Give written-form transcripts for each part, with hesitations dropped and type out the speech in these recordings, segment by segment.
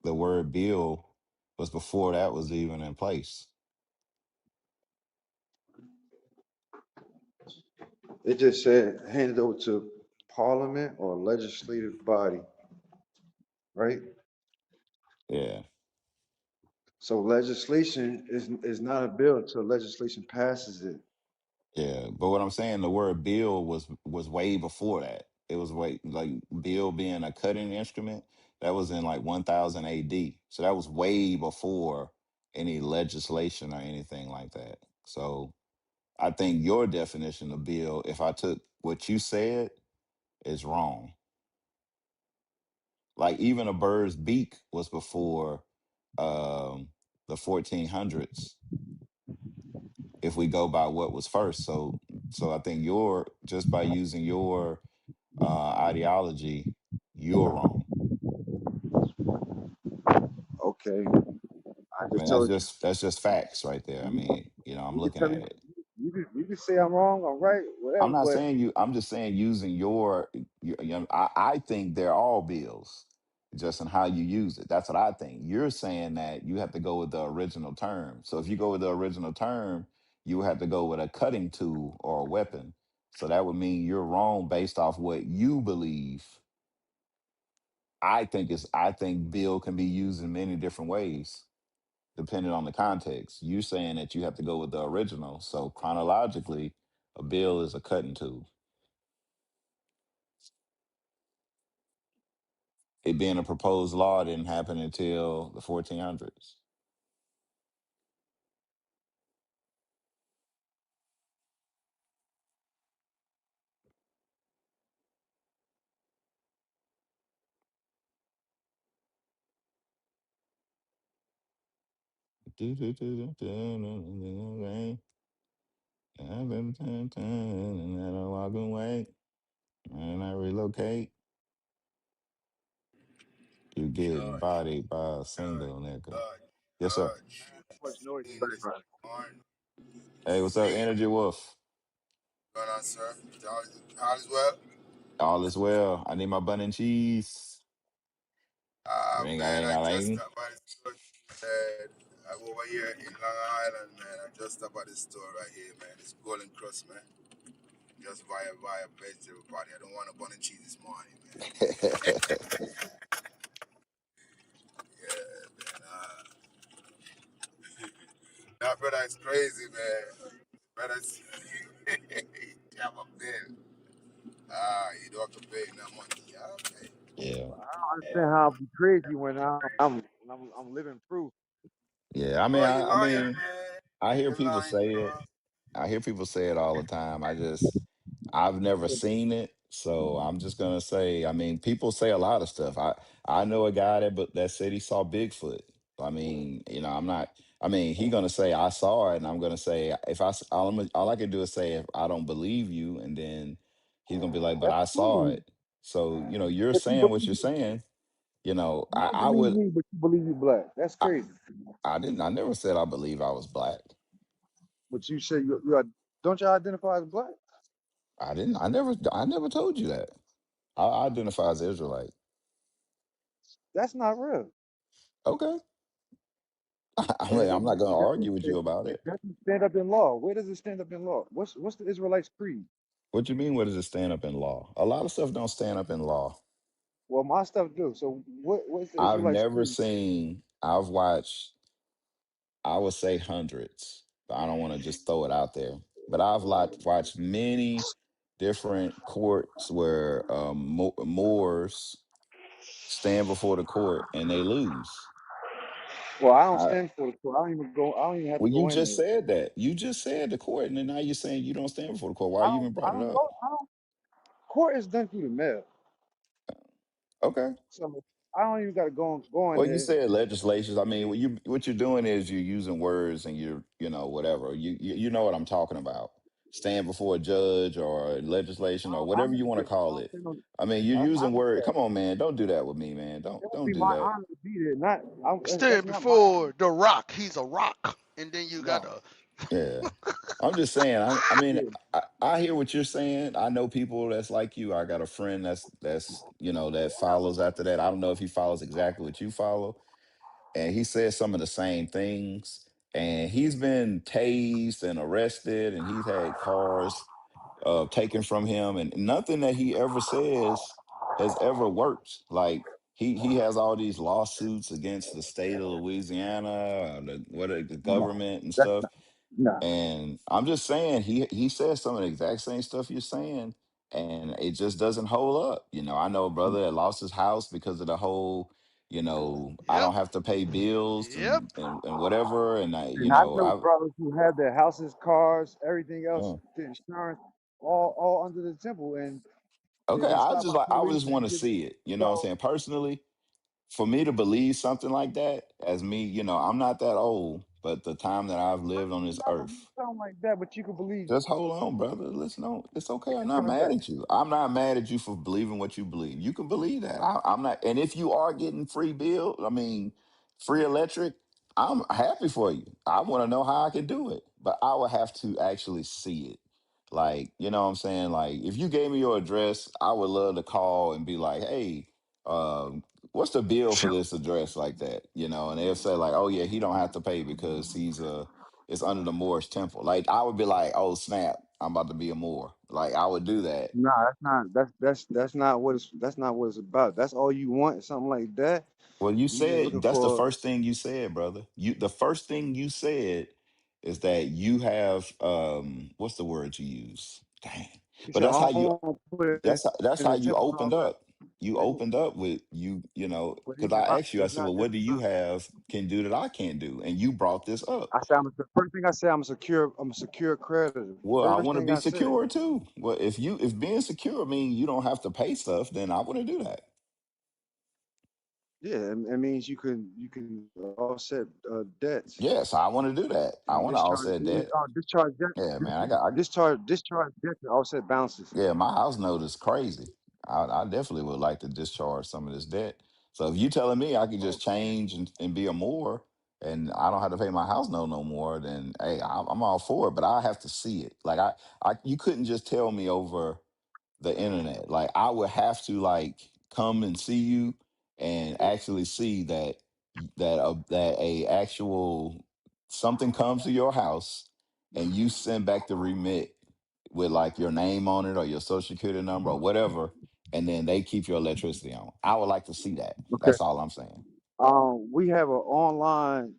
the word bill was before that was even in place. It just said handed over to parliament or legislative body, right? Yeah. So legislation is not a bill until legislation passes it. Yeah, but what I'm saying, the word bill was way before that. It was way like bill being a cutting instrument. That was in like 1000 AD. So that was way before any legislation or anything like that. So I think your definition of bill, if I took what you said, is wrong. Like even a bird's beak was before the 1400s. If we go by what was first, so I think your just by using your ideology, you're wrong. Okay, I I just mean, that's told you. just facts right there. I mean, I'm You can looking tell me. at it. You can say I'm wrong, I'm right, I'm whatever. not But saying you. I'm just saying using I think they're all bills, just in how you use it. That's what I think. You're saying that you have to go with the original term. So if you go with the original term, you would have to go with a cutting tool or a weapon. So that would mean you're wrong based off what you believe. I think bill can be used in many different ways depending on the context. You're saying that you have to go with the original. So chronologically, a bill is a cutting tool. It being a proposed law didn't happen until the 1400s. I've been and I walk away and I relocate. You get Judge, bodied by a judge, single nigga. judge, Yes, sir. judge. much noise in the In this background. morning, Hey, what's up, see, Energy Wolf? going on, sir? All is well? All is well. I need my bun and cheese. Ring a Man, ling I a just ling. stopped by the store. I'm over here in Long Island, man. I just stopped by the store right here, man. It's Golden Crust, man. Just via vegetable party. I don't want a bun and cheese this morning, man. Yeah, man. That brother is crazy, man. Brother's have a bill. You don't have to pay no money. Yeah, okay. Yeah. I don't understand how I'll be crazy when I'm living proof. Yeah. Oh, you I lying, mean, man. I hear You people lying, say it. bro. I hear people say it all the time. I've never seen it, so I'm just gonna say. I mean, people say a lot of stuff. I know a guy that said he saw Bigfoot. I mean, I'm not. I mean, he gonna say I saw it, and I'm gonna say if all I can do is say if I don't believe you, and then he's gonna be like, but That's I saw cool. it. So you're But you saying what believe you're saying. you don't I believe would. me, but you believe you black. That's I, crazy. I didn't. I never said I believe I was black. But you say you are. Don't you identify as black? I didn't. I never told you that. I identify as Israelite. That's not real. Okay. I And mean, I'm not going to argue with you about it it. doesn't stand up in law. Where does it stand up in law? What's the Israelites' creed? What you mean? What does it stand up in law? A lot of stuff don't stand up in law. Well, my stuff do. So what's the I've Israelites' never creed? seen. I've watched. I would say hundreds, but I don't want to just throw it out there. But watched many different courts where Moors stand before the court and they lose. Well, I don't stand for the court. I don't even go. I don't even have to Well, you go in just there. said that. You just said the court, and then now you're saying you don't stand before the court. Why I you don't. even I brought it don't up? go. I don't. Court is done through the mail, Okay. so I don't even got to go in Well, you there. said legislations. I mean, what you're doing is you're using words and whatever. You know what I'm talking about. Stand before a judge or legislation or I whatever you never want to did. I call don't it. stand on. I mean, you're I using never word. said Come on, man. Don't do that with me, man. it would Don't be do my that. honor to be there. Not. That's Stand not my. before the rock. He's a rock. And then you got No. to. Yeah. I'm just saying, I mean, Yeah. I hear what you're saying. I know people that's like you. I got a friend that's that follows after that. I don't know if he follows exactly what you follow. And he says some of the same things. And he's been tased and arrested, and he's had cars taken from him, and nothing that he ever says has ever worked. Like he has all these lawsuits against the state of Louisiana, the No, government and that's stuff. not. Nah. And I'm just saying, he says some of the exact same stuff you're saying, and it just doesn't hold up. I know a brother that lost his house because of the whole, I Yep. don't have to pay bills Yep. and whatever. And And I know brothers who have their houses, cars, everything else, uh, the insurance, all under the temple, and they've okay, been stopped by I police just want and to get see it. You know what I'm so. saying? Personally, for me to believe something like that, as me, I'm not that old, but the time that I've But lived on you this not believe earth. something like that, but you can believe Just hold on, brother. Listen, no, it's okay. I'm not something like mad that. at you. I'm not mad at you for believing what you believe. You can believe that. I'm not. And if you are getting free bill, free electric, I'm happy for you. I want to know how I can do it, but I would have to actually see it. Like, you know what I'm saying? Like, if you gave me your address, I would love to call and be like, hey, what's the bill for this address like that? And they'll say like, oh yeah, he don't have to pay because it's under the Moorish temple. Like I would be like, oh snap, I'm about to be a Moor. Like I would do that. Nah, that's not. That's not what it's. That's not what it's about. That's all you want, something like that. Well, you You just said looking that's the for. first thing you said, brother. The first thing you said is that you have what's the word you use? Dang. You But said, that's how I you don't put it that's in how the you temple and opened all that. up. You But opened up with but because I asked you, I it's said, not well, just what do you about. have can do that I can't do? And you brought this up. I said the first thing I said, I'm a secure. I'm a secure creditor. Well, I First want to thing be I said. secure too. Well, if being secure means you don't have to pay stuff, then I want to do that. Yeah, it means you can offset debts Yes, I want to do that. I and want to offset that. discharge debt, Yeah, man. I got. discharge debt and offset balances. Yeah, my house note is crazy. I definitely would like to discharge some of this debt. So if you telling me I could just change and be a Moor and I don't have to pay my house note no more, then hey, I'm all for it. But I have to see it. Like you couldn't just tell me over the internet. Like I would have to like come and see you and actually see that a actual something comes to your house and you send back the remit with like your name on it or your social security number or whatever, and then they keep your electricity on. I would like to see that. Okay. That's all I'm saying. We have an online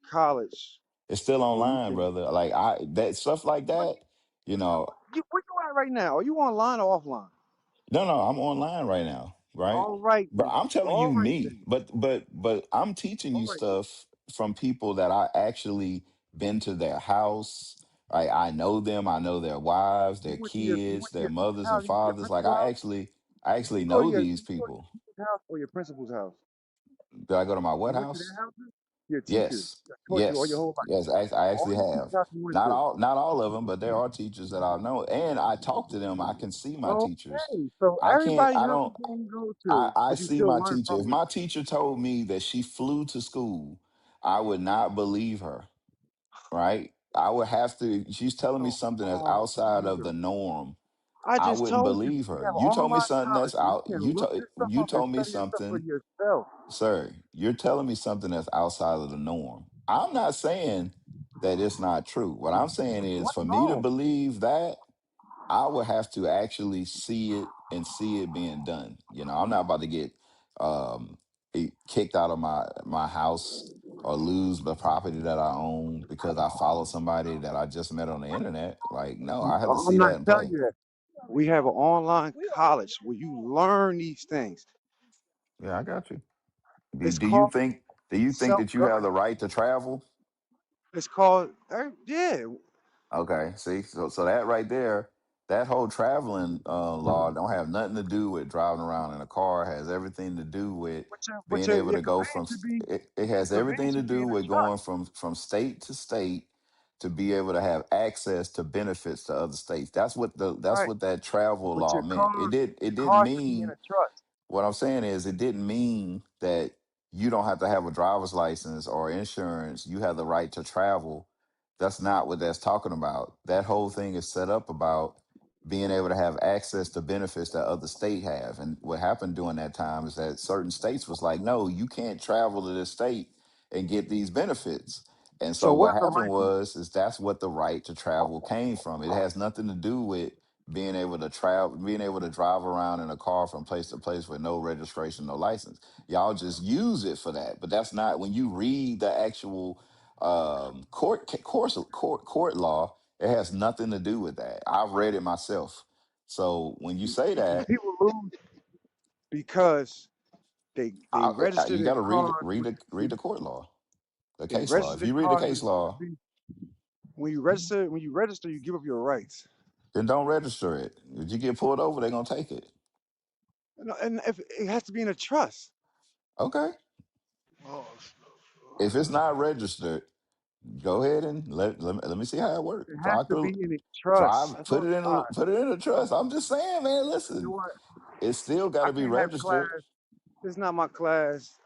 college It's still where you online, can. brother. Like I that stuff like Where that, you know, where you at right now? Are you online or offline? no, I'm online right now, right? All right But then. I'm telling All you right me. then. But I'm teaching All you right then. stuff from people that I actually been to their house. Right? I know them. I know their wives, their You kids, went to their your teacher's mothers and house. You went to your fathers. Like principal's house. I actually You go to know your these people. teacher's house or your principal's house. Did I go to my what You went to their house? houses. Your teachers Yes, that taught you all your yes, whole life. yes. I All actually the teachers have. house you went to. Not all of them, but there are teachers that I know, and I talk to them. I can see my teachers. Okay, so I can't. everybody I house don't. you can go to, I but you see still my learn teacher. If from them. my teacher told me that she flew to school, I would not believe her. Right? I would have to. She's telling me So, something that's outside of brother, the norm. I I just wouldn't told you believe we her. have You told me online something that's college. You out. can look this stuff You up and told me study this stuff for something. yourself. Sir, you're telling me something that's outside of the norm. I'm not saying that it's not true. What I'm saying is What for me to norm? believe that, I would have to actually see it and see it being done. I'm not about to get kicked out of my house or lose the property that I own because I follow somebody that I just met on the internet. Like, no, I have to I'm see not that in telling play. you that. We have an online college where you learn these things. Yeah, I got you. It's Do you called think that you have the self-governance. right to travel? It's called yeah. Okay, see, so that right there, that whole traveling law don't have nothing to do with driving around in a car. It has everything to do with But being able your to go command from. should be It your has command everything to should be do in a with trust. going from state to state to be able to have access to benefits to other states. That's Right. what that travel But law meant. your It didn't car should be in mean a trust. what I'm saying is it didn't mean that you don't have to have a driver's license or insurance. You have the right to travel. That's not what that's talking about. That whole thing is set up about being able to have access to benefits that other state have. And what happened during that time is that certain states was like, no, you can't travel to this state and get these benefits. And So so what what are the happened rights? was is that's what the right to travel came from. It has nothing to do with being able to travel, being able to drive around in a car from place to place with no registration, no license. Y'all just use it for that. But that's not when you read the actual court law. It has nothing to do with that. I've read it myself. So when you say that, People lose because they register you their got to cars. read the court law, the They case law. register If their you read the cars case law, when you register, you give up your rights. then don't register it. If you get pulled over, they're gonna take it. And if it has to be in a trust. Okay. Oh, If it's not registered, go ahead and let me see how it works. It has Drive to be through, in a trust. That's all. put it in a trust. I'm just saying, man. You know Listen, what? it's still got I to be can't have registered. class. It's not my class.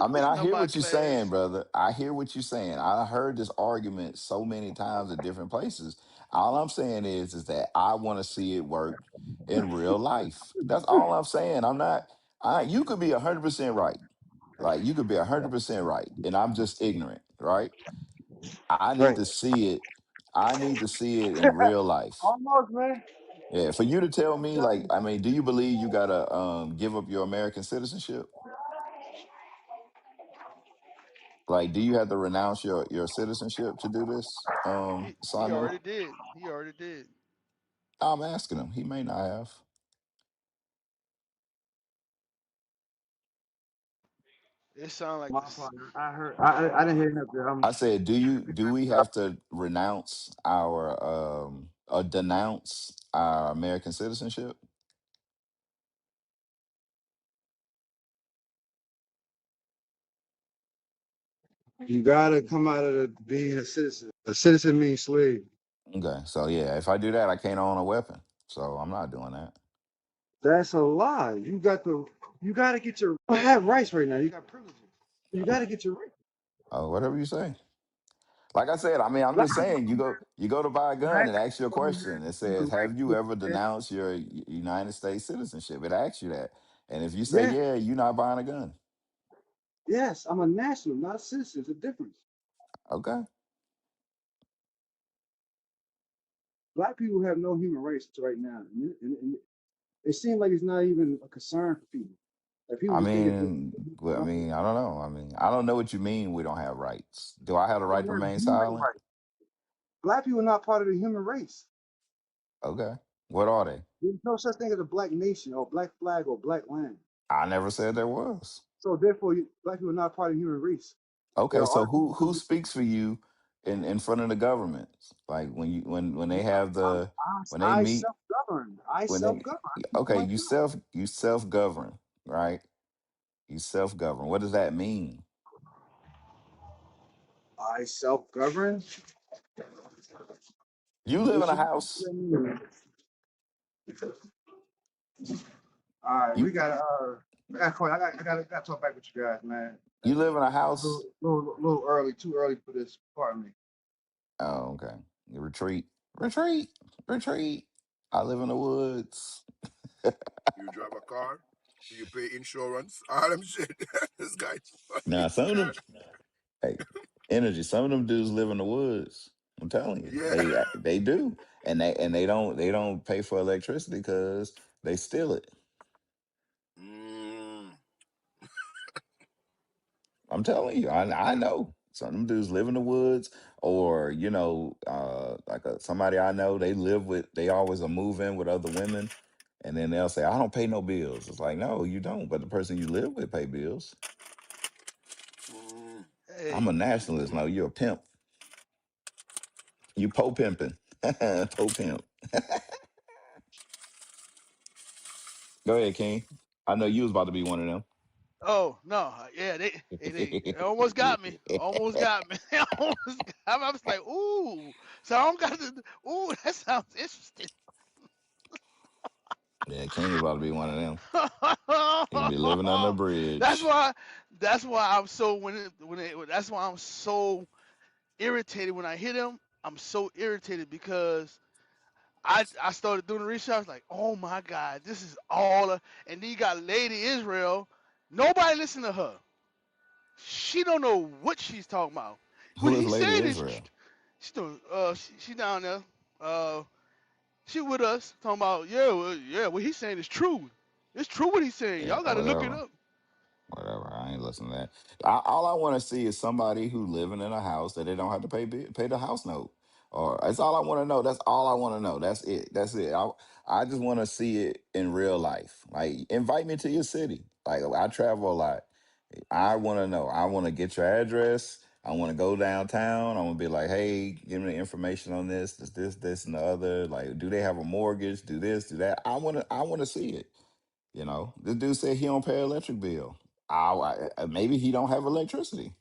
I mean, it's I not hear my what you're saying, class. brother. I hear what you're saying. I heard this argument so many times at different places. All I'm saying is that I want to see it work in real life. That's all I'm saying. I'm not. You could be 100% right. Like you could be 100% right, and I'm just ignorant, right? I need Right. to see it. I need to see it in real life. Almost, man. Yeah, for you to tell I'm me, telling like, you. I mean, do you believe you gotta give up your American citizenship? Like, do you have to renounce your citizenship to do this, He Sanu? already did. He already did. I'm asking him. He may not have. It sounds like My this. fault. I heard. I didn't hear nothing. I said, do we have to renounce our or denounce our American citizenship? You gotta come out of being a citizen. A citizen means slave. Okay, so yeah, if I do that, I can't own a weapon. So I'm not doing that. That's a lie. You gotta get your. I have rights right now. You got privileges. You gotta get your rights. Whatever you say. Like I said, I mean, I'm Black just people saying, you go to buy a gun, black it asks you a people don't question. It have the says, right have you to ever say, denounced your United States citizenship? It asks you that. And if you say, yeah, yeah, you're not buying a gun. yes, I'm a national, not a citizen. It's a difference. Okay. Black people have no human rights right now, and it seems like it's not even a concern for people. Like people just think it's just, I don't know. I mean, I don't know what you mean we don't have rights. Do I have the we right to have remain human silent? rights. Black people are not part of the human race. Okay. What are they? There's no such thing as a black nation or black flag or black land. I never said there was. So therefore, black people are not part of the human race. There Okay, so are who speaks for you in front of the government? Like when they have when they I meet self-govern. I when they self-govern. I speak for okay, myself. you self govern, right? You self govern. What does that mean? I self-govern. You live in What a you house. mean? All right, You we got I got to talk back with you guys, man. you live in a A little, house. little early, too early for this. Pardon me. Oh, okay. You retreat, retreat, retreat. I live in the woods. You drive a car? Do you pay insurance? All them shit. This guy's funny. Now some of them, hey, energy. Some of them dudes live in the woods. I'm telling you, Yeah. they do, and they don't pay for electricity because they steal it. Mm. I'm telling you, I know. Some of them dudes live in the woods, or like somebody I know, they always are moving with other women, and then they'll say, "I don't pay no bills." It's like, no, you don't, but the person you live with pay bills. Mm. I'm a Hey, nationalist. No, you're a pimp. You pimping, pimp. Go ahead, King. I know you was about to be one of them. oh no, yeah, they almost got me. Almost got me. Almost got me. I was like, ooh. So I don't got to. Ooh, that sounds interesting. Yeah, King is about to be one of them. He gonna be living under a that's bridge. why. That's why I'm so that's why I'm so irritated when I hear them. I'm so irritated because I started doing the research. I was like, oh my God, this is all. And then you got Lady Israel. Nobody listen to her. She don't know what she's talking about. What Who is he's Lady saying is, Israel? she down there. Uh, she with us talking about yeah. What he's saying is true. It's true what he's saying. Yeah, Y'all got to look it whatever. up. Whatever. I ain't listening to that. All I want to see is somebody who living in a house that they don't have to pay the house note. Or that's all I want to know. That's all I want to know. That's it. That's it. I just want to see it in real life. Like invite me to your city. Like I travel a lot. I want to know. I want to get your address. I want to go downtown. I want to be like, hey, give me the information on this, and the other. Like, do they have a mortgage? Do this, do that. I want to see it. You know, this dude said he don't pay electric bill. Maybe he don't have electricity.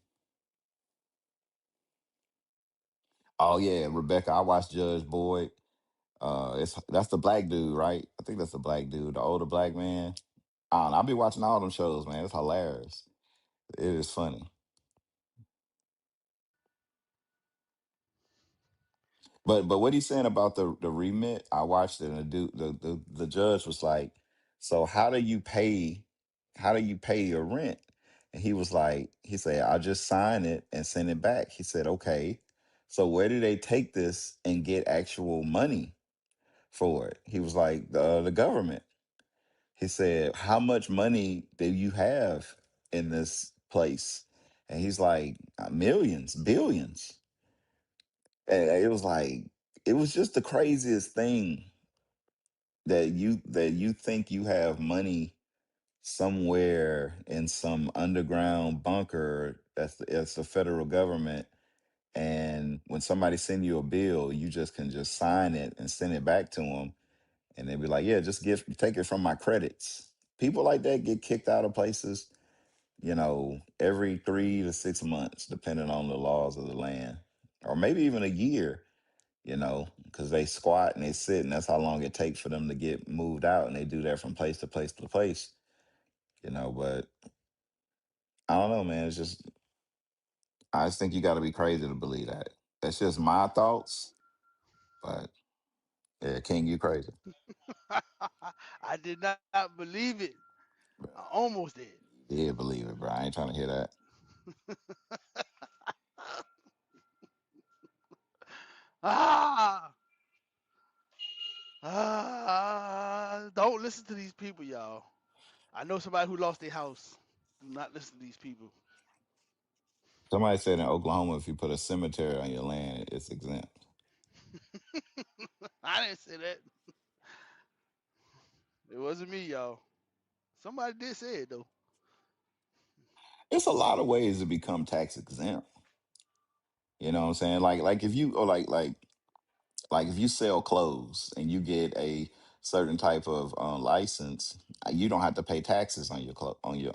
Oh yeah, Rebecca. I watched Judge Boyd. That's the black dude, right? I think that's the black dude, the older black man. I don't know. I'll be watching all them shows, man. It's hilarious. It is funny. But what he's saying about the remit, I watched it, and the judge was like, "So how do you pay your rent?" And he was like, he said, "I just sign it and send it back." He said, "Okay, so where do they take this and get actual money for it?" He was like, "The government." He said, "How much money do you have in this place?" And he's like, "Millions, billions." And it was like, it was just the craziest thing that you think you have money somewhere in some underground bunker that's the federal government, and when somebody send you a bill, you just can just sign it and send it back to them, and they'd be like, yeah, just take it from my credits. People like that get kicked out of places, every 3 to 6 months, depending on the laws of the land, or maybe even a year, because they squat and they sit, and that's how long it takes for them to get moved out. And they do that from place to place to place, but I don't know, man. I just think you got to be crazy to believe that. That's just my thoughts, but yeah, King, you crazy. I did not believe it. Bro, I almost did. you did believe it, bro. I ain't trying to hear that. Ah, don't listen to these people, y'all. I know somebody who lost their house. Do not listen to these people. Somebody said in Oklahoma, if you put a cemetery on your land, it's exempt. I didn't say that. It wasn't me, y'all. Somebody did say it though. It's a lot of ways to become tax exempt. You know what I'm saying? Like if you or like if you sell clothes and you get a certain type of license, you don't have to pay taxes on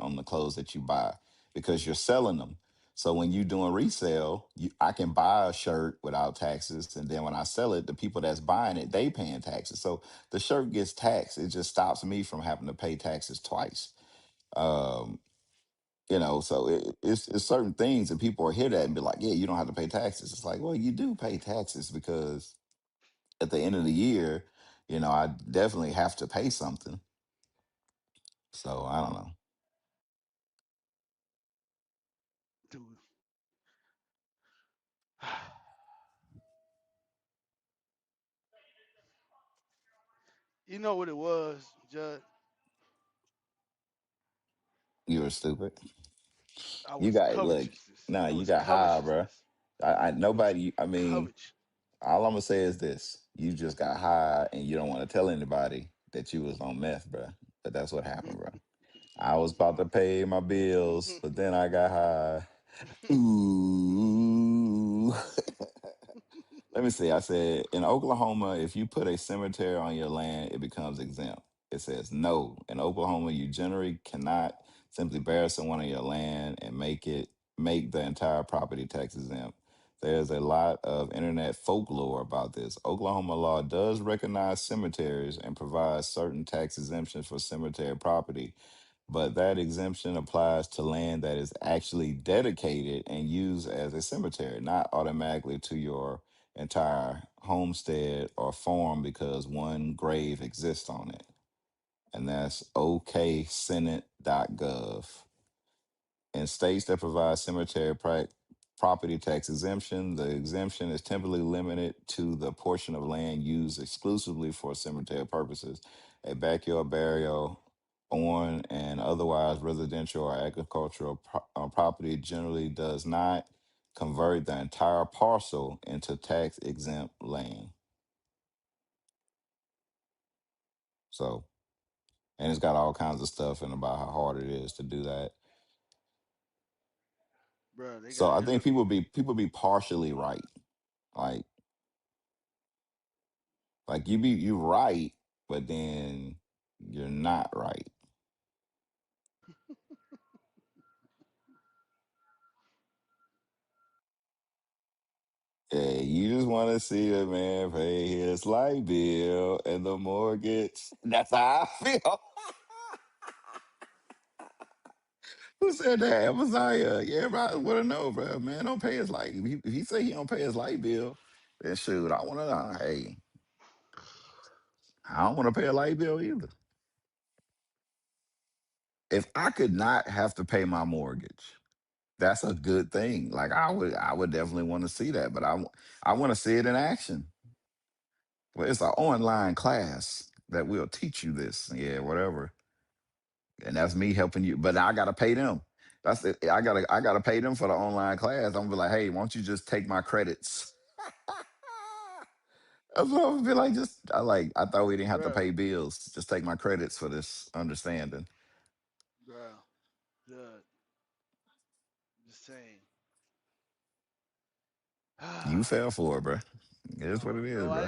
on the clothes that you buy because you're selling them. So when you doing resale, I can buy a shirt without taxes, and then when I sell it, the people that's buying it, they paying taxes. So the shirt gets taxed. It just stops me from having to pay taxes twice. Um, so it's certain things that people will hear that and be like, yeah, you don't have to pay taxes. It's like, well, you do pay taxes because at the end of the year, I definitely have to pay something. So I don't know. Dude. You know what it was, Judd? You were stupid. I You was got look, covetousness. nah, It you was got high, bro. covetousness. I It was nobody. I mean, covet. all I'm gonna say is this: you just got high, and you don't want to tell anybody that you was on meth, bro. But that's what happened, bro. I was about to pay my bills, but then I got high. Ooh. Let me see. I said in Oklahoma, if you put a cemetery on your land, it becomes exempt. It says no. In Oklahoma, you generally cannot simply bury someone on your land and make the entire property tax exempt. There's a lot of internet folklore about this. Oklahoma law does recognize cemeteries and provides certain tax exemptions for cemetery property. but that exemption applies to land that is actually dedicated and used as a cemetery, not automatically to your entire homestead or farm because one grave exists on it. And that's oksenate.gov. In states that provide cemetery property tax exemption, the exemption is temporarily limited to the portion of land used exclusively for cemetery purposes. A backyard burial on and otherwise residential or agricultural property generally does not convert the entire parcel into tax exempt land. So, and it's got all kinds of stuff and about how hard it is to do that. Bro, they So got I it's think people be partially right. Like you right, but then you're not right. Yeah, you just want to see a man pay his light bill and the mortgage. That's how I feel. Who said that? Messiah. Yeah, bro. Want to know, bro? Man, don't pay his light. If he say he don't pay his light bill, then shoot, I want to know. Hey, I don't want to pay a light bill either. If I could not have to pay my mortgage, that's a good thing. Like I would definitely want to see that, but I want to see it in action. Well, it's an online class that will teach you this. Yeah, whatever. And that's me helping you. But I gotta pay them. That's it. I gotta pay them for the online class. I'm gonna be like, hey, why don't you just take my credits? That's what I'm gonna be like. I thought we didn't have to bro, pay bills. Just take my credits for this understanding. bro. Good. Just saying. You fell for it, bro. It is what No, it no, is, bro.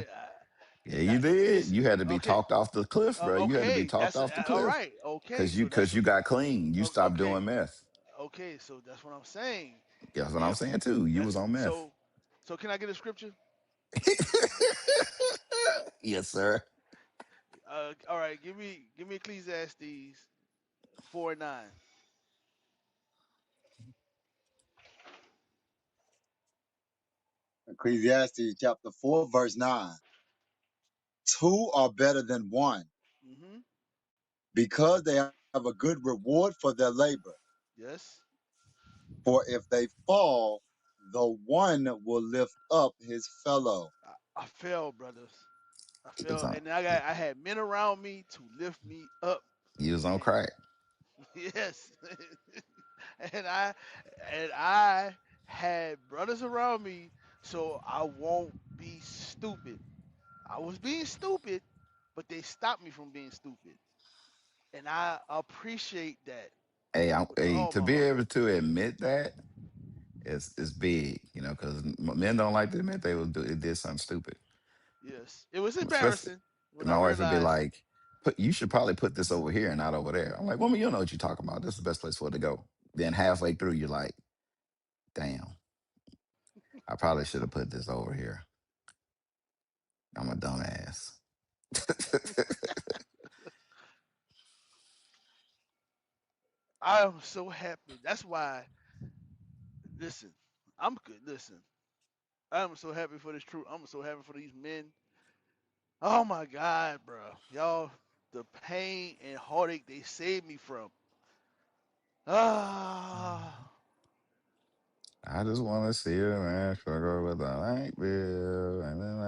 Yeah, you that did. it's You had to be okay. talked off the cliff, bro. You had to be Okay, talked that's off the all cliff right. Okay, because you so that's because you what. got clean. You stopped Okay, doing meth. okay, so that's what I'm saying. That's what I'm If saying too. You was that's on meth. so, so can I get a scripture? Yes, sir. All right, give me Ecclesiastes 4:9. Ecclesiastes chapter 4, verse 9. Two are better than one Mm-hmm. because they have a good reward for their labor. Yes, For if they fall, the one will lift up his fellow. I fell, brothers. I You was fell, on, and I had men around me to lift me up. you was on And crack. yes, and I had brothers around me, so I won't be stupid. I was being stupid, but they stopped me from being stupid, and I appreciate that with Hey, all to my be heart. able to admit that is big, because men don't like to admit it did something stupid. Yes, it was Especially embarrassing when I my wife would be realized. like, you should probably put this over here and not over there. I'm like, woman, you don't know what you're talking about. This is the best place for it to go. Then halfway through, you're like, damn, I probably should have put this over here. I'm a dumbass. I am so happy. That's why. Listen, I'm good. Listen, I'm so happy for this truth. I'm so happy for these men. Oh my God, bro, y'all, the pain and heartache they saved me from. Ah, I just want to see a man struggle with a light bill, and then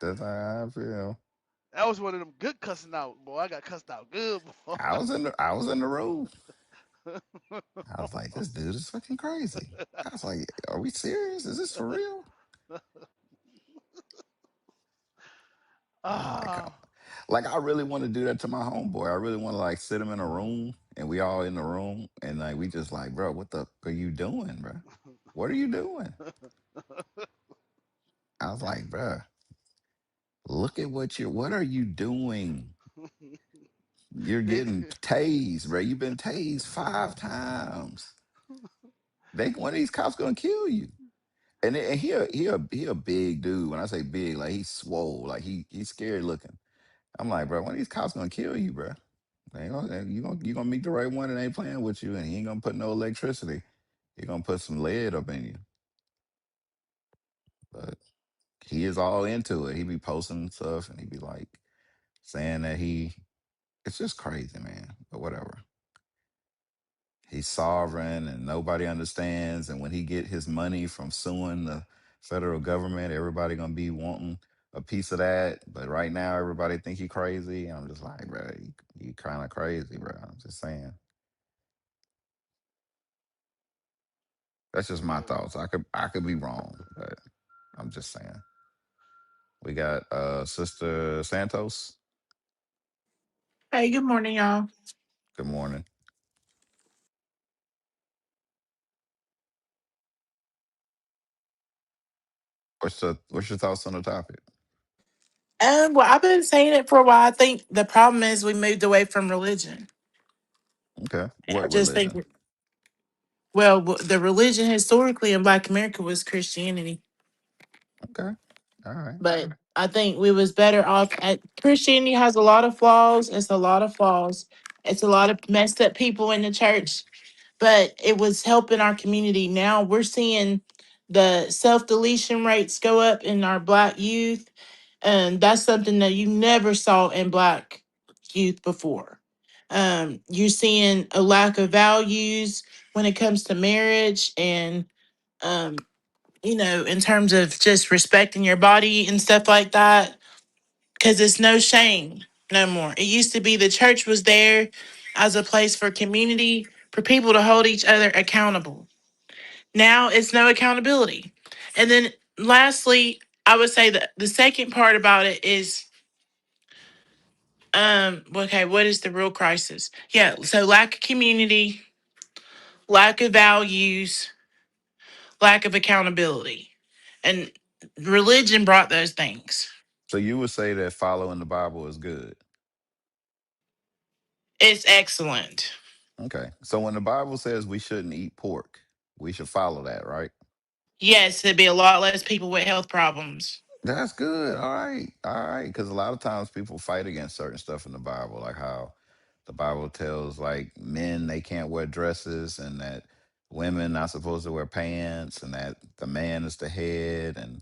that's how I feel. that was one of them good cussing out, boy. I got cussed out good, boy. I was in the room. I was like, this dude is fucking crazy. I was like, are we serious? Is this for real? I'm like, Ah, I really want to do that to my homeboy. I really want to sit him in a room and we all in the room and we just like, bro, what the are you doing, bro? What are you doing? I was like, bro, look at what are you doing? You're they, getting tased, bro. You've been tased 5 times. One of these cops gonna kill you. And he a big dude. When I say big, like he's swole, like he's scary looking. I'm like, bro, one of these cops gonna kill you, bro. You gonna meet the right one that ain't playing with you, and he ain't gonna put no electricity. He gonna put some lead up in you. But he is all into it. He be posting stuff, and he be like saying that he. It's just crazy, man. But whatever. He's sovereign, and nobody understands. And when he get his money from suing the federal government, everybody gonna be wanting a piece of that. But right now, everybody think he crazy. I'm just like, bro, you kind of crazy, bro. I'm just saying. That's just my Yeah. thoughts. I could be wrong, but I'm just saying. We got Sister Santos. Hey, good morning, y'all. Good morning. What's your thoughts on the topic? Well, I've been saying it for a while. I think the problem is we moved away from religion. Okay. I What just think, religion? well, the religion historically in Black America was Christianity, Okay. All right. but I think we was better off. Christianity has a lot of flaws. It's a lot of flaws. It's a lot of messed up people in the church, but it was helping our community. Now we're seeing the self deletion rates go up in our Black youth, and that's something that you never saw in Black youth before. You're seeing a lack of values when it comes to marriage, and um, in terms of just respecting your body and stuff like that, because it's no shame no more. It used to be the church was there as a place for community, for people to hold each other accountable. Now it's no accountability. And then lastly, I would say that the second part about it is okay, what is the real crisis? Yeah, so lack of community, lack of values, lack of accountability. And religion brought those things. So you would say that following the Bible is good. It's excellent. Okay. So when the Bible says we shouldn't eat pork, we should follow that, right? Yes, there'd be a lot less people with health problems. That's good. All right. All right. Because a lot of times people fight against certain stuff in the Bible, like how the Bible tells like men they can't wear dresses and that women not supposed to wear pants and that the man is the head and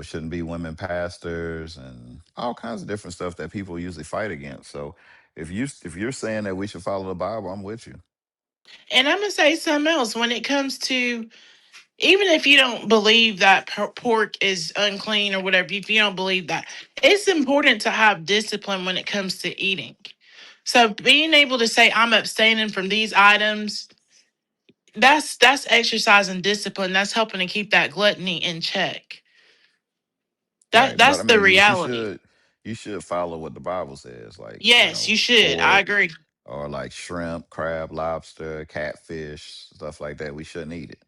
shouldn't be women pastors and all kinds of different stuff that people usually fight against. So if you're saying that we should follow the Bible, I'm with you. And I'm going to say something else when it comes to, even if you don't believe that pork is unclean or whatever, if you don't believe that, it's important to have discipline when it comes to eating. So being able to say I'm abstaining from these items, that's exercising discipline. That's helping to keep that gluttony in check. Right. But I That's the mean, but you reality. should you should follow what the Bible says, like, Yes, you should. I pork agree. or like shrimp, crab, lobster, catfish, stuff like that. We shouldn't eat it.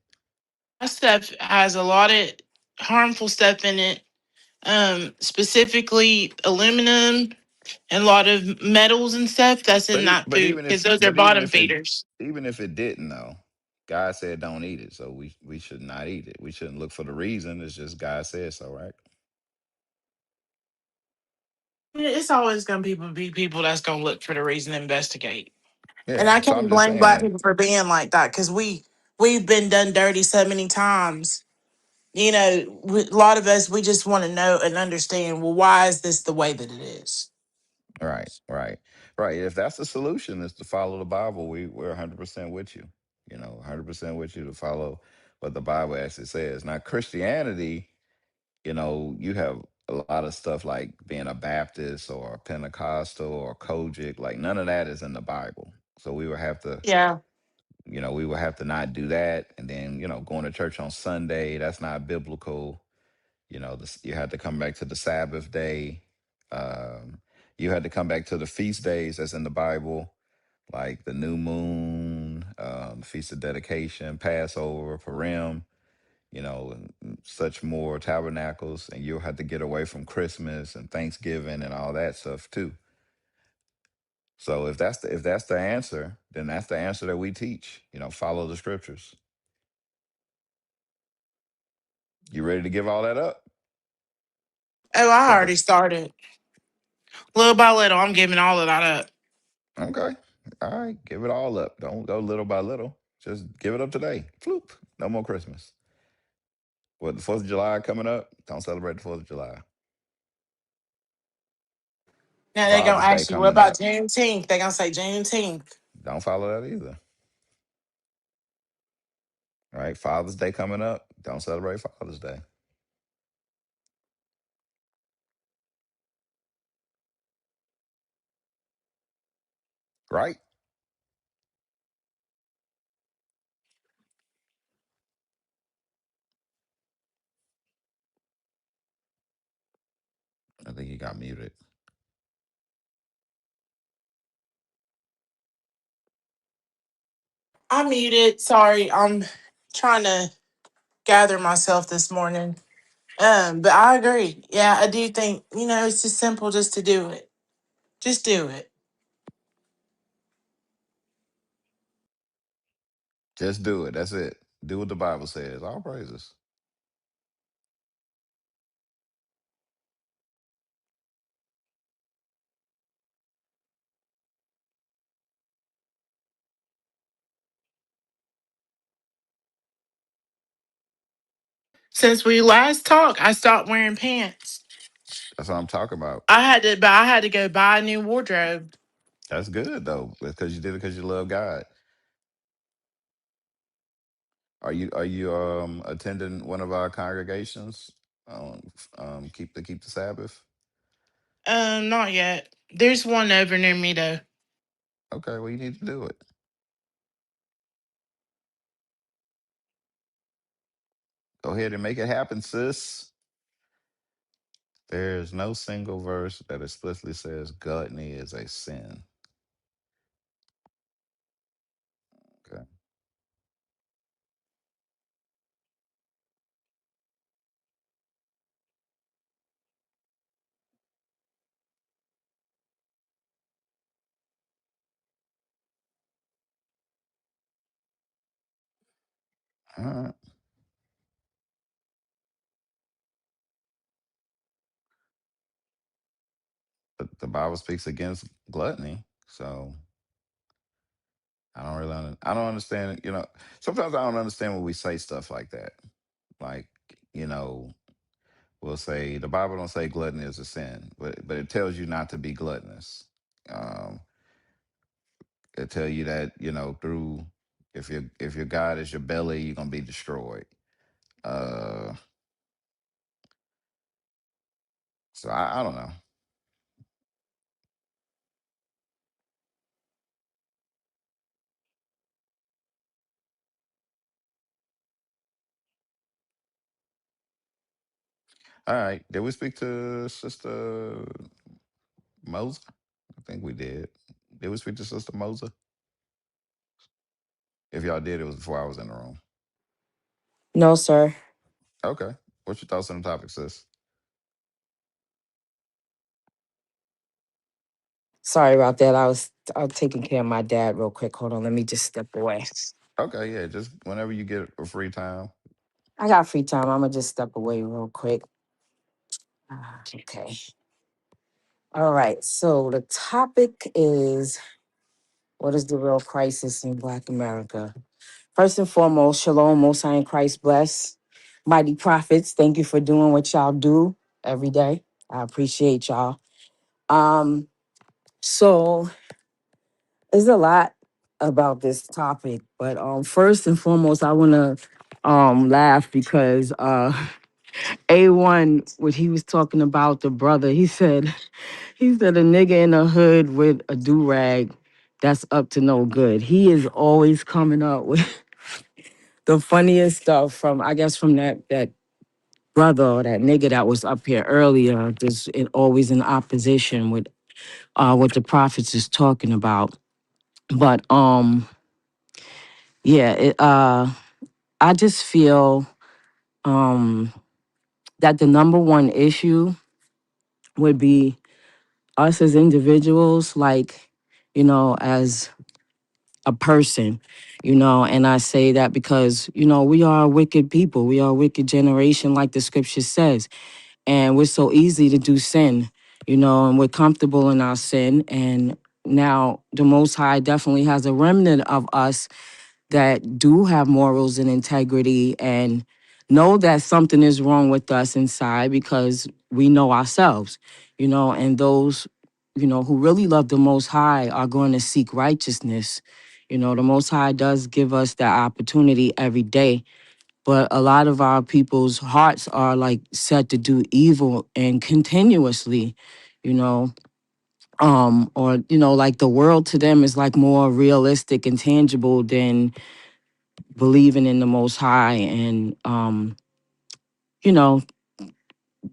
That stuff has a lot of harmful stuff in it, specifically aluminum and a lot of metals and stuff that's in But that but food even because if those are but even bottom if it feeders. even if it didn't though, God said don't eat it. So we should not eat it. We shouldn't look for the reason. It's just God said so, right? It's always going to be people that's going to look for the reason to investigate. And Yeah. I So can't I'm just blame Black saying, people for being like that because we've been done dirty so many times. A lot of us, we just want to know and understand, well, why is this the way that it is? right, right, right. If that's the solution is to follow the Bible, we're 100% with you. 100% with you to follow what the Bible actually says. Now, Christianity, you have a lot of stuff like being a Baptist or a Pentecostal or Kojic. Like none of that is in the Bible. So Yeah. we would have to not do that. And then, going to church on Sunday, that's not biblical. You had to come back to the Sabbath day. Um, you had to come back to the feast days that's in the Bible, like the new moon, feast of dedication, Passover, Purim, and such more tabernacles, and you'll have to get away from Christmas and Thanksgiving and all that stuff too. So if that's the answer, then that's the answer that we teach. Follow the scriptures. You ready to give all that up? Oh, I But the already started. Little by little, I'm giving all of that up. Okay. All right. Give it all up. Don't go little by little. Just give it up today. Floop. No more Christmas. What, the 4th of July coming up? Don't celebrate the 4th of July. Now they're gonna Father's Day ask you, what coming about up. Juneteenth? They're gonna say Juneteenth. Don't follow that either. All right. Father's Day coming up. Don't celebrate Father's Day. Right? I think he got muted. I'm muted. Sorry, I'm trying to gather myself this morning. But I agree. Yeah, I do think, it's just simple just to do it. Just do it. Just do it. That's it. Do what the Bible says. All praises. Since we last talked, I stopped wearing pants. That's what I'm talking about. I had to go buy a new wardrobe. That's good though, because you did it because you love God. Are you attending one of our congregations? Keep the Sabbath. Not yet. There's one over near me though. Okay, well you need to do it. Go ahead and make it happen, sis. There's no single verse that explicitly says gluttony is a sin. Okay. All right. But the Bible speaks against gluttony, so I don't understand. Sometimes I don't understand when we say stuff like that. Like, you know, we'll say the Bible don't say gluttony is a sin, but it tells you not to be gluttonous. Um, it tell you that through if your God is your belly, you're gonna be destroyed. Uh, so I don't know. All right, did we speak to Sister Moser? I think we did. Did we speak to Sister Moser? If y'all did, it was before I was in the room. No, sir. Okay, what's your thoughts on the topic, sis? Sorry about that. I was taking care of my dad real quick. Hold on, let me just step away. Okay, yeah, just whenever you get a free time. I got free time. I'm gonna just step away real quick. Okay. All right. So the topic is, what is the real crisis in Black America? First and foremost, shalom, most high in Christ bless. Mighty prophets, thank you for doing what y'all do every day. I appreciate y'all. So there's a lot about this topic, but first and foremost, I wanna laugh because A1, when he was talking about the brother, he said a nigga in the hood with a do-rag, that's up to no good. He is always coming up with the funniest stuff from, I guess, from that brother or that nigga that was up here earlier, just always in opposition with what the prophets is talking about. But yeah, I just feel that the number one issue would be us as individuals, like, as a person, and I say that because, we are a wicked people. We are a wicked generation, like the scripture says. And we're so easy to do sin, and we're comfortable in our sin. And Now, the Most High definitely has a remnant of us that do have morals and integrity and know that something is wrong with us inside because we know ourselves, and those, who really love the Most High are going to seek righteousness. The Most High does give us that opportunity every day, but a lot of our people's hearts are like set to do evil and continuously, you know or like the world to them is like more realistic and tangible than believing in the Most High, and you know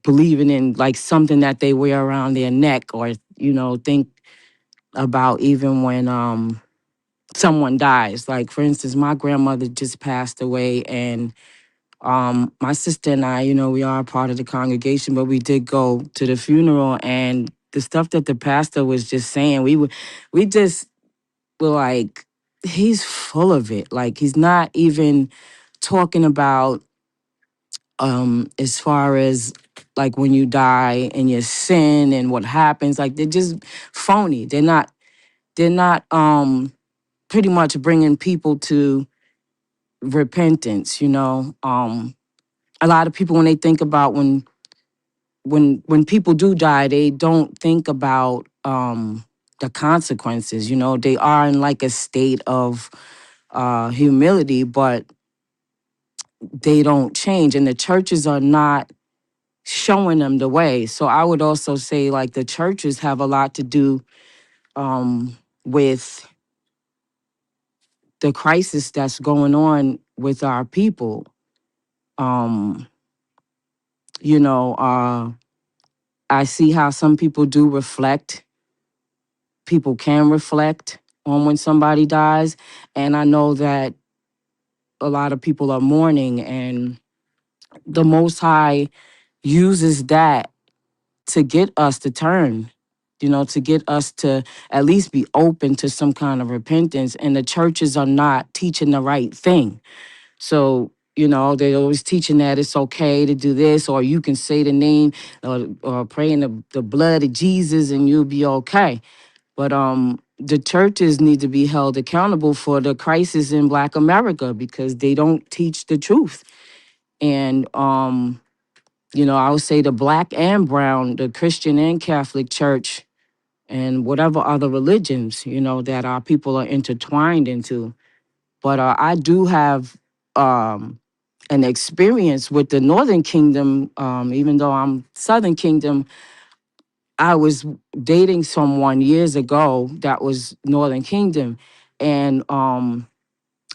believing in like something that they wear around their neck, or think about even when someone dies. Like, for instance, my grandmother just passed away, and my sister and I, we are a part of the congregation, but we did go to the funeral, and the stuff that the pastor was just saying, we just were like, he's full of it. Like, he's not even talking about as far as like when you die and your sin and what happens. Like, they're just phony. They're not pretty much bringing people to repentance. A lot of people, when they think about when people do die, they don't think about the consequences. They are in like a state of humility, but they don't change, and the churches are not showing them the way. So I would also say like the churches have a lot to do with the crisis that's going on with our people. um you know uh I see how some people do reflect. People can reflect on when somebody dies, and I know that a lot of people are mourning, and the Most High uses that to get us to turn, to get us to at least be open to some kind of repentance. And the churches are not teaching the right thing. So, they're always teaching that it's okay to do this, or you can say the name, or pray in the blood of Jesus and you'll be okay. But the churches need to be held accountable for the crisis in Black America because they don't teach the truth. And I would say the Black and brown, the Christian and Catholic Church, and whatever other religions, that our people are intertwined into. But I do have an experience with the Northern Kingdom. Even though I'm Southern Kingdom, I was dating someone years ago that was Northern Kingdom. And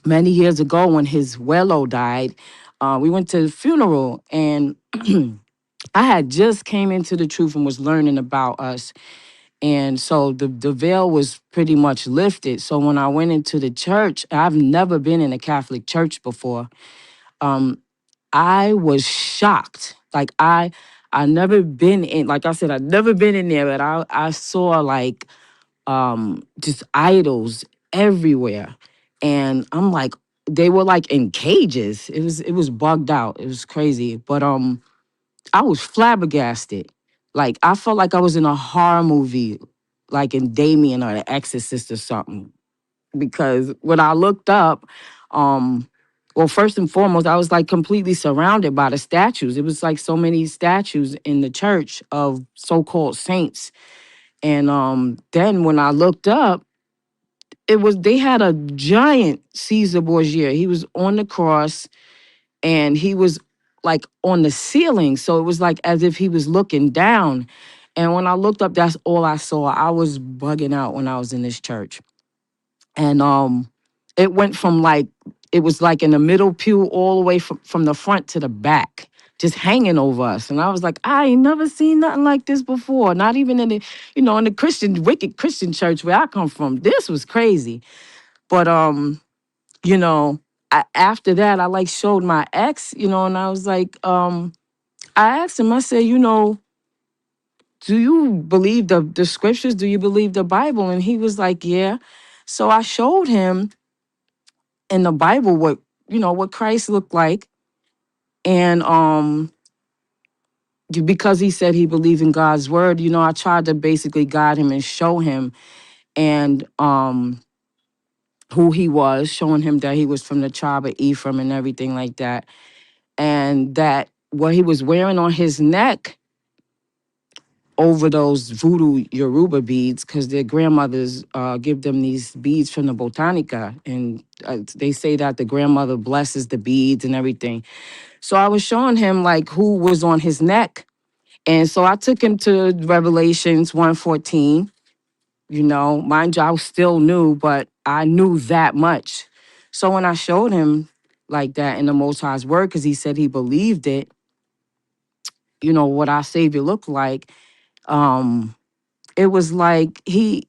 many years ago, when his Wello died, we went to the funeral, and I had just came into the truth and was learning about us. And so the veil was pretty much lifted. So when I went into the church, I've never been in a Catholic church before. I was shocked. Like, I never been in, like I said, I've never been in there, but I saw like just idols everywhere. And I'm like, they were like in cages. It was bugged out. It was crazy. But I was flabbergasted. Like, I felt like I was in a horror movie, like in Damien or The Exorcist or something. Because when I looked up, well, first and foremost, I was like completely surrounded by the statues. It was like so many statues in the church of so-called saints. And then when I looked up, they had a giant Caesar Borgia. He was on the cross, and he was like on the ceiling. So it was like as if he was looking down. And when I looked up, that's all I saw. I was bugging out when I was in this church. And it went from like, it was like in the middle pew all the way from the front to the back, just hanging over us. And I was like, I ain't never seen nothing like this before. Not even in the, in the wicked Christian church where I come from. This was crazy. But you know, after that, I like showed my ex, and I was like, I asked him, I said, do you believe the scriptures? Do you believe the Bible? And he was like, yeah. So I showed him in the Bible what Christ looked like. And because he said he believed in God's word, I tried to basically guide him and show him. and who he was, showing him that he was from the tribe of Ephraim and everything like that. And that what he was wearing on his neck over those voodoo Yoruba beads, because their grandmothers give them these beads from the Botanica. And they say that the grandmother blesses the beads and everything. So I was showing him like who was on his neck. And so I took him to Revelations 1:14. You know, mind you, I was still new, but I knew that much. So when I showed him like that in the Most High's word, because he said he believed it, you know, what our Savior looked like, um, it was like he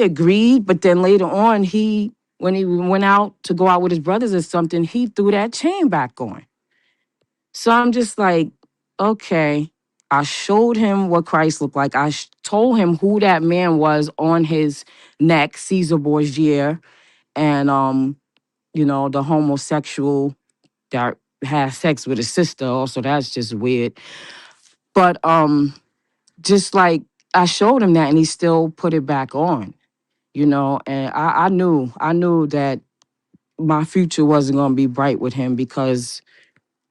agreed, but then later on, when he went out to go out with his brothers or something, he threw that chain back on. So I'm just like, okay. I showed him what Christ looked like. I told him who that man was on his neck, Caesar Borgia, and you know, the homosexual that has sex with his sister. Also, that's just weird. But just like I showed him that, and he still put it back on. You know, and I knew that my future wasn't going to be bright with him because,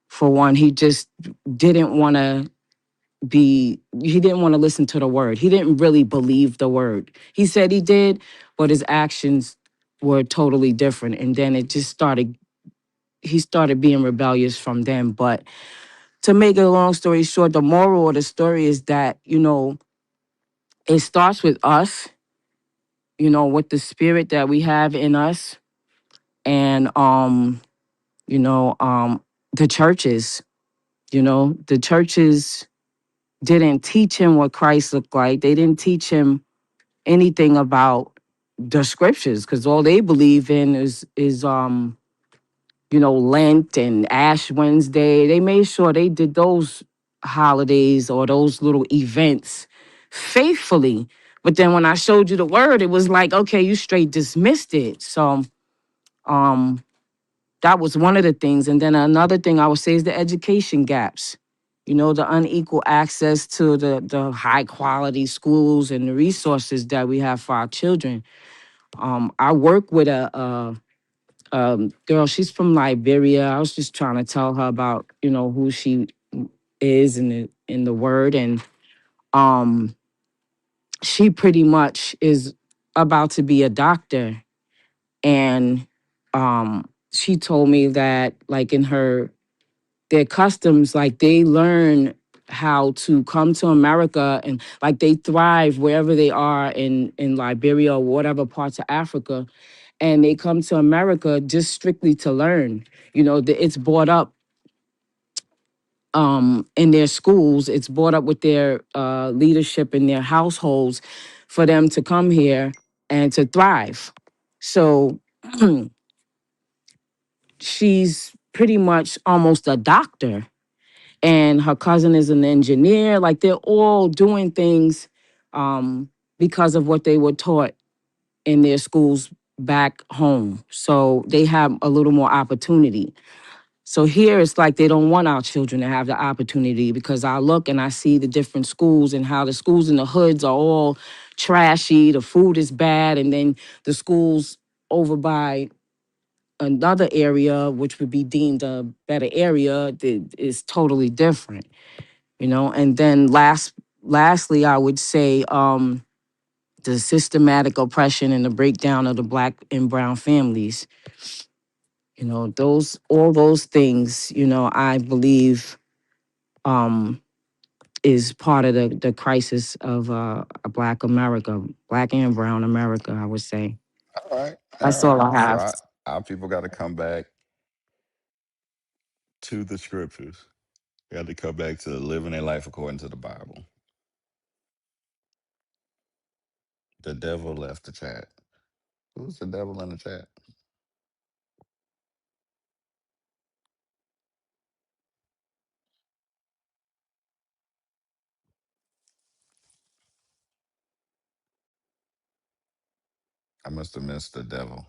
for one, he just didn't want to he didn't want to listen to the word. He didn't really believe the word. He said he did, but his actions were totally different. And then it just started, he started being rebellious from then. But to make a long story short, the moral of the story is that, you know, it starts with us, you know, with the spirit that we have in us. And you know, the churches, you know, the churches didn't teach him what Christ looked like. They didn't teach him anything about the scriptures, because all they believe in is you know, Lent and Ash Wednesday. They made sure they did those holidays or those little events faithfully. But then when I showed you the word, it was like, okay, you straight dismissed it. So um that was one of the things. And then another thing I would say is the education gaps. You know, the unequal access to the high quality schools and the resources that we have for our children. I work with a girl. She's from Liberia. I was just trying to tell her about, you know, who she is in the word, and um, she pretty much is about to be a doctor, and she told me that like in their customs, like they learn how to come to America and like they thrive wherever they are in Liberia or whatever parts of Africa, and they come to America just strictly to learn. You know, it's brought up in their schools, it's brought up with their leadership in their households for them to come here and to thrive. So she's pretty much almost a doctor, and her cousin is an engineer. Like they're all doing things because of what they were taught in their schools back home. So they have a little more opportunity. So here it's like they don't want our children to have the opportunity, because I look and I see the different schools and how the schools in the hoods are all trashy, the food is bad, and then the schools over by another area, which would be deemed a better area, is totally different, you know. And then lastly, I would say the systematic oppression and the breakdown of the Black and brown families. You know, all those things, you know, I believe um, is part of the crisis of a Black America, Black and brown America, I would say. All right, all That's right. all I So have. our people got to come back to the scriptures. They got to come back to living their life according to the Bible. The devil left the chat. Who's the devil in the chat? I must have missed the devil.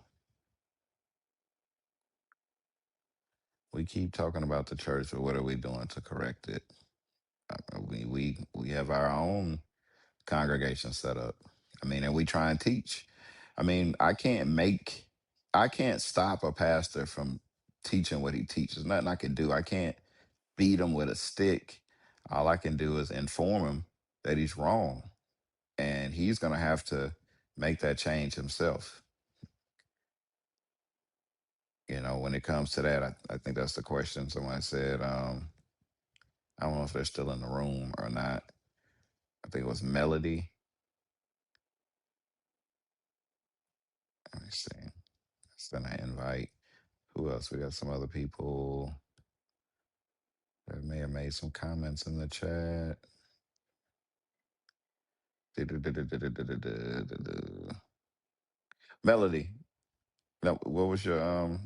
We keep talking about the church, but what are we doing to correct it? We have our own congregation set up. I mean, and we try and teach. I mean, I can't stop a pastor from teaching what he teaches. Nothing I can do. I can't beat him with a stick. All I can do is inform him that he's wrong, and he's going to have to make that change himself. When it comes to that, I think that's the question. Someone said, I don't know if they're still in the room or not. I think it was Melody. Let me see. Send an invite. Who else? We got some other people that may have made some comments in the chat. Melody, no, what was your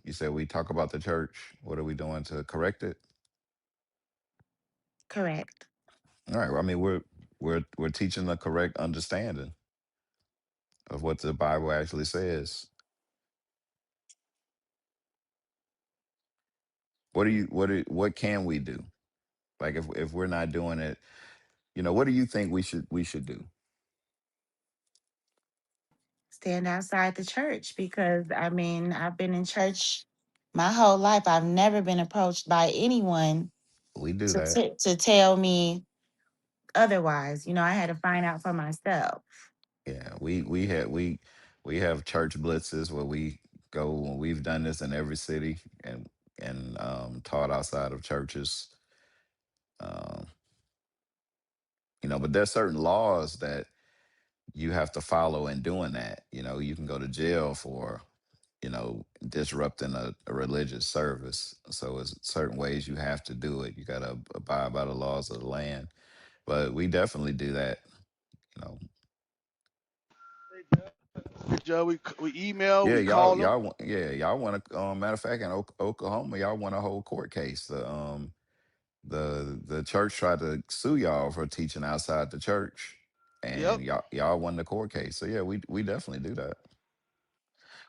you said we talk about the church. What are we doing to correct it? Correct. All right. Well, I mean, we're teaching the correct understanding of what the Bible actually says. What can we do? Like if we're not doing it, what do you think we should do? Stand outside the church because I mean, I've been in church my whole life. I've never been approached by anyone We do to that. to tell me otherwise. I had to find out for myself. Yeah, we have church blitzes where we go, and we've done this in every city, and taught outside of churches. Um, but there's certain laws that you have to follow in doing that. You can go to jail for disrupting a religious service. So it's certain ways you have to do it. You got to abide by the laws of the land. But we definitely do that. You know, Hey, Joe, we email, Yeah, we y'all, call them. y'all, yeah, y'all want to. Matter of fact, in Oklahoma, y'all want a whole court case. The church tried to sue y'all for teaching outside the church, Yep. and y'all won the court case. So yeah, we definitely do that.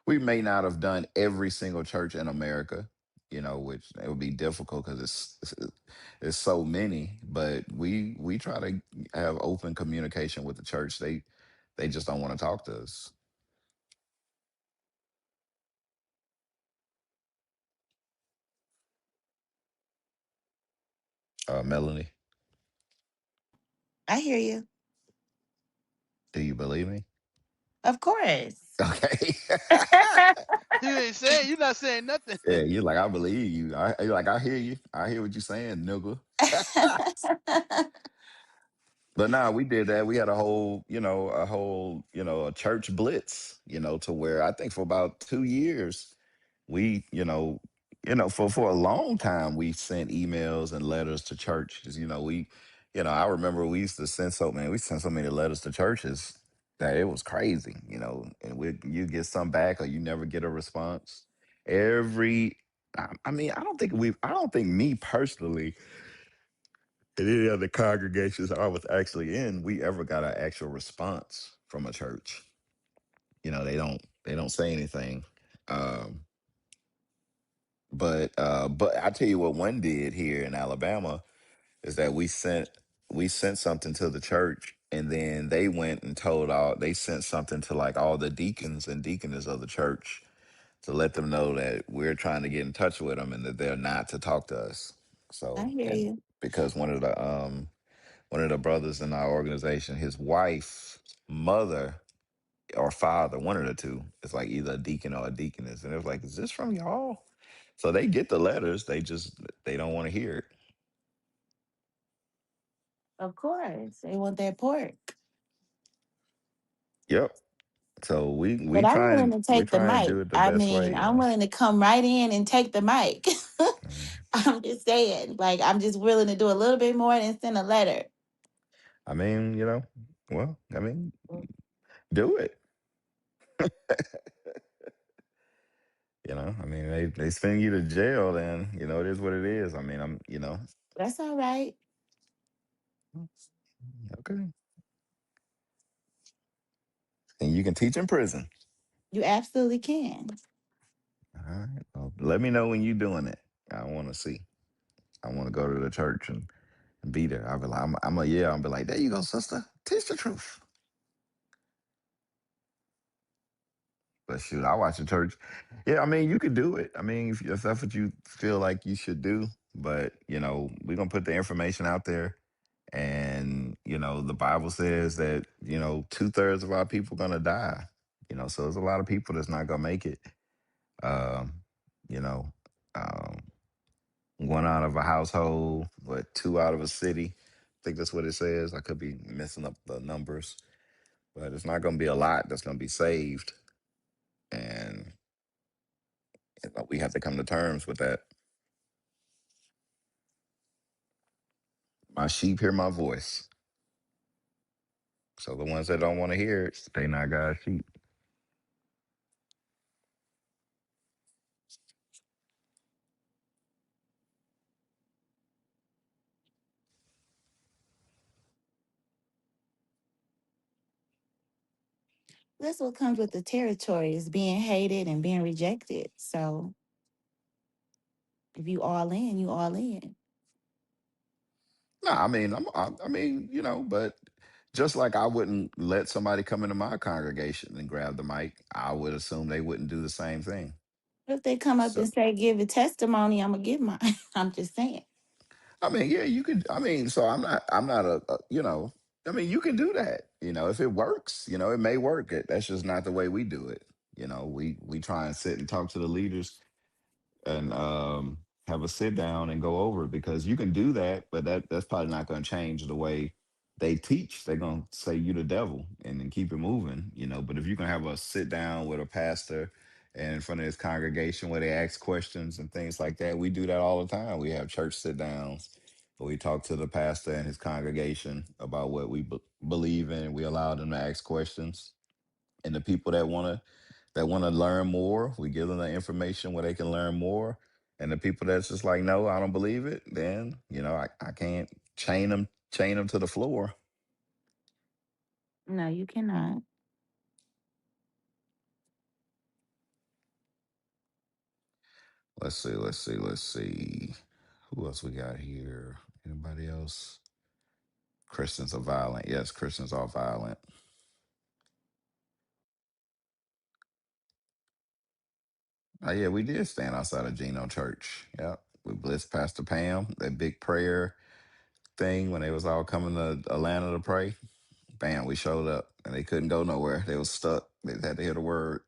We may not have done every single church in America, which it would be difficult because it's so many. But we try to have open communication with the church. They just don't want to talk to us. Melanie, I hear you. do you believe me? Of course. Okay. You ain't saying, you're not saying nothing. Yeah, you're like, I believe you. You're like, I hear you. I hear what you're saying, nigga. But nah, we did that. We had a church blitz, to where I think for about 2 years, we, for a long time, we sent emails and letters to churches. I remember we used to send we sent so many letters to churches that it was crazy, and you get some back or you never get a response. I mean, I don't think me personally, in any other congregations I was actually in, we ever got an actual response from a church. They don't say anything. Um, but I tell you what one did here in Alabama is that we sent something to the church, and then they went and they sent something to like all the deacons and deaconess of the church to let them know that we're trying to get in touch with them and that they're not to talk to us. I So, hear and you. because one of the brothers in our organization, his wife's mother or father, one of the two, is like either a deacon or a deaconess. And it was like, is this from y'all? So they get the letters, they don't want to hear it. Of course. They want that pork. Yep. So we we But I'm try willing and to we take the try and mic. do it the I best mean, I'm way. willing to come right in and take the mic. Mhm. I'm just saying, like, I'm just willing to do a little bit more than send a letter. I mean, well, I mean, do it. I mean, they send you to jail, then it is what it is. I mean, That's all right. okay. And you can teach in prison. You absolutely can. All right. Well, let me know when you're doing it. I want to see. I want to go to the church and be there. I'll be like, I'm a yeah. I'll be like, there you go, sister. Teach the truth. But shoot, I watch the church. Yeah, I mean, you could do it. I mean, if that's what you feel like you should do. But we're gonna put the information out there, and the Bible says that 2/3 of our people gonna die. So there's a lot of people that's not gonna make it. Um, you know, um, One out of a household, what, two out of a city. I think that's what it says. I could be messing up the numbers, but it's not gonna be a lot that's gonna be saved, and we have to come to terms with that. My sheep hear my voice. So the ones that don't want to hear it, they not God's sheep. That's what comes with the territory is being hated and being rejected. So if you all in, you all in. No, I mean, I mean, but just like I wouldn't let somebody come into my congregation and grab the mic, I would assume they wouldn't do the same thing. If they come up So, and say, give a testimony, I'm gonna give mine. I'm just saying. I mean, yeah, you could. I mean, so I'm not I mean, you can do that. If it works, it may work. That's just not the way we do it. We try and sit and talk to the leaders and have a sit down and go over it, because you can do that, but that's probably not going to change the way they teach. They're going to say you the devil and then keep it moving. But if you can have a sit down with a pastor and in front of his congregation where they ask questions and things like that, we do that all the time. We have church sit downs where we talk to the pastor and his congregation about what we believe in. We allow them to ask questions, and the people that want to learn more, we give them the information where they can learn more. And the people that's just like, no, I don't believe it, then I can't chain them to the floor. No, you cannot. Let's see. Who else we got here? Anybody else? Christians are violent. Yes, Christians are violent. Oh yeah, we did stand outside of Geno Church. Yep. We blessed Pastor Pam, that big prayer thing when they was all coming to Atlanta to pray. Bam, we showed up and they couldn't go nowhere. They was stuck. They had to hear the word.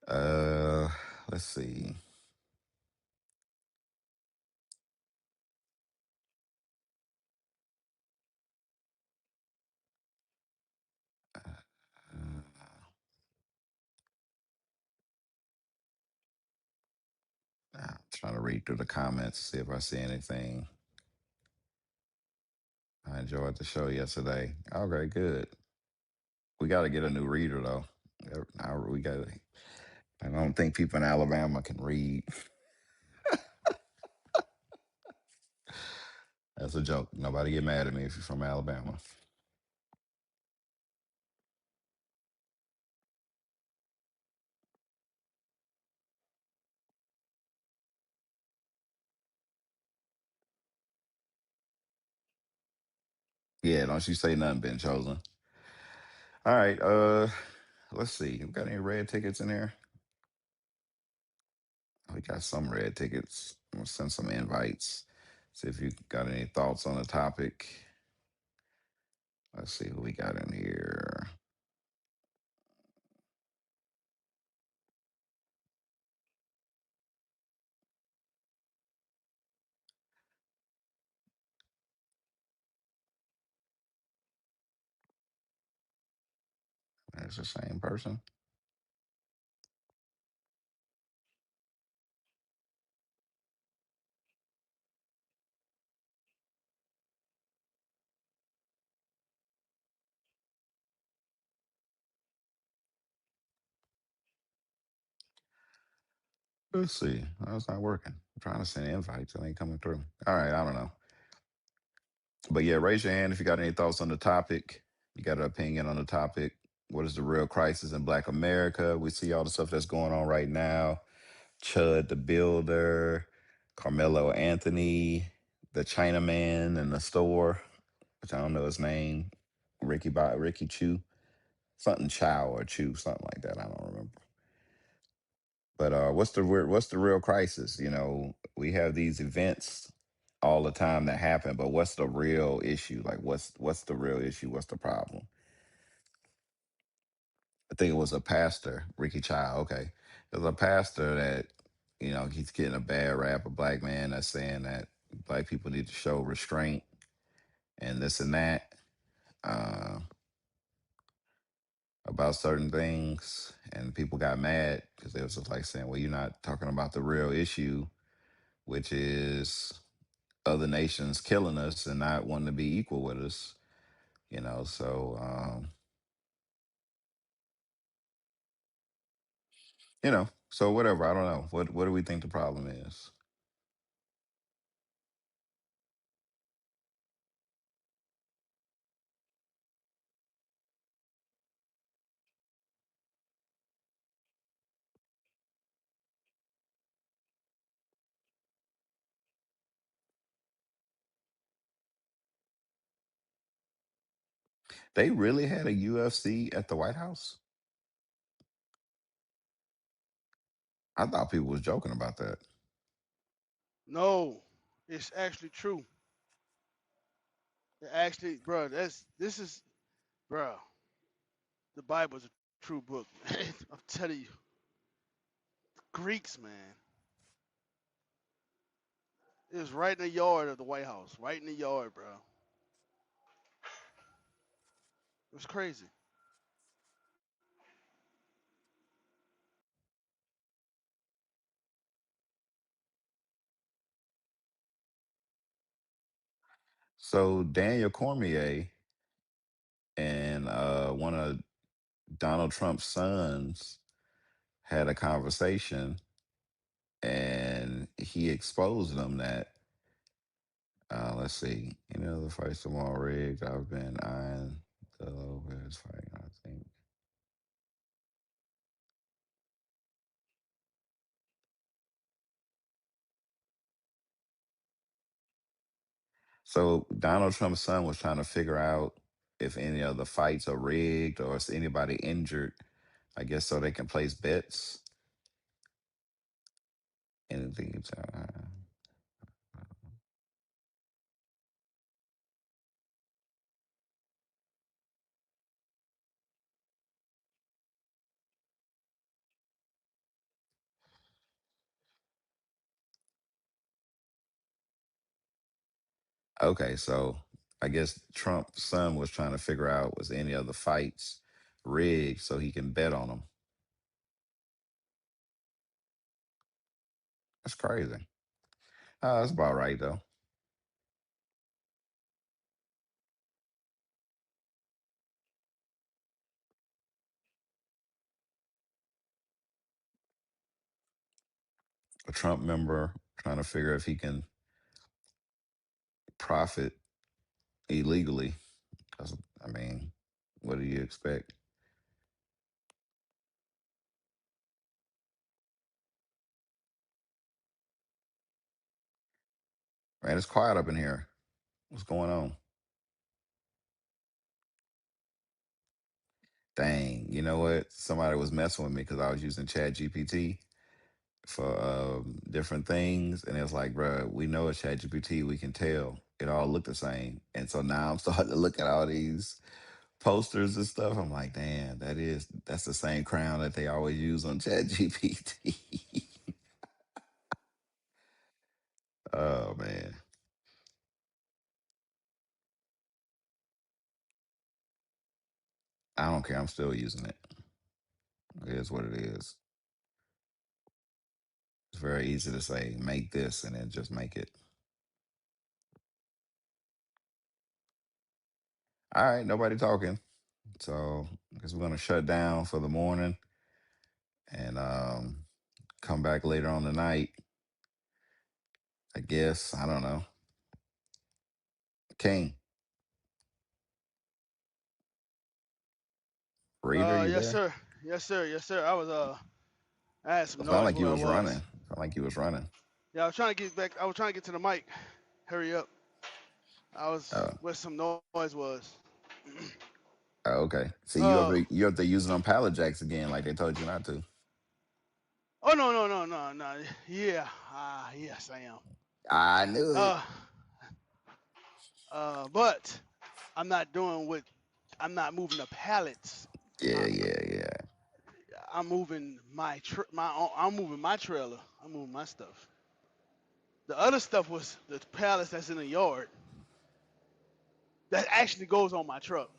Uh, let's see. Uh, I'm trying to read through the comments, see if I see anything. I enjoyed the show yesterday. Okay, good. We got to get a new reader though. We got. I don't think people in Alabama can read. That's a joke. Nobody get mad at me if you're from Alabama. Yeah, don't you say nothing, Ben Chosen. All right. Let's see. We got any red tickets in here? We got some red tickets. I'm gonna send some invites. See if you got any thoughts on the topic. Let's see who we got in here. That's the same person. Let's see. Oh, it's not working. I'm trying to send invites. It ain't coming through. All right. I don't know. But yeah, raise your hand if you got any thoughts on the topic. You got an opinion on the topic. What is the real crisis in Black America? We see all the stuff that's going on right now. Chud the Builder, Carmelo Anthony, the Chinaman in the store, which I don't know his name. Ricky Chu, something Chow or Chu, something like that. I don't remember. But what's the real crisis? You know, we have these events all the time that happen, but what's the real issue? Like, what's the real issue? What's the problem? I think it was a pastor, Ricky Child. Okay, there's a pastor that he's getting a bad rap. A black man that's saying that black people need to show restraint and this and that uh, about certain things, and people got mad because they was just like saying, "Well, you're not talking about the real issue, which is other nations killing us and not wanting to be equal with us." So so whatever. I don't know. What do we think the problem is? They really had a UFC at the White House? I thought people was joking about that. No, it's actually true. It actually, bro, this is, bro. The Bible is a true book. I'm telling you, Greeks, man. It was right in the yard of the White House, right in the yard, bro. It was crazy. So Daniel Cormier and one of Donald Trump's sons had a conversation, and he exposed them that let's see, the fights tomorrow rigged. I've been eyeing the Lopez fight, I think. So Donald Trump's son was trying to figure out if any of the fights are rigged or is anybody injured, I guess, so they can place bets. Anything. Okay, so I guess Trump's son was trying to figure out was any of the fights rigged so he can bet on them. That's crazy. That's about right though. A Trump member trying to figure if he can profit illegally. 'Cause, I mean, what do you expect? Man, it's quiet up in here. What's going on? Dang, you know what? Somebody was messing with me because I was using Chat GPT for different things, and it's like, bro, we know it's Chat GPT. We can tell it all look the same, and so now I'm starting to look at all these posters and stuff. I'm like, damn, that's the same crown that they always use on Chat GPT. Oh man, I don't care. I'm still using it. It is what it is. It's very easy to say, make this, and then just make it. All right, nobody talking. So I guess we're gonna shut down for the morning and come back later on tonight. I guess. I don't know. King, Reader, you Yes, there? sir. Yes, sir. Yes, sir. I had some It sounded noise like you where I was running. was. Sound like you was running. Yeah, I was trying to get back. I was trying to get to the mic. Hurry up. I was Oh, where some noise was. oh, okay. See, uh, you up there using on pallet jacks again, like they told you not to. Oh no. Yeah, yes I am. I knew it. Uh, but I'm not doing what I'm not moving the pallets. Yeah, I, yeah, yeah. I'm moving I'm moving my trailer. I'm moving my stuff. The other stuff was the pallets that's in the yard that actually goes on my truck.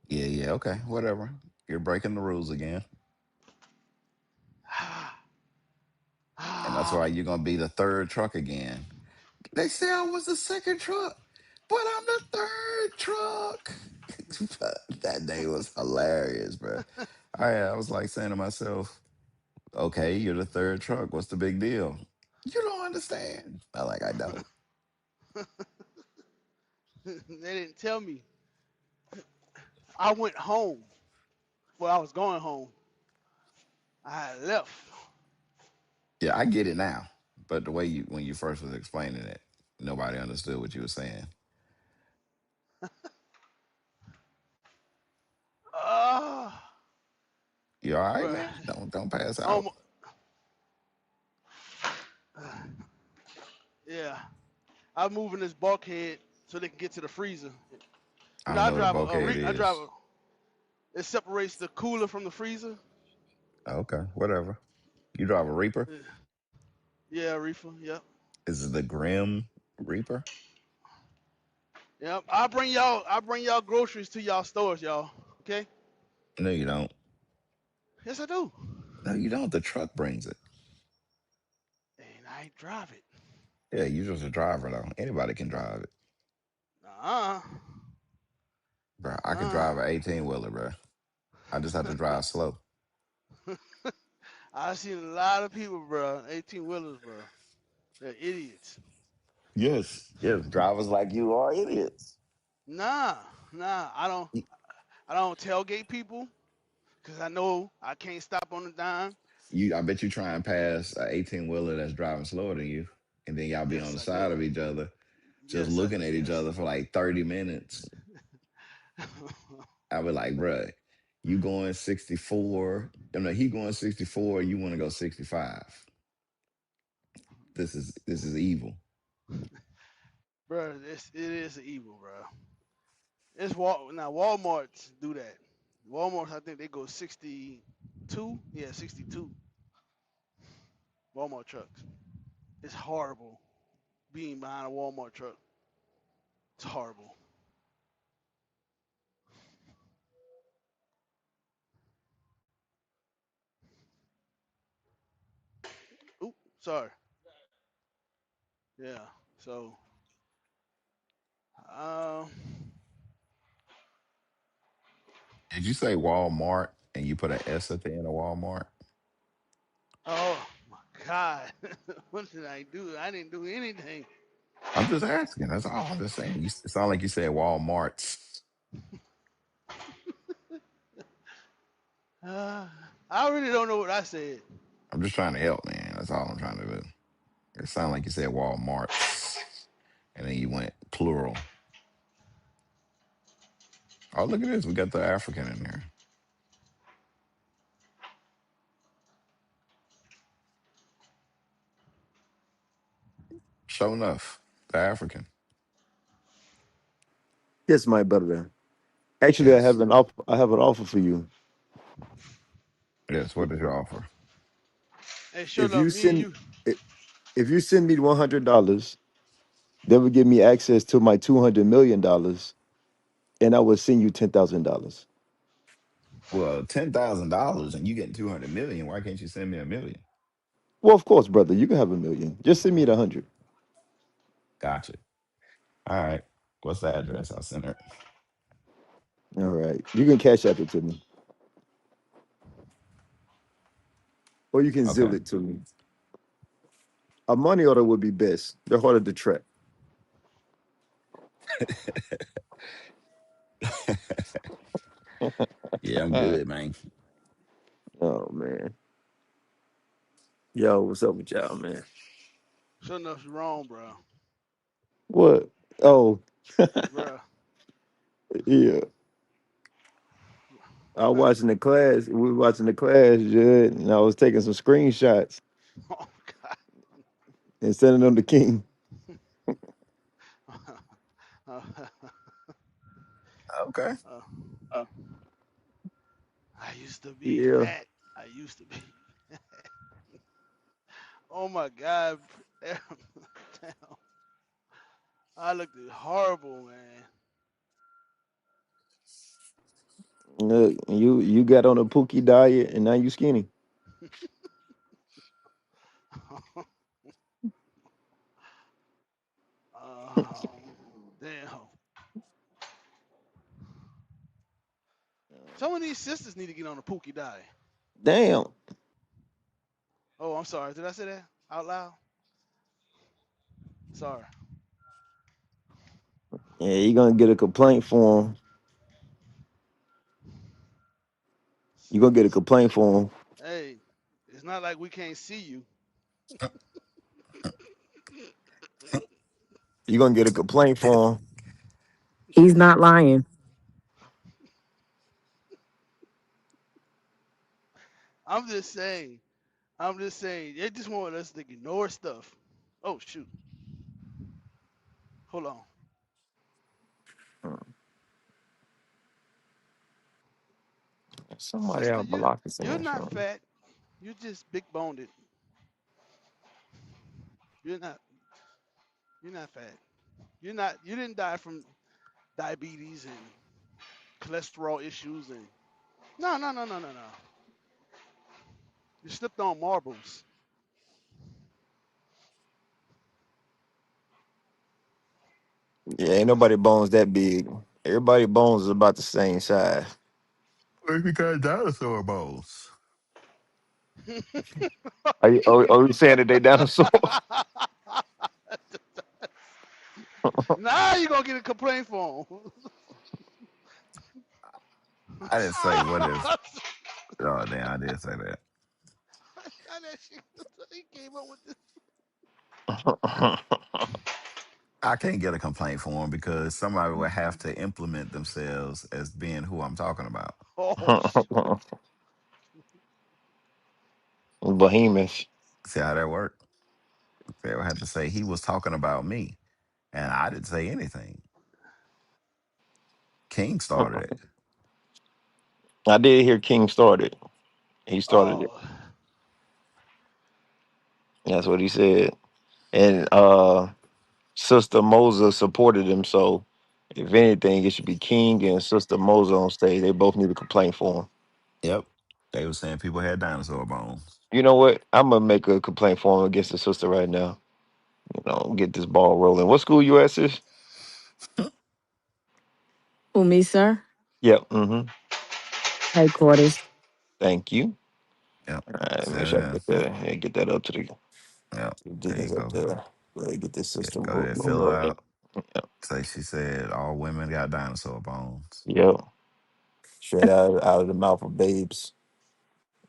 Yeah, yeah, okay, whatever. You're breaking the rules again. And that's why you're gonna be the third truck again. They say I was the second truck, but I'm the third truck. That day was hilarious, bro. I was like saying to myself, okay, you're the third truck. What's the big deal? You don't understand. I don't. They didn't tell me. I went home. Well, I was going home. I had left. Yeah, I get it now. But the way when you first was explaining it, nobody understood what you were saying. Uh, You all right, bruh. man? Don't pass out. Um, yeah. I'm moving this bulkhead so they can get to the freezer. I You know, don't know what a bulkhead I drive is. a. It separates the cooler from the freezer. Okay, whatever. You drive a Reaper? Yeah, yeah, reefer. Yep. Is it the Grim Reaper? Yep. I bring y'all groceries to y'all stores, y'all. Okay. No, you don't. Yes, I do. No, you don't. The truck brings it. And I drive it. Yeah, you're just a driver though. Anybody can drive it. Uh. Bro, I could Uh. drive an 18 wheeler, bro. I just have to drive slow. I seen a lot of people, bro. 18 wheelers, bro. They're idiots. Yes, yes. Drivers like you are idiots. Nah, nah. I don't tailgate people because I know I can't stop on the dime. I bet you try and pass an 18 wheeler that's driving slower than you, and then y'all be on Yes, the I do. side of each other, just Yes, I looking do. at each Yes. other for like 30 minutes. I be like, bruh, you going 64. No, he going 64, you want to go 65. This is evil. Bro, it is evil, bro. Now Walmart's do that. Walmart, I think they go 62. Yeah, 62. Walmart trucks. It's horrible being behind a Walmart truck. It's horrible. Oop, sorry. Yeah. So, um, Did you say Walmart and you put an S at the end of Walmart? oh my God, what did I do? I didn't do anything. I'm just asking. That's all I'm just saying. It sound like you said Walmarts. Uh, I really don't know what I said. I'm just trying to help, man. That's all I'm trying to do. It sounded like you said Walmarts, and then you went plural. Oh, look at this. We got the African in there. Sure enough, the African. Yes, my brother. Actually, Yes. I have an offer for you. Yes. What is your offer? Hey, sure If enough, you me and send you. i- if you send me $100, that would give me access to my $200 million, and I will send you $10,000. Well, $10,000 and you getting 200 million. Why can't you send me a million? Well, of course, brother, you can have 1 million. Just send me the 100. Gotcha. All right. What's the address? I'll send it. All right, you can cash app it to me, or you can Okay. Zelle it to me. A money order would be best. They're harder to track. Yeah, I'm good, man. Oh man, yo, what's up with y'all, man? Sure enough, you're wrong, bro. What? Oh, Bro, yeah. I was watching the class. We were watching the class, Judd, and I was taking some screenshots Oh God. and sending them to King. Uh, Okay. uh, I used to be Yeah. fat. I used to be. Oh my God. Damn. Damn. I looked horrible, man. Look, you got on a Pookie diet and now you skinny. Damn. Some of these sisters need to get on a Pookie diet. Damn. Oh, I'm sorry. Did I say that out loud? Sorry. Yeah, you gonna get a complaint form. You gonna get a complaint form. Hey, it's not like we can't see you. You gonna get a complaint form. He's not lying. I'm just saying. I'm just saying. They just want us to ignore stuff. Oh shoot. Hold on. Somebody Sister, out block this in you're that not show. fat. You're just big boned. You're not you're not fat. You didn't die from diabetes and cholesterol issues and no. You slipped on marbles. Yeah, ain't nobody bones that big. Everybody bones is about the same size. Well, he got dinosaur bones. Are you saying that they dinosaurs? Now you're gonna get a complaint form. I didn't say what if. Oh, damn, I did say that. He came up with this. I can't get a complaint for him because somebody would have to implement themselves as being who I'm talking about. Oh shoot. Behemoth. See how that worked? They would have to say he was talking about me, and I didn't say anything. King started it. I did hear King started. He started it. Oh. That's what he said. And Sister Moses supported him. So if anything, it should be King and Sister Moses on stage. They both need a complaint for him. Yep. They were saying people had dinosaur bones. You know what? I'm gonna make a complaint for him against the sister right now. Get this ball rolling. What school you at, sis? Who, me, sir? Yep. Mm-hmm. Headquarters. Thank you. Yep. All right, make sure I So, get that up to the yep. There you deacons up go. there. Get this Yeah, system go ahead, fill her rolling. out. Say she said all women got dinosaur bones. Yep. Straight out of the mouth of babes.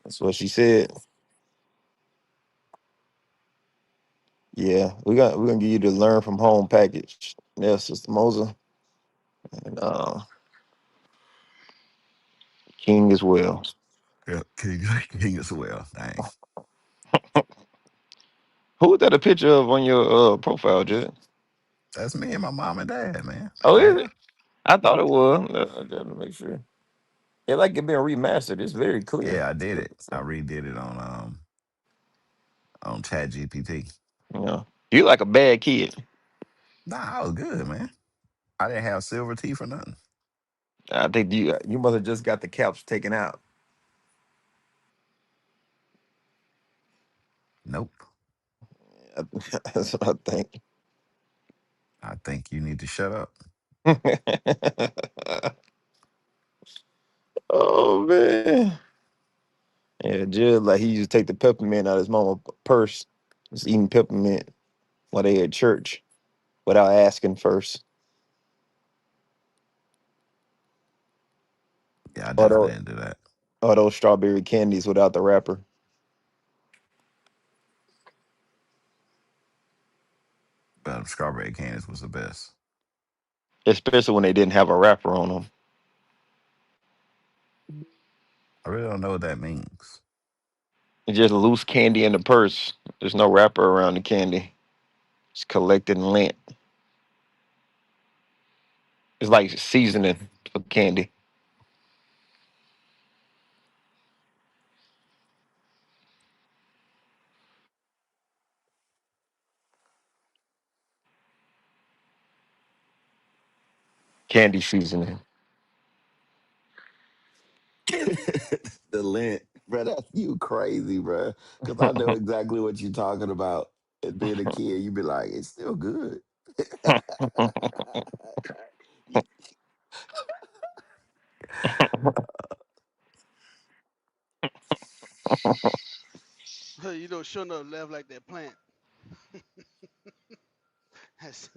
That's what she said. Yeah, we're gonna give you the learn from home package. Yeah, Sister Moser and King as well. Yep. King as well. Dang. Who was that a picture of on your profile, Jed? That's me and my mom and dad, man. Oh, Right is it? here. I thought it was. I got to make sure. It like it been remastered. It's very clear. Yeah, I did it. I redid it on Chat GPT. Yeah, you like a bad kid. Nah, I was good, man. I didn't have silver teeth or nothing. I think you must have just got the caps taken out. Nope. That's what I think. I think you need to shut up. Oh man. Yeah, Judd, like he used to take the peppermint out of his mama purse, just eating peppermint while they at church without asking first. Yeah, I Or definitely those, didn't do that. or those strawberry candies without the wrapper, But strawberry candies was the best. especially when they didn't have a wrapper on them. I really don't know what that means. It's just loose candy in the purse. There's no wrapper around the candy. It's collected lint. It's like seasoning for candy. Candy seasoning. The lint, bro. That's you crazy, bro. Because I know exactly what you're talking about. And being a kid, you be like, it's still good. You don't show no love like that plant. That's-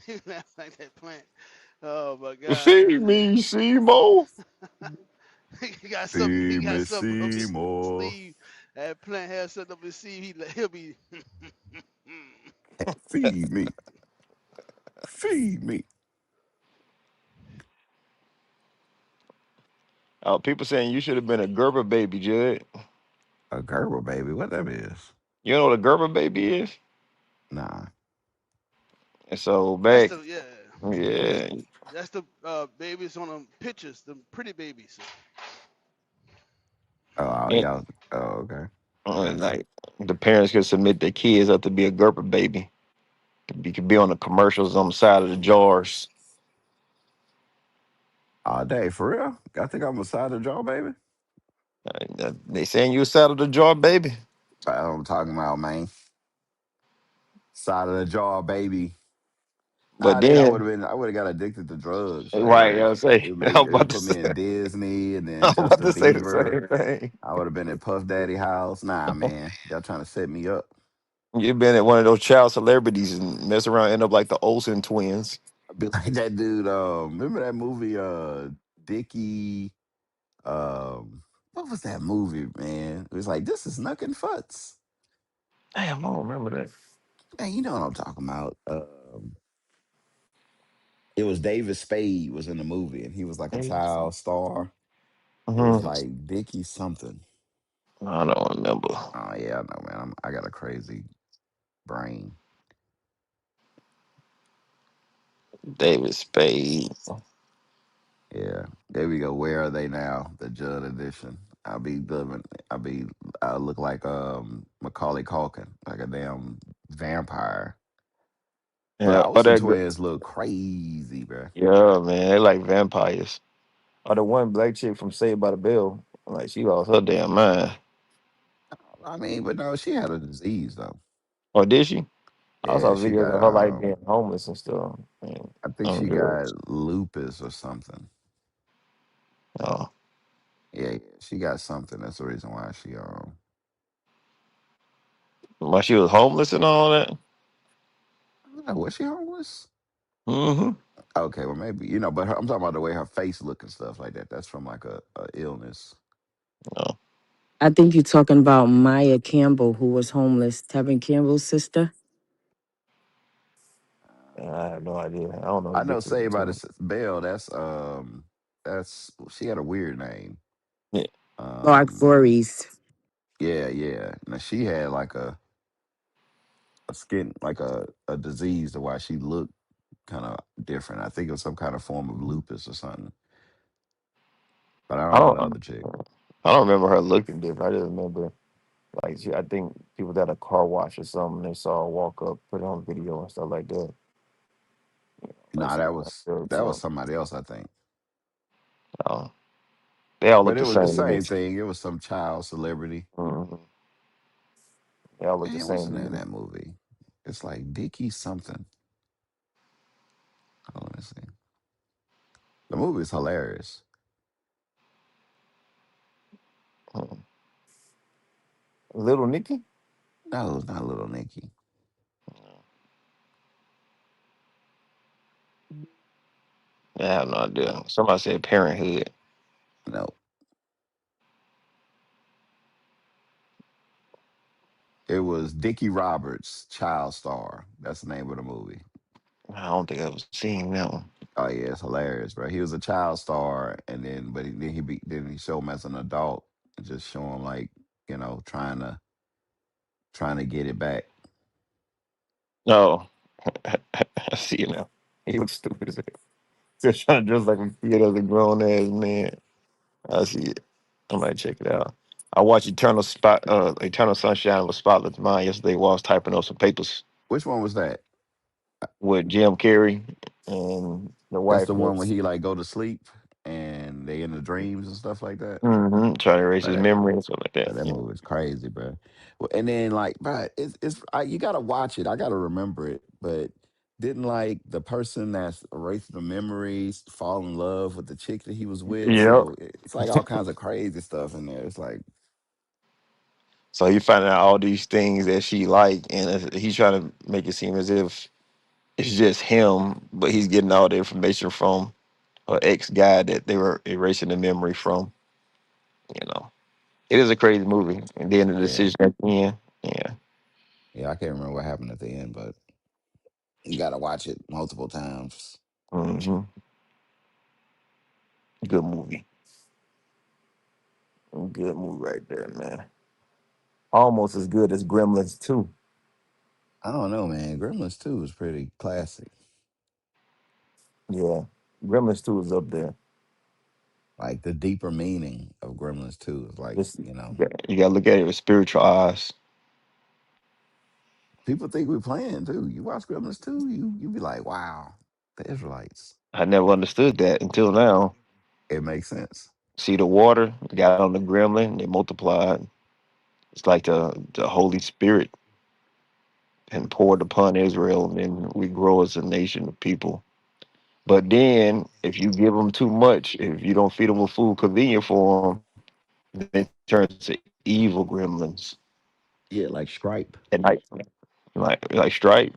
you laugh like that plant. Oh my God. See me, Seymour. He got something. He See got me, something up his Seymour. sleeve. That plant has something up his sleeve. He'll be. Feed me. Feed me. Oh, people saying you should have been a Gerber baby, Judd. A Gerber baby. What that is? You know what a Gerber baby is? Nah. And so That's back, the yeah. yeah, That's the babies on them pictures. The pretty babies. Oh, and, y'all. Oh, okay. Gotcha. like the parents could submit their kids up to be a Gerber baby. You could be on the commercials on the side of the jars. All day, for real? I think I'm a side of jaw, baby. They saying you a side of the jar baby. That's what I'm talking about, man. Side of the jaw, baby. But Nah, then then, I would have got addicted to drugs. Like right, I was say, I was it would about to put me say, in Disney and I then was about Justin to say the Bieber. same thing. I would have been at Puff Daddy house. Nah, man. Y'all trying to set me up. You've been at one of those child celebrities and mess around, end up like the Olsen twins. I'd be like that dude, remember that movie Dickie what was that movie, man? It was like this is Nuck and Futz. Damn, I don't remember that. Man, you know what I'm talking about. It was David Spade was in the movie and he was like a child star. It was Mhm. like Dickie something. I don't remember. Oh yeah, I know, man. I got a crazy brain. David Spade. Yeah. There we go. Where are they now? The Judd edition. I'll be living. I look like Macaulay Culkin, like a damn vampire. But Yeah, the oh Olsen that. twins look crazy, bro. Yeah, man, they like vampires. Or the one black chick from Saved by the Bell, like she lost her damn mind. I mean, but no, she had a disease though. Or did she? I Yeah, saw she videos got of her like being homeless and stuff. And I think on she drugs. got lupus or something. Oh, Yeah, yeah, she got something. That's the reason why she while she was homeless and all that. I don't know, was she homeless? Mm-hmm. Okay, well maybe but I'm talking about the way her face look and stuff like that. That's from like a illness. Oh, I think you're talking about Maya Campbell, who was homeless, Tevin Campbell's sister. I have no idea. I don't know the I know difference Saved by the between. Bell. That's she had a weird name. Yeah. Clark Um, Voorhees. yeah, yeah. Now she had like a skin like a disease to why she looked kind of different. I think it was some kind of form of lupus or something. But I I don't know the don't. other chick. I don't remember her looking different. I just remember like I think people at a car wash or something. They saw her walk up, put it on video and stuff like that. Like Nah, she was on drugs. that was So somebody else, I think. uh, they all look But it the was the same to me. same thing. It was some child celebrity. Hmm. They all look the Man, what's same the to name of me. that movie? It's like Dickie something. Hold on, let me see. The movie is hilarious. Mhm. Little Nicky? No, it's not Little Nicky. Yeah, I have no idea. Somebody said Parenthood. No, it was Dickie Roberts, Child Star. That's the name of the movie. I don't think I've seen that one. Oh yeah, it's hilarious, bro. He was a child star, and then then he show him as an adult, and just show him like trying to get it back. No, I see it now. He looks stupid as hell. Just trying to dress like a kid as a grown ass man. I see it. I might check it out. I watched Eternal Sunshine of a Spotless Mind yesterday while I was typing up some papers Which one was that? with Jim Carrey and the That's wife the one when was he like go to sleep and they in the dreams and stuff like that. trying to erase Like his that, memory and stuff like that. that Yeah. movie was crazy, bro. Well, and then like, bro, you gotta watch it. I gotta remember it, but. Didn't like the person that's erasing the memories fall in love with the chick that he was with? Yep. So it's like all kinds of crazy stuff in there. It's like, So he found out all these things that she like, and he's trying to make it seem as if it's just him, but he's getting all the information from an ex guy that they were erasing the memory from. You know, it is a crazy movie. And then the yeah, decision at the end, yeah, yeah. I can't remember what happened at the end, but you gotta watch it multiple times. hmm good movie, good movie right there, man. Almost as good as Gremlins 2. I don't know, man. Gremlins 2 is pretty classic. Yeah, Gremlins 2 is up there. Like the deeper meaning of Gremlins 2 is like, Just you got to look at it with spiritual eyes. people think we're playing too. You watch Gremlins 2, you be like, wow, the Israelites. I never understood that until now. It makes sense. See the water got on the gremlin, they multiplied. It's like the Holy Spirit and poured upon Israel, and then we grow as a nation of people. But then, if you give them too much, if you don't feed them with food convenient for them, they turn to evil gremlins Yeah, like Stripe. at night, like Stripe.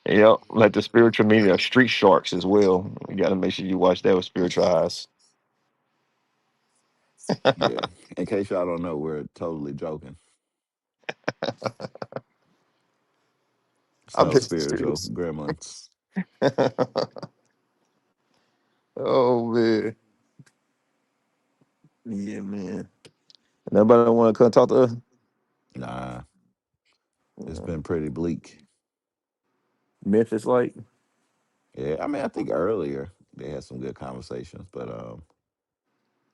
Yep, like the spiritual meaning of street sharks as well. You got to make sure you watch that with spiritual eyes. Yeah. In case y'all don't know, we're totally joking. I'm So just spiritual serious. gremlins. Oh man, yeah, man. Nobody want to come talk to us. Nah, it's Yeah. been pretty bleak. Memphis, like, Yeah, I mean, I think earlier they had some good conversations, but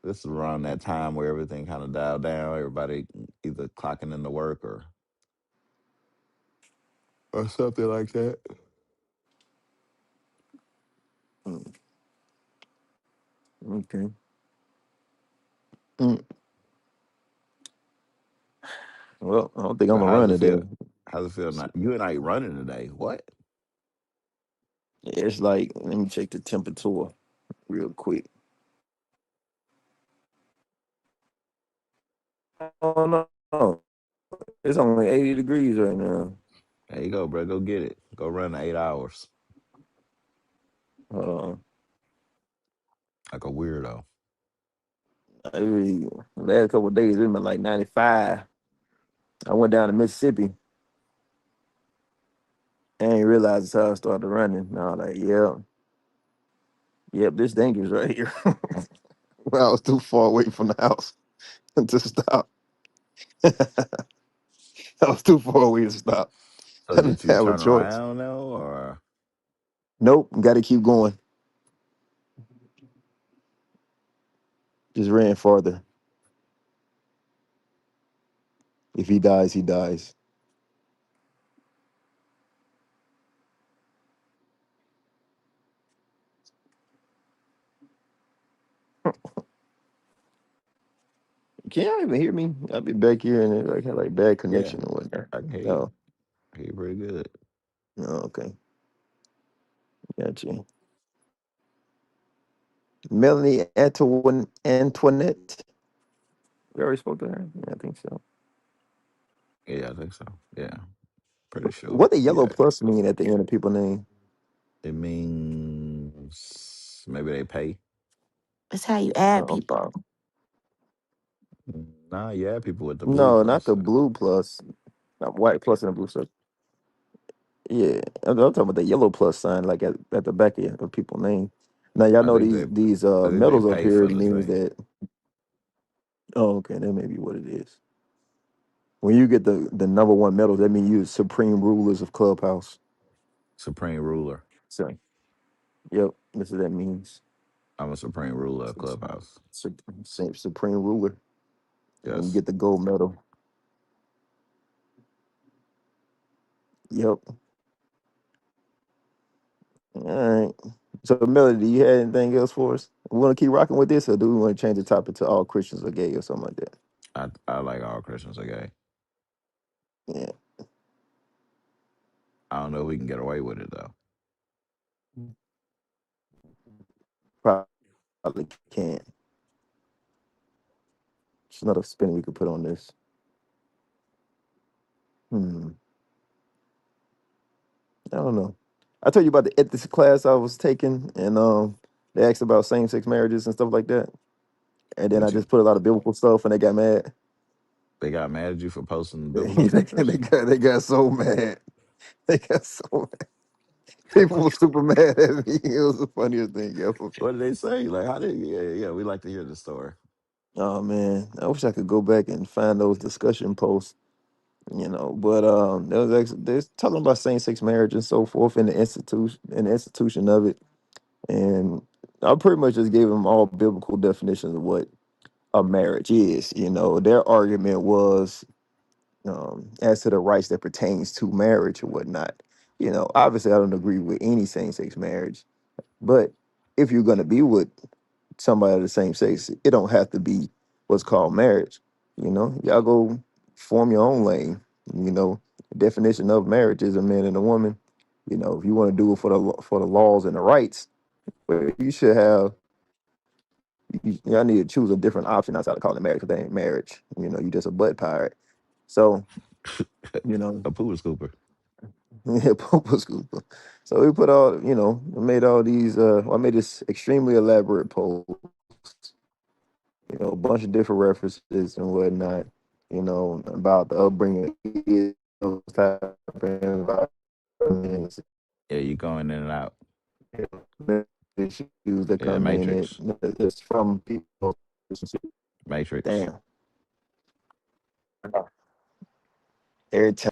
this is around that time where everything kind of dialed down. Everybody either clocking into work or something like that. mm, okay. Mm, well, I don't think I'm So gonna how does run it feel? today. How's it feel? Not you and I running today? What? It's like, let me check the temperature real quick. Oh no, it's only 80 degrees right now. There you go, bro. Go get it. Go run the 8 hours Uh, like a weirdo. every last couple of days it's been like 95. I went down to Mississippi and I didn't realize it's how I started running. And I was like, yeah, yep, this dangerous right here. Well, I was too far away from the house to stop. I was too far away to stop. So I didn't did you have a turn choice. around though, or Nope, got to keep going. Just ran farther. If he dies, he dies. Can y'all even hear me? I'll be back here and it like had like bad yeah, connection or whatnot. I can hear you. Oh, I hear you pretty good. no, okay, gotcha. Melanie Antoinette. We already spoke to her. Yeah, I think so. Yeah, I think so. Yeah, pretty sure. What the yellow Yeah, plus mean at the end of people name? it means maybe they pay. It's how you add Oh, people. Nah, yeah, people with the blue no, not plus. the blue plus. White plus and a blue circle. Yeah, I'm talking about the yellow plus sign, like at the back of people's name. Now y'all I know think these they medals up pay here for the means space. that. Oh, okay, that may be what it is. When you get the number one medal, that means you're supreme rulers of Clubhouse. Supreme ruler. So, yep, that's what that means. I'm a supreme ruler of Clubhouse. Supreme ruler. When you Yes. get the gold medal. Yep. All right. So, Melody, do you have anything else for us? We want to keep rocking with this, or do we want to change the topic to all Christians are gay or something like that? I like all Christians are gay. Yeah, I don't know if we can get away with it though. probably can't. It's another spin we could put on this. Hmm. I don't know. I told you about the ethics class I was taking, and they asked about same-sex marriages and stuff like that. And then I What you just put a lot of biblical stuff, and they got mad. they got mad at you for posting biblical they, scriptures? got so mad. They got so mad. People were super mad at me. It was the funniest thing ever. What did they say? Like how did yeah, we like to hear the story. Oh man, I wish I could go back and find those discussion posts. But there was actually they're talking about same-sex marriage and so forth in the institution of it, and I pretty much just gave them all biblical definitions of what a marriage is. Their argument was as to the rights that pertains to marriage or whatnot. Obviously, I don't agree with any same-sex marriage, but if you're going to be with somebody of the same sex, it don't have to be what's called marriage. Y'all go form your own lane. The definition of marriage is a man and a woman. If you want to do it for the laws and the rights, but you should have. Y'all need to choose a different option outside of calling it marriage because that ain't marriage. You just a butt pirate. So, you know, A pooper scooper. yeah, Popa Scooper. So we put all, made all these, I made this extremely elaborate post, a bunch of different references and whatnot, about the upbringing of those type of environments, Yeah, you going in and out. issues that Yeah, come in it, Matrix. just from people. Matrix. Damn. Every time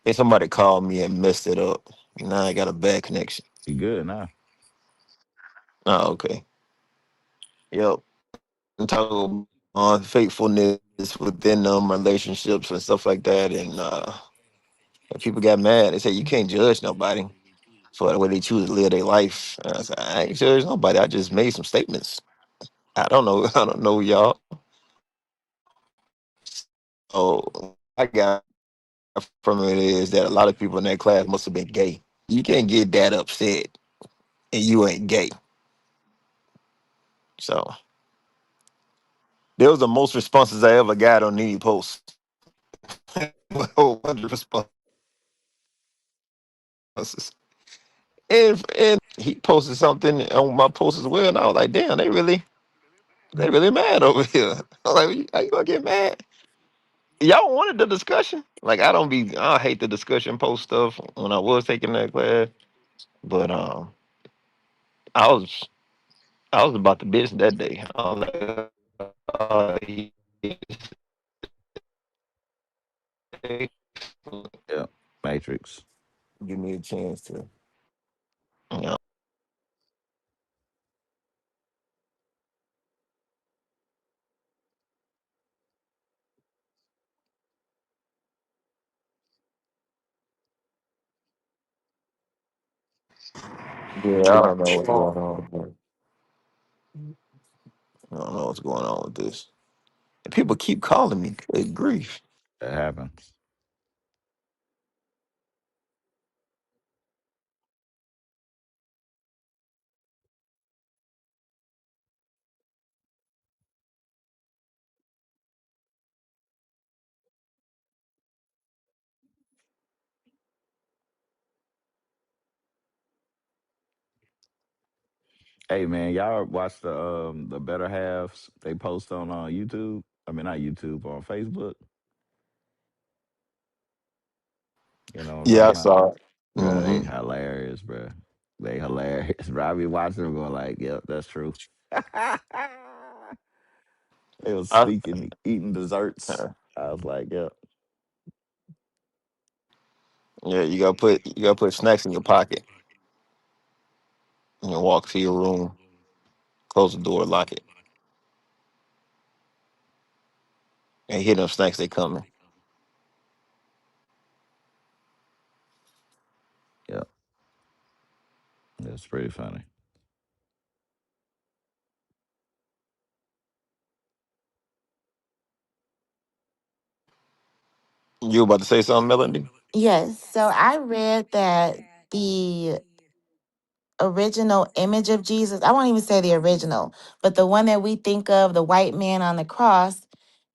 if somebody called me and messed it up, now I got a bad connection. You good now. Oh, okay. Yep. And talk on faithfulness within relationships and stuff like that. And people got mad. They said you can't judge nobody for the way they choose to live their life. And I said, I ain't judge nobody. I just made some statements. I don't know. I don't know y'all. Oh, I got from it is that a lot of people in that class must have been gay. You can't get that upset and you ain't gay. So there was the most responses I ever got on any post. A whole bunch of responses. And he posted something on my post as well, and I was like, damn, they really mad over here. I'm like, how you gonna get mad? Y'all wanted the discussion. Like I hate the discussion post stuff when I was taking that class. But I was I was about the business that day. I was like, Yeah. Matrix. give me a chance to, you know, yeah, I don't know what's going on. I don't know what's going on with this. And people keep calling me. Good grief. That happens. Hey man, y'all watch the better halves they post on YouTube? I mean, not YouTube, on Facebook. You know what I'm Yeah, talking I about? saw it. Bro, they Hmm. hilarious, bro. They hilarious, bro. I be watching them going like, yep, that's true. They was I, speaking, eating desserts. uh, I was like, yep, yeah, you gotta put snacks in your pocket and walk to your room, close the door, lock it, and hit them snacks. They coming. yep. That's pretty funny. You about to say something, Melody? Yes. So I read that the original image of Jesus, I won't even say the original, but the one that we think of, the white man on the cross,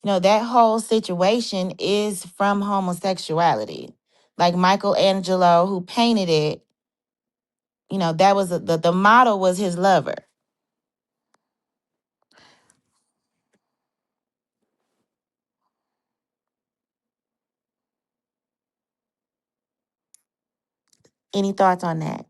that whole situation is from homosexuality. Like Michelangelo, who painted it, that was the model was his lover. Any thoughts on that?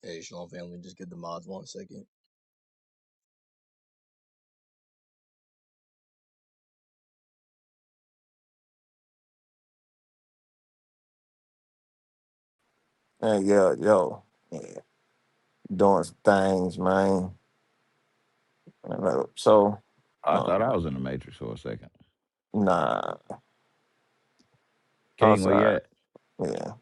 Hey, Shalom family, just give the mods 1 second. Yeah, yo, yeah, doing some things, man. So, I uh, thought I was in the Matrix for a second. nah, I'm King, where you sorry. at? Yeah,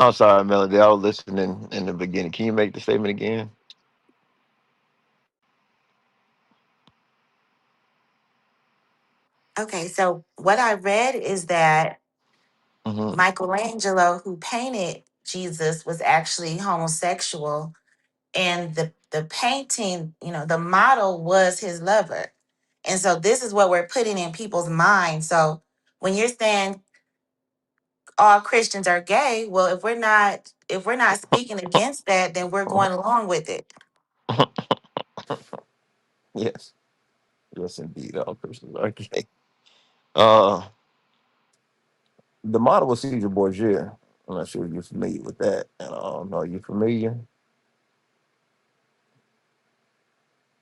I'm sorry, Melody. I was listening in the beginning. Can you make the statement again? Okay, so what I read is that Hmm. Michelangelo, who painted Jesus, was actually homosexual, and the painting, the model was his lover. And so this is what we're putting in people's minds. So when you're saying all Christians are gay, well, if we're not speaking against that, then we're going along with it. Yes, yes, indeed. All Christians are gay. Uh, the model was Caesar Borgia. I'm not sure if you're familiar with that. And are you familiar,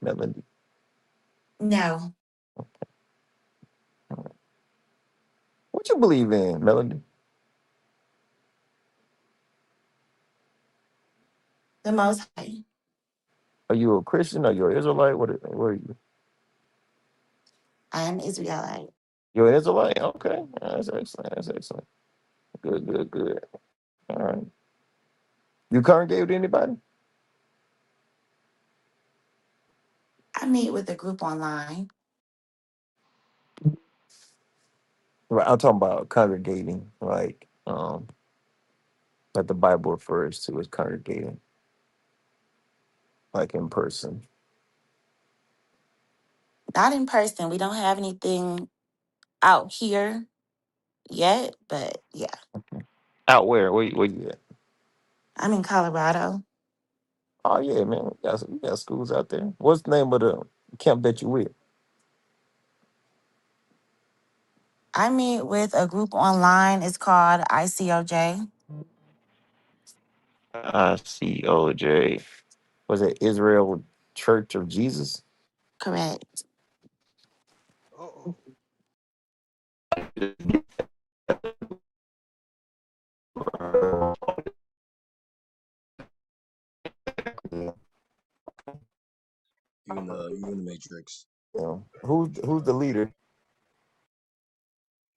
Melody? No. What you believe in, Melody? The Most High. Are you a Christian? Are you an Israelite? What are you? I am Israelite. You're an Israelite? Okay. That's excellent. That's excellent. Good, good, good. All right. You congregate with anybody? I meet with a group online. Right. I'm talking about congregating, like the Bible refers to as congregating, like in person. Not in person. We don't have anything out here yet, but yeah. Out where? Where you at? I'm in Colorado. Oh yeah, man. We got schools out there. What's the name of the camp that you with? I meet with a group online. It's called ICOJ. ICOJ. Was it Israel Church of Jesus? Correct. Uh-oh. You in the Matrix. Yeah. Who's the leader?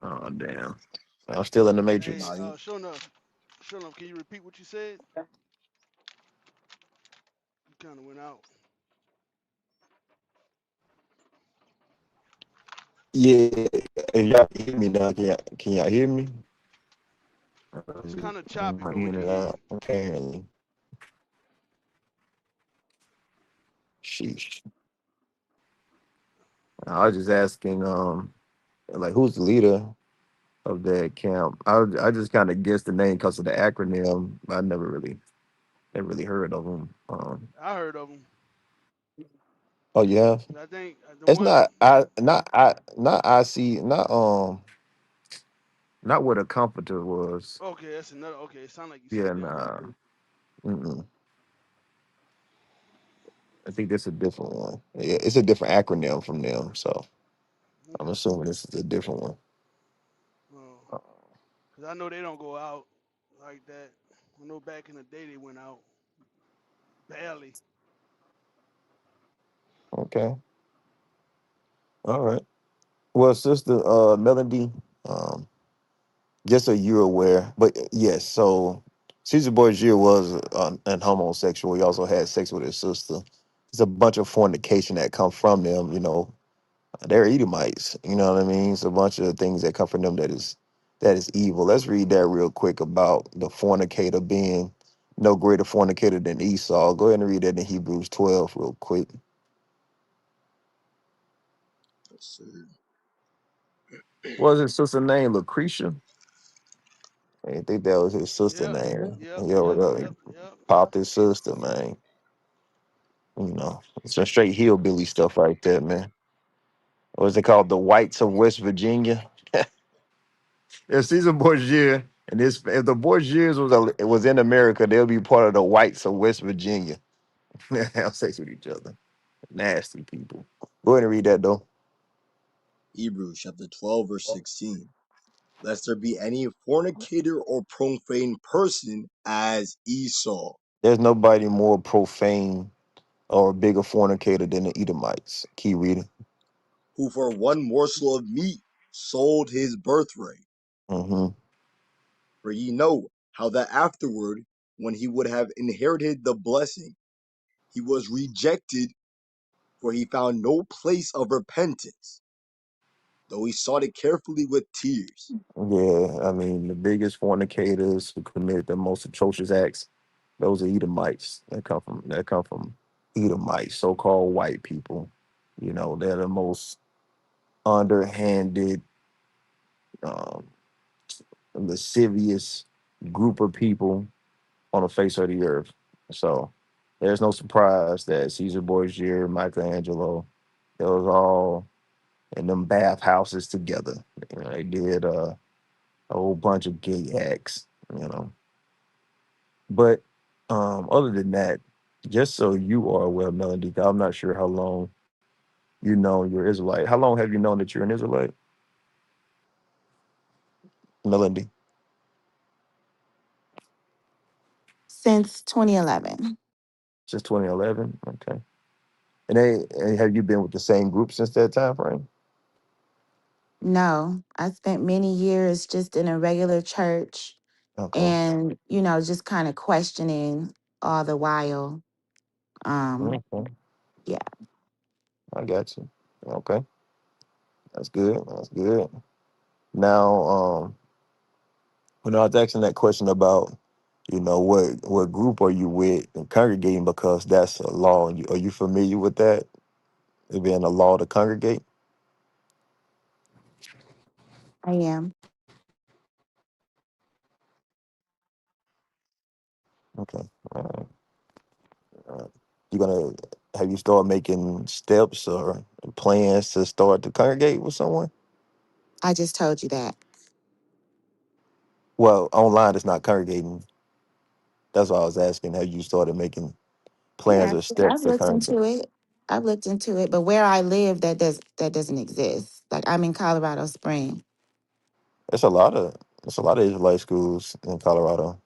Oh damn. I'm still in the Hey, matrix. Nah, sure enough, can you repeat what you said? You kind of went out. Yeah, if y'all can hear me now. Can y'all hear me? It's kind of I'm choppy, but we in can and hear you. out apparently. Sheesh. I was just asking, like who's the leader of that camp? I just kind of guessed the name because of the acronym. I never really heard of them. I heard of them. Oh yeah, I think the it's one. not IC not what a comforter was. Okay, that's another. Okay, it sounded like you Yeah, said that. nah. Mm-mm. I think that's a different one. Yeah, it's a different acronym from them, so I'm Okay. assuming this is a different one. Well, cause I know they don't go out like that. I know back in the day they went out barely. Okay, all right. Well, sister Melody, um, just so you're aware, but yes, so Caesar Borgia was an homosexual. He also had sex with his sister. It's a bunch of fornication that come from them. They're Edomites. You know what I mean? It's a bunch of things that come from them that is evil. Let's read that real quick about the fornicator being no greater fornicator than Esau. Go ahead and read that in Hebrews 12 real quick. yes, sir. What was his sister name? Lucretia? I think that was his sister Yep, name. yep, Yeah, yep, what up? yep, yep. Popped his sister, man. It's some straight hillbilly stuff right there, man. What's it called? The Whites of West Virginia. If Caesar Borgia and this, if the Borgias was in America, they'll be part of the Whites of West Virginia. They have sex with each other. Nasty people. Go ahead and read that though. Hebrews chapter 12, verse 16. Lest there be any fornicator or profane person as Esau, There's nobody more profane or bigger fornicator than the Edomites. Keep reading. who for one morsel of meat sold his birthright. Mm-hmm. For ye know how that afterward, when he would have inherited the blessing, he was rejected, for he found no place of repentance, though he sought it carefully with tears. Yeah, I mean the biggest fornicators who commit the most atrocious acts, those are Edomites. That come from Edomites, so-called white people. They're the most underhanded, um, lascivious group of people on the face of the earth. So there's no surprise that Caesar Borgia, Michelangelo, they was all in them bathhouses together. They did a whole bunch of gay acts. You know, but other than that, just so you are aware, Melody, 'cause I'm not sure how long you're Israelite. How long have you known that you're an Israelite? Melody? Since 2011. Since 2011. Okay. And have you been with the same group since that time frame? No, I spent many years just in a regular church Okay. and, just kind of questioning all the while. Um, Okay. yeah, I got you. Okay. That's good. That's good. Now, when I was asking that question about, what group are you with and congregating, because that's a law. Are you familiar with that? It being a law to congregate? I am. Okay. All right. All right. You gonna have you start making steps or plans to start to congregate with someone? I just told you that. Well, online it's not congregating. That's why I was asking. Have you started making plans Yeah, or I've steps to looked congregate? into it. I've looked into it, but where I live, that doesn't exist. Like I'm in Colorado Springs. It's a lot of it's a lot of Israelite schools in Colorado.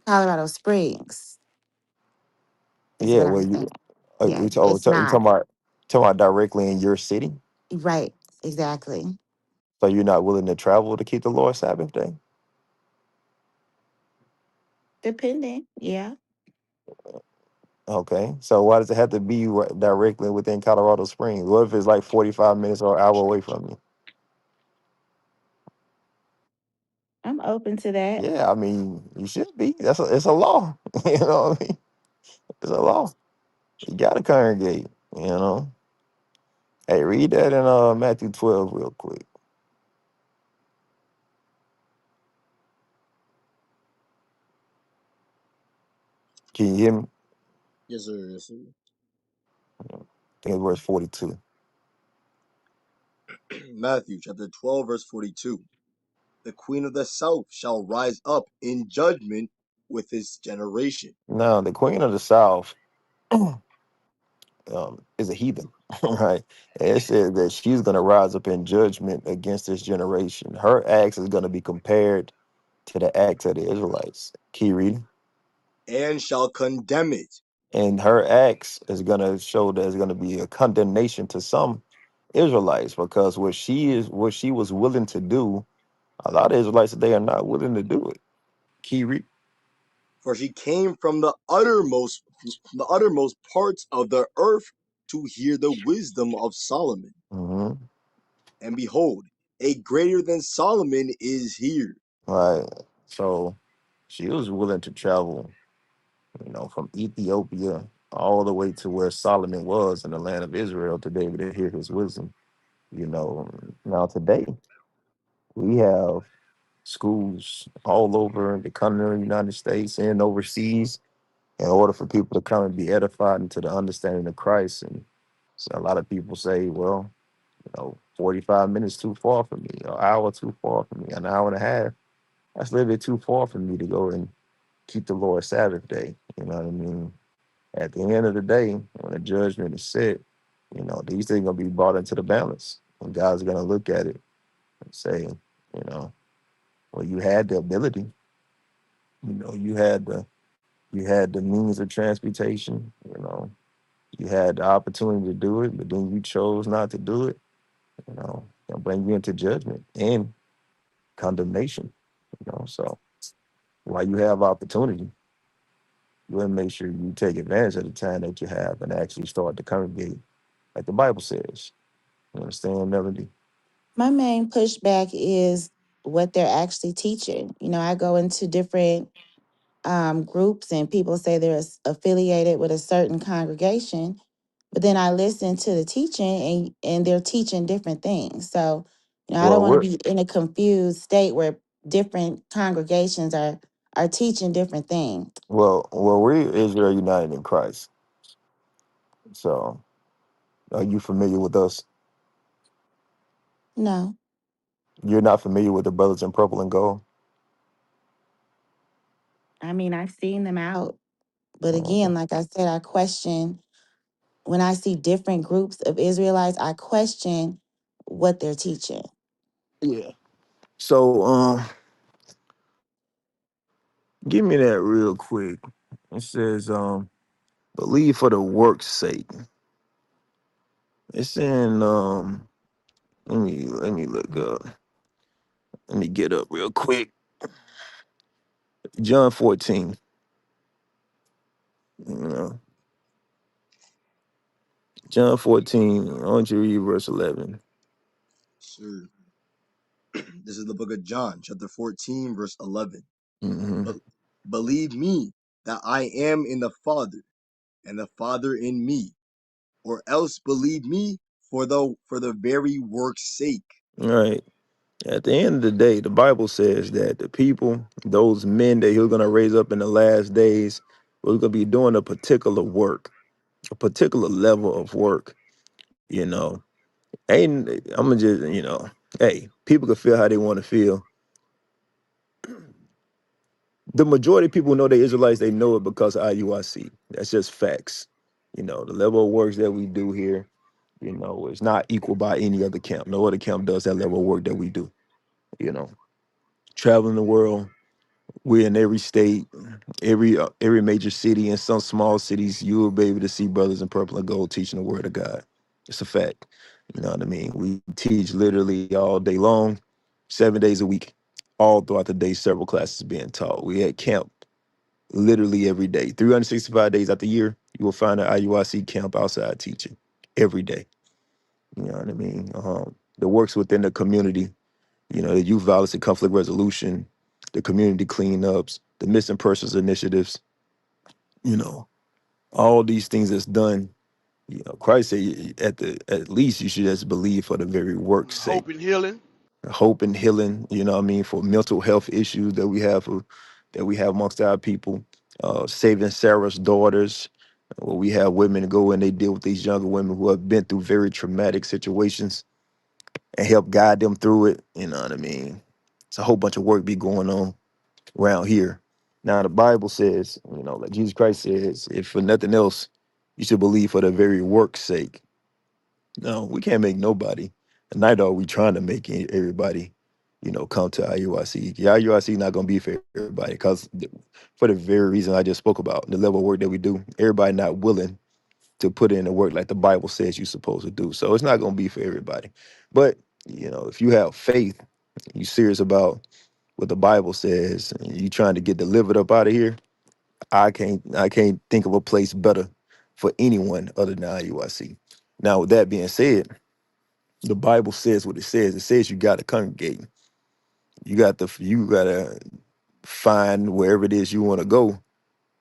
Colorado Springs is Yeah, what I'm well, saying. Yeah, you it's you not. talking about directly in your city. Right, exactly. So you're not willing to travel to keep the Lord's Sabbath day? Depending, yeah. Okay, so why does it have to be directly within Colorado Springs? What if it's like 45 minutes or an hour away from you? I'm open to that. Yeah, I mean, you should be. It's a law. You know what I mean? It's a law. You gotta congregate. You know. Hey, read that in Matthew 12 real quick. Can you hear me? Yes, sir. Yes, sir. I think it's verse 42. Matthew chapter 12, verse 42. The queen of the south shall rise up in judgment with this generation. Now, the queen of the south is a heathen, right? And it says that she's going to rise up in judgment against this generation. Her acts is going to be compared to the acts of the Israelites. Key reading. And shall condemn it. And her acts is going to show there's going to be a condemnation to some Israelites, because what she was willing to do, a lot of Israelites today are not willing to do it. Key read. For she came from the uttermost parts of the earth to hear the wisdom of Solomon. Mm-hmm. And behold, a greater than Solomon is here. Right. So she was willing to travel, from Ethiopia all the way to where Solomon was in the land of Israel to be able to hear his wisdom. Now today we have schools all over the continental United States and overseas in order for people to come and be edified into the understanding of Christ. And so a lot of people say, well, 45 minutes too far for me, an hour too far for me, an hour and a half. That's a little bit too far for me to go and keep the Lord's Sabbath day. You know what I mean? At the end of the day, when the judgment is set, these things gonna be brought into the balance. And God's gonna look at it and say, well, you had the ability, you had the means of transportation, you had the opportunity to do it, but then you chose not to do it, and bring you into judgment and condemnation. So while you have opportunity, you want to make sure you take advantage of the time that you have and actually start to congregate, like the Bible says. You understand, Melody? My main pushback is what they're actually teaching. I go into different groups and people say they're affiliated with a certain congregation, but then I listen to the teaching and they're teaching different things. So, I don't Well, want to we're be in a confused state where different congregations are teaching different things. we're Israel united in Christ. So, are you familiar with us? No, You're not familiar with the brothers in purple and gold. I mean I've seen them out, but Okay. again, like I said, I question when I see different groups of Israelites. I question what they're teaching. Yeah. So, Give me that real quick. It says, believe for the work's sake. It's in let me look up. Let me get up real quick. John 14. You know, John 14. I want you to read verse 11. Sir, this is the book of John, chapter 14, verse 11. Mm-hmm. But believe me that I am in the Father, and the Father in me, or else believe me for the very work's sake. All right. At the end of the day, the Bible says that the people, those men that he's going to raise up in the last days, was going to be doing a particular work, a particular level of work. You know, ain't I'm gonna just hey, people can feel how they want to feel. The majority of people know they're Israelites. They know it because of IUIC. That's just facts. The level of works that we do here, it's not equal by any other camp. No other camp does that level of work that we do. You know, traveling the world. We're in every state, every major city, and some small cities. You will be able to see brothers in purple and gold teaching the word of God. It's a fact. You know what I mean? We teach literally all day long, 7 days a week, all throughout the day. Several classes being taught. We at camp literally every day, 365 days out the year. You will find an IUIC camp outside teaching every day. You know what I mean? The works within the community, the youth violence and conflict resolution, the community cleanups, the missing persons initiatives, you know, all these things that's done. Christ said at least you should just believe for the very work's sake. Hope and healing. Hope and healing, what I mean, for mental health issues that we have amongst our people, saving Sarah's daughters, where we have women go and they deal with these younger women who have been through very traumatic situations and help guide them through it. You know what I mean? It's a whole bunch of work be going on around here. Now the Bible says, like Jesus Christ says, if for nothing else, you should believe for the very work's sake. No, we can't make nobody. And neither are we trying to make everybody, come to IUIC. The IUIC not gonna be for everybody because for the very reason I just spoke about, the level of work that we do, everybody not willing to put in the work like the Bible says you're supposed to do. So it's not gonna be for everybody. But if you have faith, you serious about what the Bible says, and you trying to get delivered up out of here, I can't think of a place better for anyone other than IUIC. Now, with that being said, the Bible says what it says. It says you got to congregate. You got to find wherever it is you want to go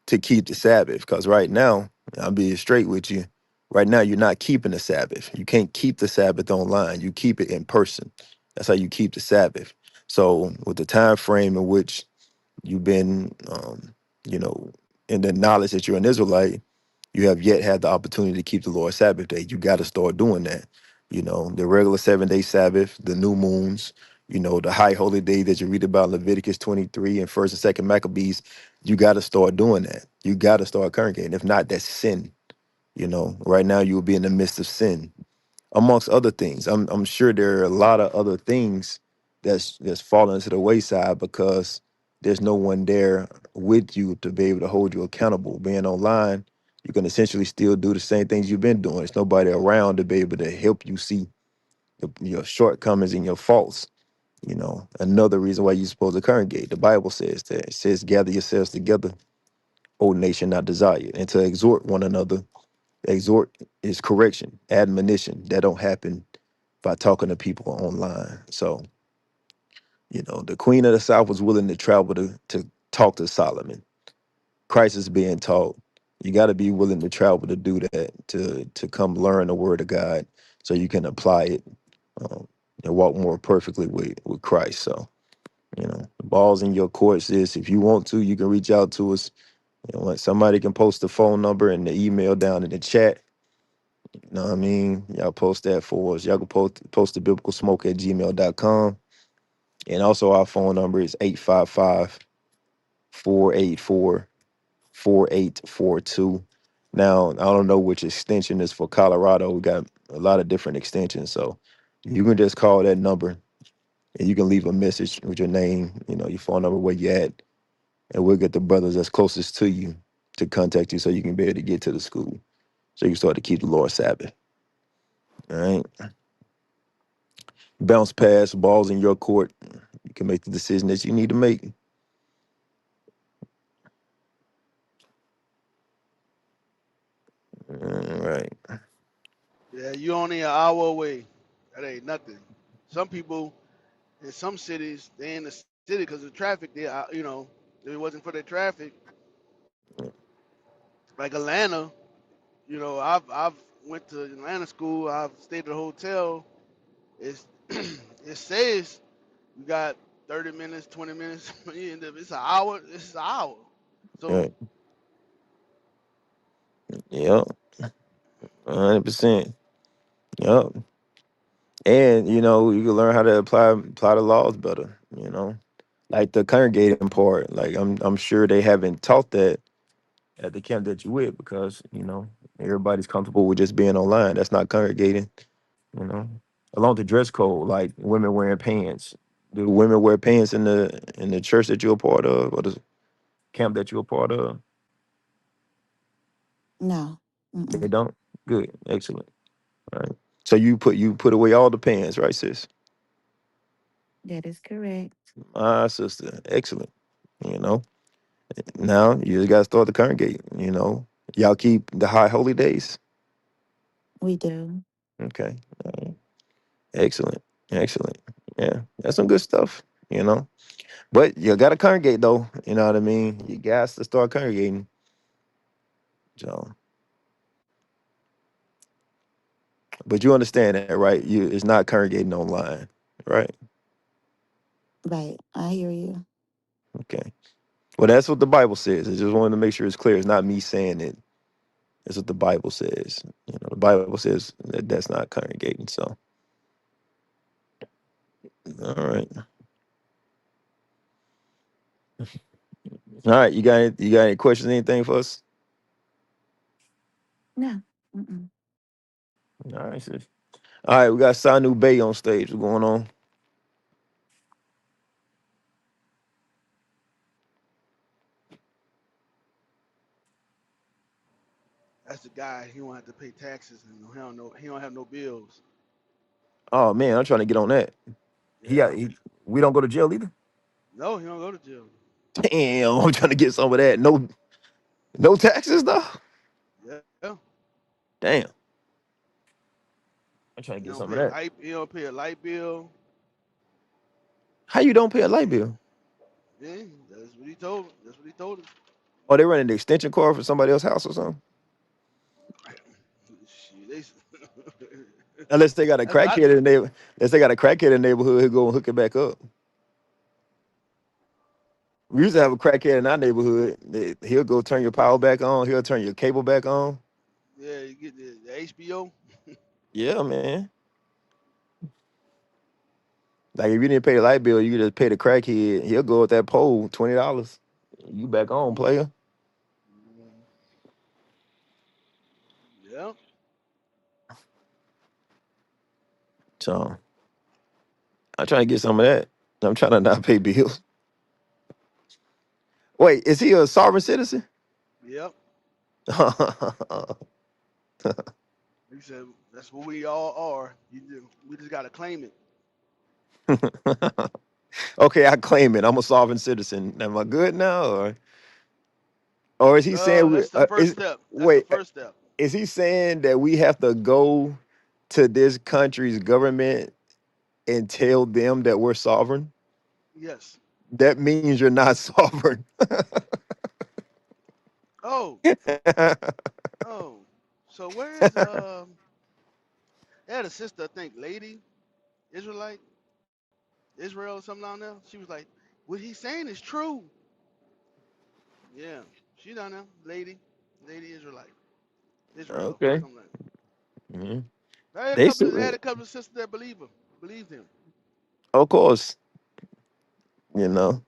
to keep the Sabbath. Because right now, I'll be straight with you. Right now, you're not keeping the Sabbath. You can't keep the Sabbath online. You keep it in person. That's how you keep the Sabbath. So, with the time frame in which you've been, you know, in the knowledge that you're an Israelite, you have yet had the opportunity to keep the Lord's Sabbath day. You got to start doing that. The regular 7-day Sabbath, the new moons, the high holy day that you read about in Leviticus 23 and 1st and 2nd Maccabees. You got to start doing that. You got to start congregating. If not, that's sin. Right now you will be in the midst of sin amongst other things. I'm sure there are a lot of other things that's fallen to the wayside because there's no one there with you to be able to hold you accountable. Being online, you can essentially still do the same things you've been doing. There's nobody around to be able to help you see your shortcomings and your faults. Another reason why you're supposed to congregate. The Bible says that. It says, gather yourselves together, O nation not desired, and to exhort one another. Exhort is correction, admonition. That don't happen by talking to people online. So, the queen of the south was willing to travel to talk to Solomon. Christ is being taught. You got to be willing to travel to do that, to come learn the word of God so you can apply it um, and walk more perfectly with Christ. So, the ball's in your court, sis. If you want to, you can reach out to us. Somebody can post the phone number and the email down in the chat. You know what I mean? Y'all post that for us. Y'all can post the BiblicalSmoke@gmail.com. And also our phone number is 855-484-4842. Now, I don't know which extension is for Colorado. We got a lot of different extensions. So you can just call that number and you can leave a message with your name, your phone number, where you at. and we'll get the brothers that's closest to you to contact you so you can be able to get to the school, so you can start to keep the Lord's Sabbath. All right, bounce pass balls in your court. You can make the decision that you need to make. All right. Yeah, you only an hour away. That ain't nothing. Some people in some cities, they in the city because of traffic. They, if it wasn't for the traffic, like Atlanta, I've went to Atlanta school. I've stayed at a hotel. It's it says you got 30 minutes, 20 minutes. It's an hour. It's an hour. All So right. Yep. 100%. Yep. And you can learn how to apply the laws better. Like the congregating part. Like I'm sure they haven't taught that at the camp that you with, because everybody's comfortable with just being online. That's not congregating. You know, along with the dress code, like women wearing pants. Do women wear pants in the church that you're a part of, or the camp that you're a part of? No. They Mm-mm. don't. Good, excellent. All right. So you put away all the pants, right, sis? That is correct. My sister, excellent. You know, now you just gotta start to congregate. Y'all keep the high holy days. We do. Okay, all right. Excellent, excellent. Yeah, that's some good stuff. You know, but you gotta congregate though. You know what I mean? You got to start congregating. So, but you understand that, right? It's not congregating online, right? Right. I hear you. Okay. Well, that's what the Bible says. I just wanted to make sure it's clear. It's not me saying it. That's what the Bible says. The Bible says that that's not congregating. So, all right, all right. You got any questions? Anything for us? No. Mm-mm. All right, sis. All right, we got Sanu Bay on stage. What's going on? that's the guy. He won't have to pay taxes and he don't have no bills. Oh man, I'm trying to get on that. He got. Yeah. We don't go to jail either. No, he don't go to jail. Damn, I'm trying to get some of that. No, no taxes though. Yeah. Damn, I'm trying to He get don't some of pay that. light. He don't pay a light bill. How you don't pay a light bill? Yeah, that's what he told. That's what he told us. Oh, they running the extension cord for somebody else's house or something? Shit, Unless they got a that's what I crackhead do. in the neighbor, unless they got a crackhead in the neighborhood who go and hook it back up. We used to have a crackhead in our neighborhood. He'll go turn your power back on. He'll turn your cable back on. Yeah, you get the HBO. Yeah, man. Like if you didn't pay the light bill, you just pay the crackhead. He'll go with that pole, $20. You back on, Mm, player. yeah, So I'm trying to get some of that. I'm trying to not pay bills. Wait, is he a sovereign citizen? yep. He said that's what we all are. We just gotta claim it. Okay, I claim it. I'm a sovereign citizen. Am I good now, or is he saying That's the first step. That's the wait? first step. Is he saying that we have to go to this country's government and tell them that we're sovereign? Yes. That means you're not sovereign. Oh, oh. So where is they had a sister, I think, lady, Israelite, Israel or something down there. She was like, what he's saying is true. Yeah. She down there, lady Israelite. Israel, Okay. something like that. Mhm. They They had a couple they had still, a couple of sisters that believed him. of course, you know.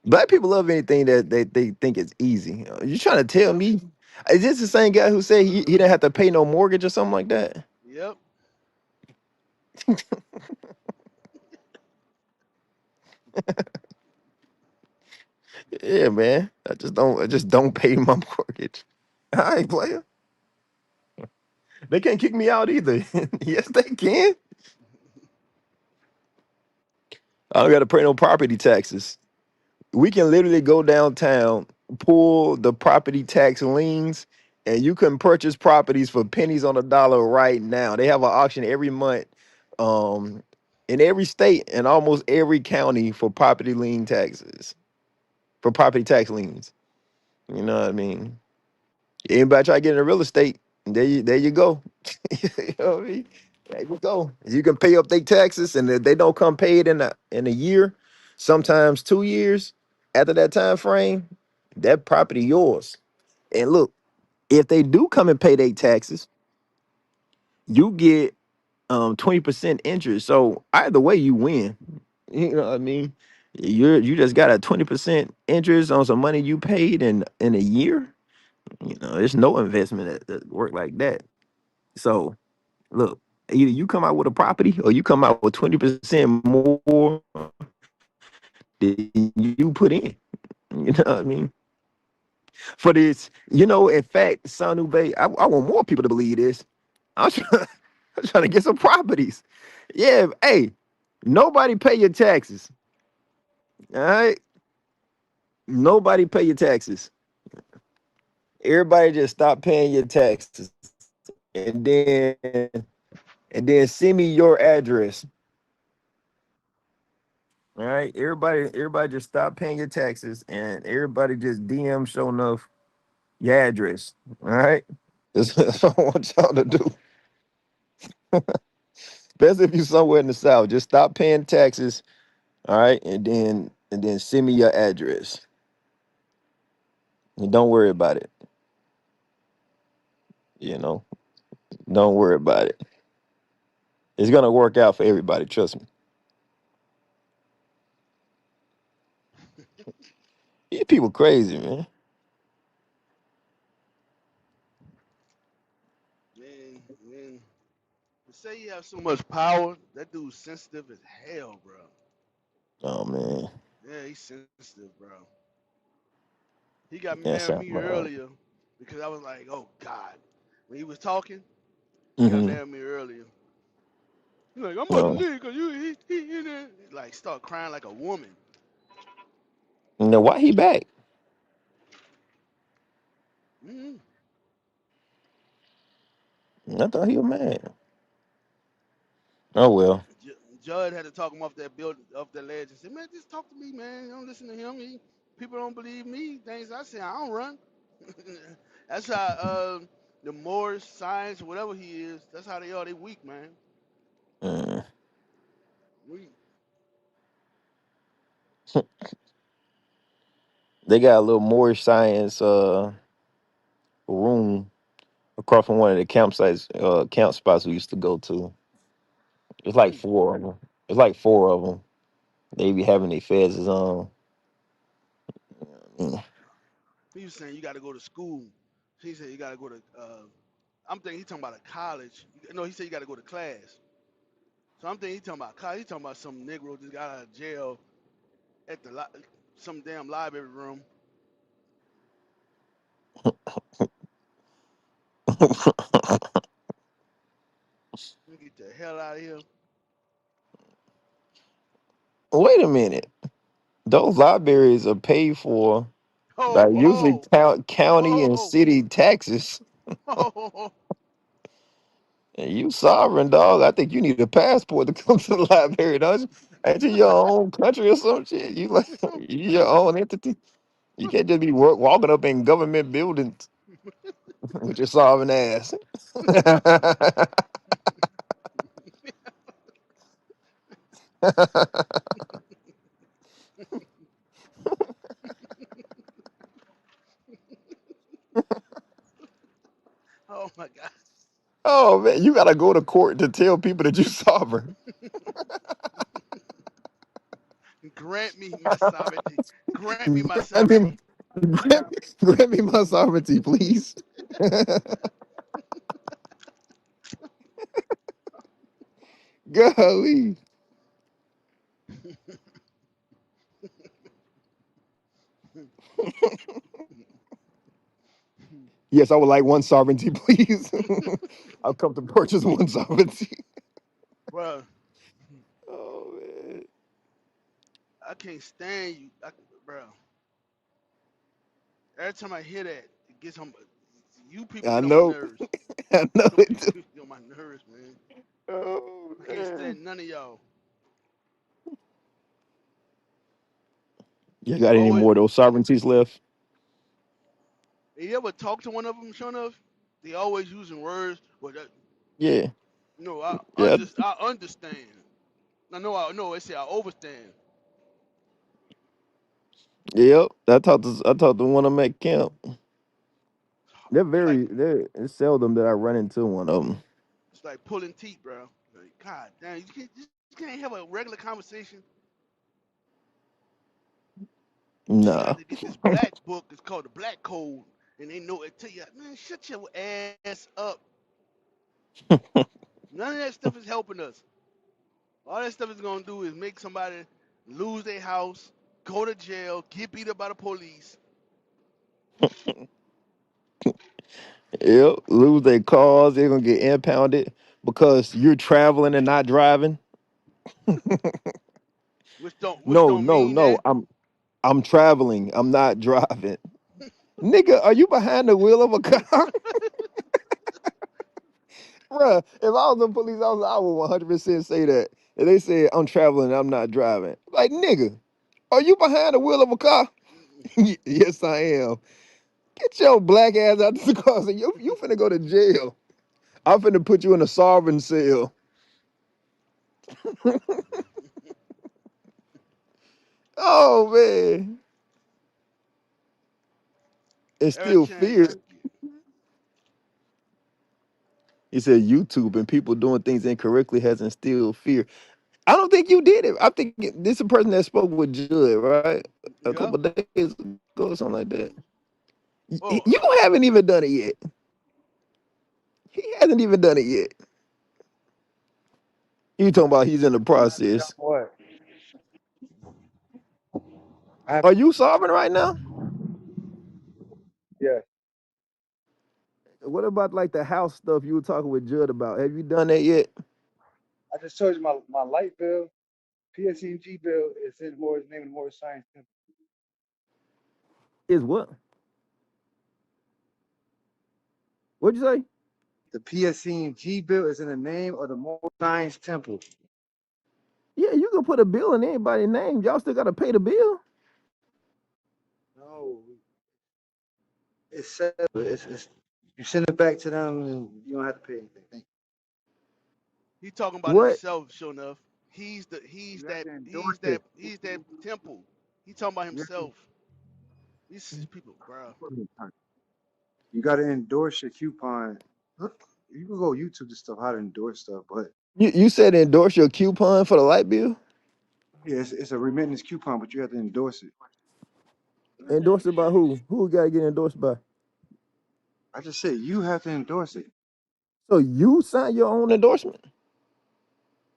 Black people love anything that they think is easy. You trying to tell Yep. me? Is this the same guy who said he didn't have to pay no mortgage or something like that? Yep. Yeah, man. I just don't pay my mortgage. I ain't player. They can't kick me out either. Yes, they can. I don't got to pay no property taxes. We can literally go downtown, pull the property tax liens, and you can purchase properties for pennies on the dollar right now. They have an auction every month, um, in every state and almost every county for property lien taxes, for property tax liens. You know what I mean? Anybody try to get into real estate, there you go. You know what I mean? There you go. You can pay up their taxes, and if they don't come pay it in a year, sometimes 2 years after that time frame, that property yours. And look, if they do come and pay their taxes, you get 20% interest. So either way, you win. You know what I mean? You just got a 20% interest on some money you paid in a year. You know, there's no investment that work like that. So look, either you come out with a property or you come out with 20% more than you put in. You know what I mean? For this, in fact, Sanu Bay, I want more people to believe this. I'm trying, I'm trying to get some properties. Yeah, hey, nobody pay your taxes. All right. Nobody pay your taxes. Everybody just stop paying your taxes. And then send me your address. All right, everybody just stop paying your taxes, and everybody just DM show enough your address. All right, that's what I want y'all to do. Especially if you're somewhere in the South, just stop paying taxes. All right, and then send me your address. And don't worry about it. You know, don't worry about it. It's gonna work out for everybody. Trust me. These people crazy, man. Man, to say you have so much power, that dude's sensitive as hell, bro. Oh man, Yeah, he's sensitive, bro. He got me that's mad at how. me earlier because I was like, oh God. When he was talking, he got Mm-hmm. mad at me earlier. He's like, I'm about to No, leave because he like start crying like a woman. no. Why he back? Mm-hmm. I thought he was mad. Oh well. Judd had to talk him off that building, off that ledge, and said, "Man, just talk to me, man. Don't listen to him. People don't believe me. Things I say, I don't run." That's how the Moors, science, whatever he is. That's how they are. They weak, man. Mm. Weak. They got a little more science room across from one of the campsites camp spots we used to go to. It's like Mm. four of them. It's like four of them. They be having their feds on. Mm. He was saying you got to go to school. He said you got to go to. I'm thinking he talking about a college. No, he said you got to go to class. So I'm thinking he talking about college. He talking about some Negro just got out of jail at the some damn library room. Get the hell out of here. Wait a minute. Those libraries are paid for by Ho usually ho county and ho city taxes. ho ho ho. And you sovereign dog. I think you need a passport to come to the library, don't you? Ain't you your own country or some shit? You like you your own entity. You can't just be walking up in government buildings with your sovereign ass. Oh my God. Oh man, you gotta go to court to tell people that you sovereign. Grant me my sovereignty. Grant me my grant me, sovereignty. grant me my sovereignty, please. Golly. Yes, I would like one sovereignty, please. I've come to purchase one sovereignty. Bro, Oh man. I can't stand you, bro. Every time I hear that, it gets on. You people I get on my know. nerves. I know Them it people too. get on my nerves, man. Oh I can't man. stand none of y'all. You got any Always, more of those sovereignties left? you ever talk to one of them, sure enough? They always using words. Well, that, Yeah. no, Yeah. I understand. I know, I know. They say I overstand. Yep. I talked to one of them at camp. It's like It's seldom that I run into one of them. it's like pulling teeth, bro. Like, God damn, you can't have a regular conversation. Tell you how Nah. to get this black book. It's called the Black Code, and they know it. Tell you, man, shut your ass up. None of that stuff is helping us. All that stuff is gonna do is make somebody lose their house, go to jail, get beat up by the police. Yep. Lose their cars, they're gonna get impounded because you're traveling and not driving. Which No, don't no, mean no. that. I'm traveling. I'm not driving. Nigga, are you behind the wheel of a car? Bruh, if I was a police officer, I would 100% say that. And they said, I'm traveling, I'm not driving. Like, nigga, are you behind the wheel of a car? Yes, I am. Get your black ass out the car. So you finna go to jail. I'm finna put you in a sovereign cell. Oh, man. It's Every still chance I fear. get. He said YouTube and people doing things incorrectly has instilled fear. I don't think you did it. I think this is a person that spoke with Judd, right? A Yeah. couple of days ago or something like that. Oh, You haven't even done it yet. He hasn't even done it yet. You talking about he's in the Done process. what? I Are you sovereign right now? yeah. What about like the house stuff you were talking with Judd about? Have you done that yet? I just told you my light bill, PSEG bill is in Moore's name and Moore's Science Temple. Is what? What'd you say? The PSEG bill is in the name of the Moore's Science Temple. Yeah, you can put a bill in anybody's name. Y'all still gotta pay the bill. No, it's settled. It's you send it back to them and you don't have to pay anything. Thank he talking about What? himself. Sure enough, you. You have to endorse it. he's that temple. He talking about You have to, himself. These people, bro. you got to endorse your coupon. Look, you can go YouTube this stuff how to endorse stuff, but You said endorse your coupon for the light bill? yeah, it's a remittance coupon, but you have to endorse it. Endorsed by who? Who gotta get endorsed by? I just said you have to endorse it. So you sign your own endorsement?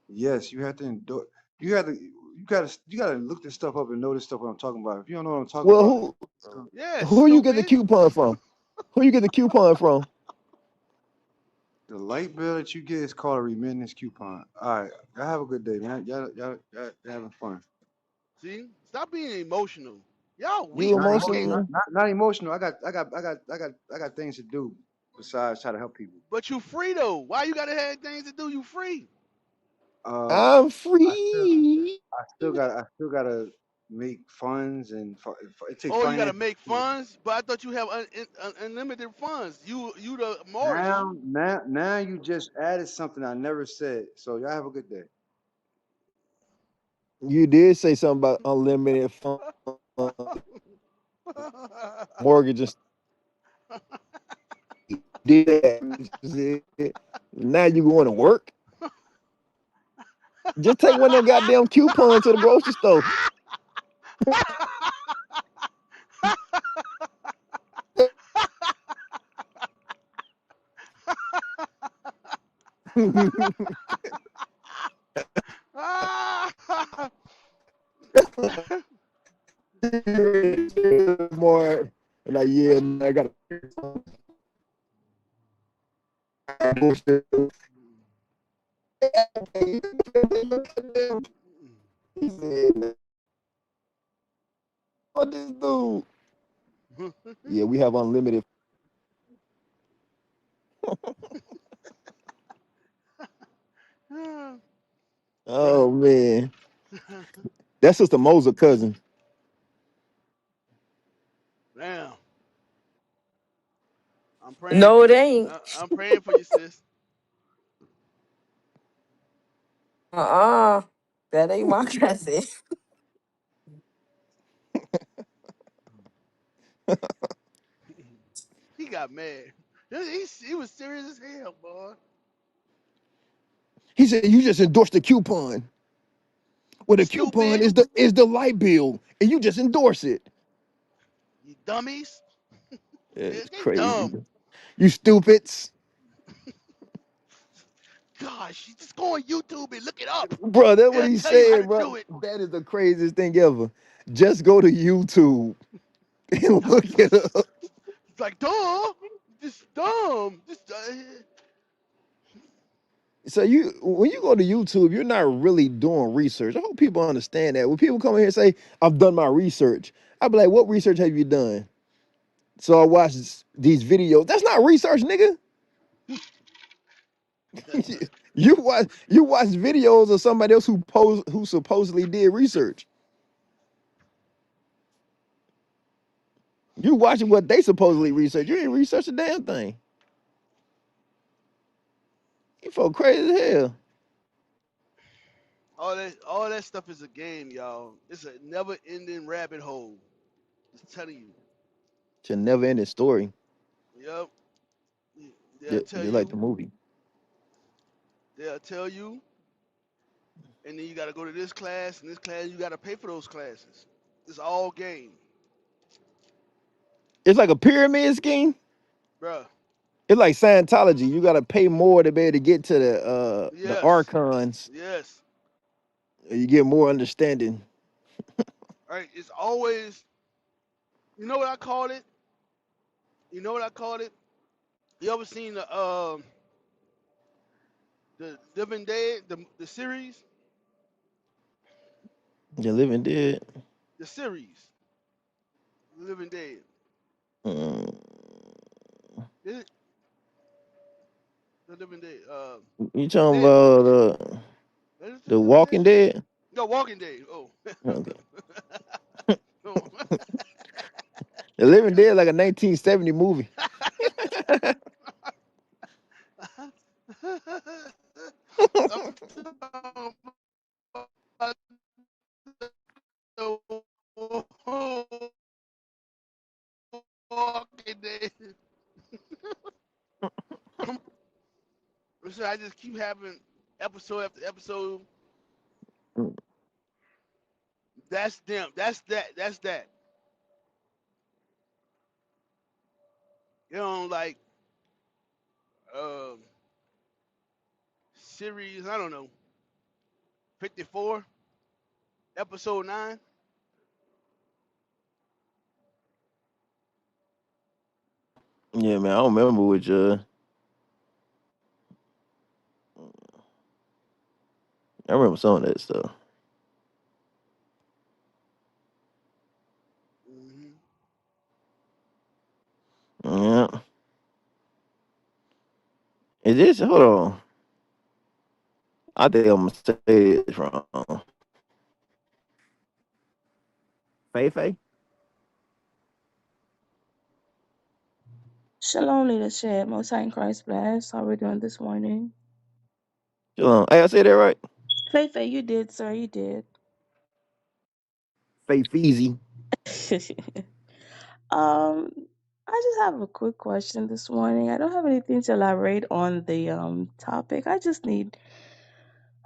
Yes, you have to endorse. You gotta look this stuff up and know this stuff what I'm talking about. If you don't know what I'm talking Well, about, Yeah, who you get the stupid. coupon from? Who you get the coupon from? the light bill that you get is called a remittance coupon. All right, y'all have a good day, man. Y'all having fun. See, stop being emotional. Y'all You weak. Not Y'all emotional. can't. emotional? Not emotional. I got things to do besides try to help people. But you free though. Why you gotta have things to do? You free. I'm I still free. I still gotta make funds and it takes Oh, you gotta finance. make funds, but I thought you have unlimited funds. You the Morris. Now you just added something I never said. So y'all have a good day. You did say something about unlimited fun, mortgage and did that. Now you going to work? Just take one of them goddamn coupons to the grocery store. More like, yeah, man, I got. He said, "What this dude?" Yeah, we have unlimited. Bruh. Oh man, that's Sister Moser cousin. Damn. I'm praying No, for it you. ain't. I'm praying for you, sis. That ain't my cousin. He got mad. He was serious as hell, boy. He said, "You just endorsed the coupon. Well, the coupon Stupid. is the light bill, and you just endorse it. You dummies. It's They crazy. dumb. You stupids, Gosh, you just go on YouTube and look it up. bro." That's what It'll he tell you how said, to bro. do it. That is the craziest thing ever. Just go to YouTube and look it up. It's like, duh. Just dumb. So when you go to YouTube, you're not really doing research. I hope people understand that. When people come in here and say, "I've done my research," I'll be like, "What research have you done?" So I watch these videos. That's not research, nigga. You watch videos of somebody else who supposedly did research. You watching what they supposedly research. You ain't research a damn thing. You folk crazy as hell. all that stuff is a game, y'all. It's a never ending rabbit hole. Just telling you. It's a never ending story. Yep. They'll Just, tell just like the you. movie. They'll tell you. And then you gotta go to this class and this class, you gotta pay for those classes. It's all game. It's like a pyramid scheme. Bruh. It's like Scientology. You gotta pay more to be able to get to the Yes. archons. Yes. You get more understanding. Right. It's always, you know what I called it? You know what I called it? You ever seen the Living Dead, the series? The living dead. The series. Living Dead. Mm, Is it the Living Dead? you talking Dead. about Is it the the Living Dead? Walking Dead? No, Walking Dead. Oh. Okay. No. The Living Dead like a 1970 movie. I'm talking about the Walking Dead. So I just keep having episode after episode. That's them. That's that. That's that. You know, like um series. I don't know. 54, episode 9. Yeah, man, I don't remember which. I remember some of that stuff. Mm-hmm. Yeah. Is this? Hold on. I think I'm gonna say this wrong. Fei Fei? Shalom, leadership. Most High in Christ bless. How we doing this morning? Shalom. Hey, I said that right? Faith, you did, sir. You did. Fei Feezy. um, I just have a quick question this morning. I don't have anything to elaborate on the topic. I just need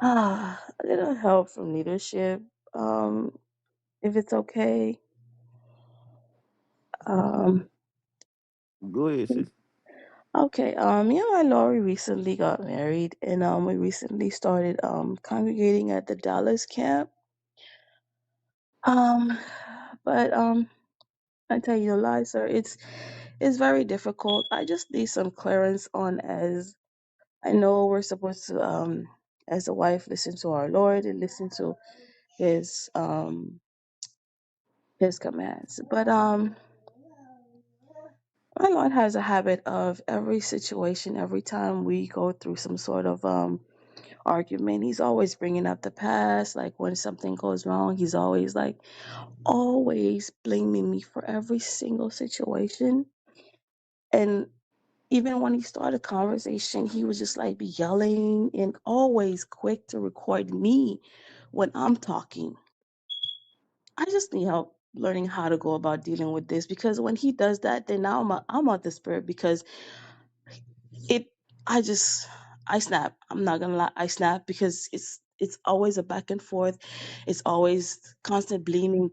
a little help from leadership. Um, if it's okay. Um, Go ahead, sis. okay. And Lori recently got married, and we recently started congregating at the Dallas camp. Um, but I tell you a lie, sir. It's very difficult. I just need some clearance on as. I know we're supposed to, as a wife, listen to our Lord and listen to His His commands. But my Lord has a habit of every situation, every time we go through some sort of argument, He's always bringing up the past. Like when something goes wrong, He's always like always blaming me for every single situation. And even when He started conversation, He was just like yelling and always quick to record me when I'm talking. I just need help learning how to go about dealing with this, because when He does that, then now I'm out the spirit, because it I just I snap. I'm not gonna lie, I snap, because it's always a back and forth. It's always constant blaming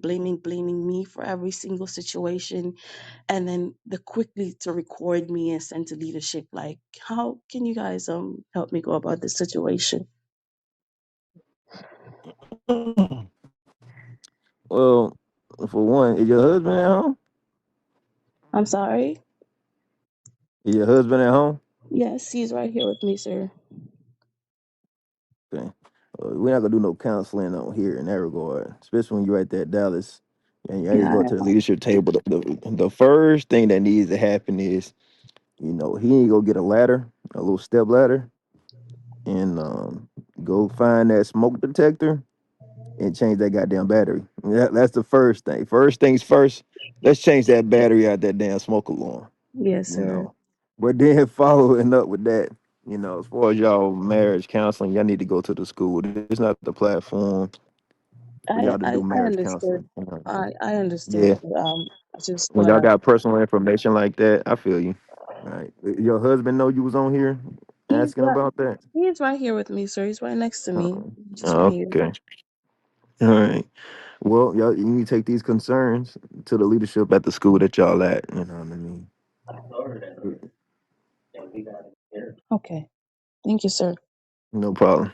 me for every single situation, and then the quickly to record me and send to leadership. Like, how can you guys help me go about this situation? Well, for one, is your husband at home? I'm sorry. Is your husband at home? Yes, he's right here with me, sir. Okay. We're not gonna do no counseling on here in that regard, especially when you're right there at Dallas and you need to Yeah. go to the leadership table. The first thing that needs to happen is, he need to go get a ladder, a little step ladder, and go find that smoke detector and change that goddamn battery. That's the first thing. First things first, let's change that battery out that damn smoke alarm. Yes, You sir. know, but then following up with that, as far as y'all marriage counseling, y'all need to go to the school. It's not the platform for y'all to do I marriage understood. counseling. You know what I mean? I understood. Yeah, But, I just when want y'all to. got personal information like that, I feel you. Right, your husband know you was on here He's asking right. about that. He's right here with me, sir. He's right next to me. Oh, Just right here. okay, all right. Well, y'all, you need to take these concerns to the leadership at the school that y'all at. You know what I mean? Okay. Thank you, sir. No problem.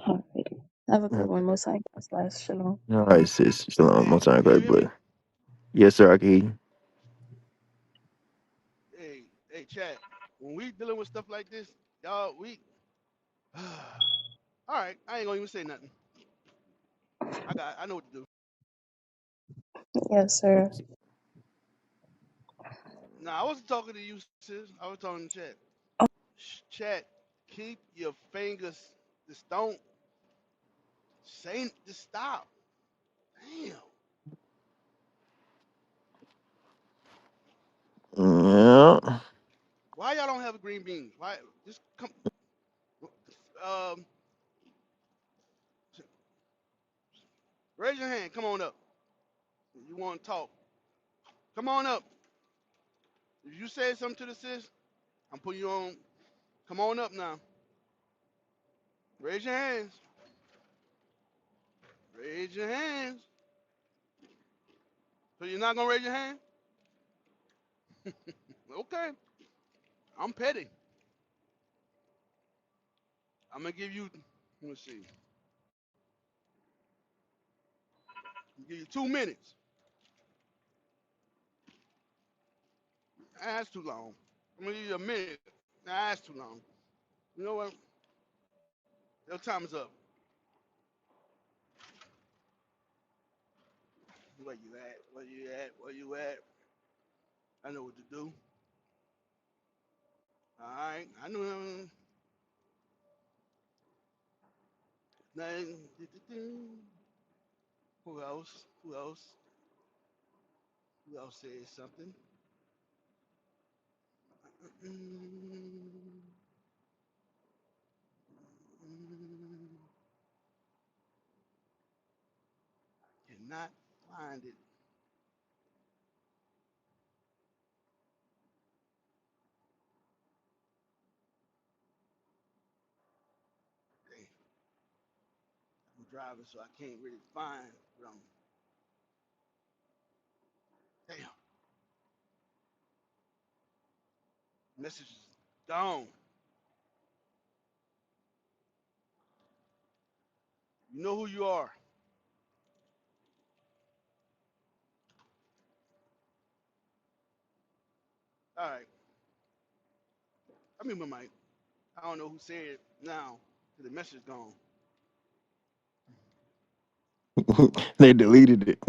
All right. Have a good All one. Most high. Bless. Shalom. right, sis. Shalom. Most time, Can you great hear me? bless. Yes, sir. I can hear you. Hey, chat. When we dealing with stuff like this, y'all, we. All right, I ain't gonna even say nothing. I know what to do. Yes, sir. Nah, I wasn't talking to you, sis. I was talking to chat. Chat, keep your fingers. Just don't say. Just stop. Damn. Yeah. Why y'all don't have green beans? Why? Just come. Um, raise your hand. Come on up. If you want to talk, come on up. If you say something to the sis, I'm putting you on. Come on up now. Raise your hands. Raise your hands. So you're not gonna raise your hand? Okay. I'm petty. I'm gonna give you. Let me see. Give you 2 minutes. That's too long. I'm gonna give you a minute. That's too long. You know what? Your time is up. Where you at? Where you at? Where you at? I know what to do. All right. I know nothing. Who else? Who else? Who else said something? Cannot find it. Damn. I'm driving, so I can't really find. But damn. Message is gone. You know who you are. All right. I mean, my mic. I don't know who said it now. The message gone. They deleted it.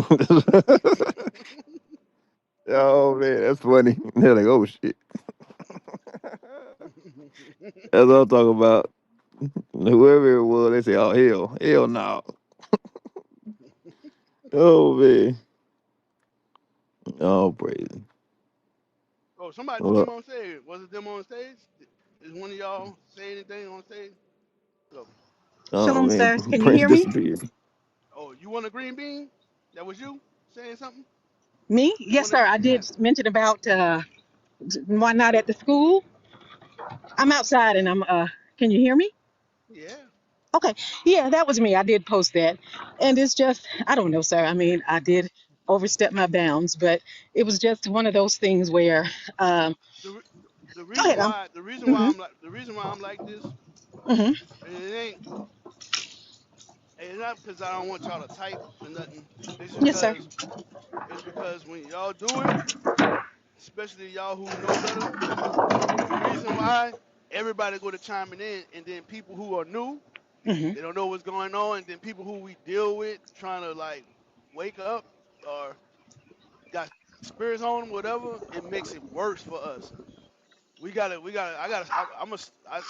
Oh man, that's funny. They're like, oh shit. That's what I'm talking about. Whoever it was, they say, oh hell no. Oh man. Oh praise. Oh, somebody just Well, came on stage. Was it them on stage? Is one of y'all say anything on stage? So, oh Shalom, man, sirs. Can you Prince hear me? disappeared. oh, you want a green bean? That was you saying something? Me? You Yes, want to? sir. I Yeah. did mention about why not at the school. I'm outside and I'm can you hear me? Yeah. Okay. Yeah, that was me. I did post that. And it's just I don't know, sir. I mean, I did overstep my bounds, but it was just one of those things where The, re- the go reason ahead. why the reason why Mhm. I'm like this, Mhm. and it ain't it's not because I don't want y'all to type or nothing. It's Yes, sir. because when y'all do it, especially y'all who know better, the reason why everybody go to chiming in, and then people who are new, Mhm. they don't know what's going on, and then people who we deal with trying to like wake up or got spirits on them, whatever, it makes it worse for us.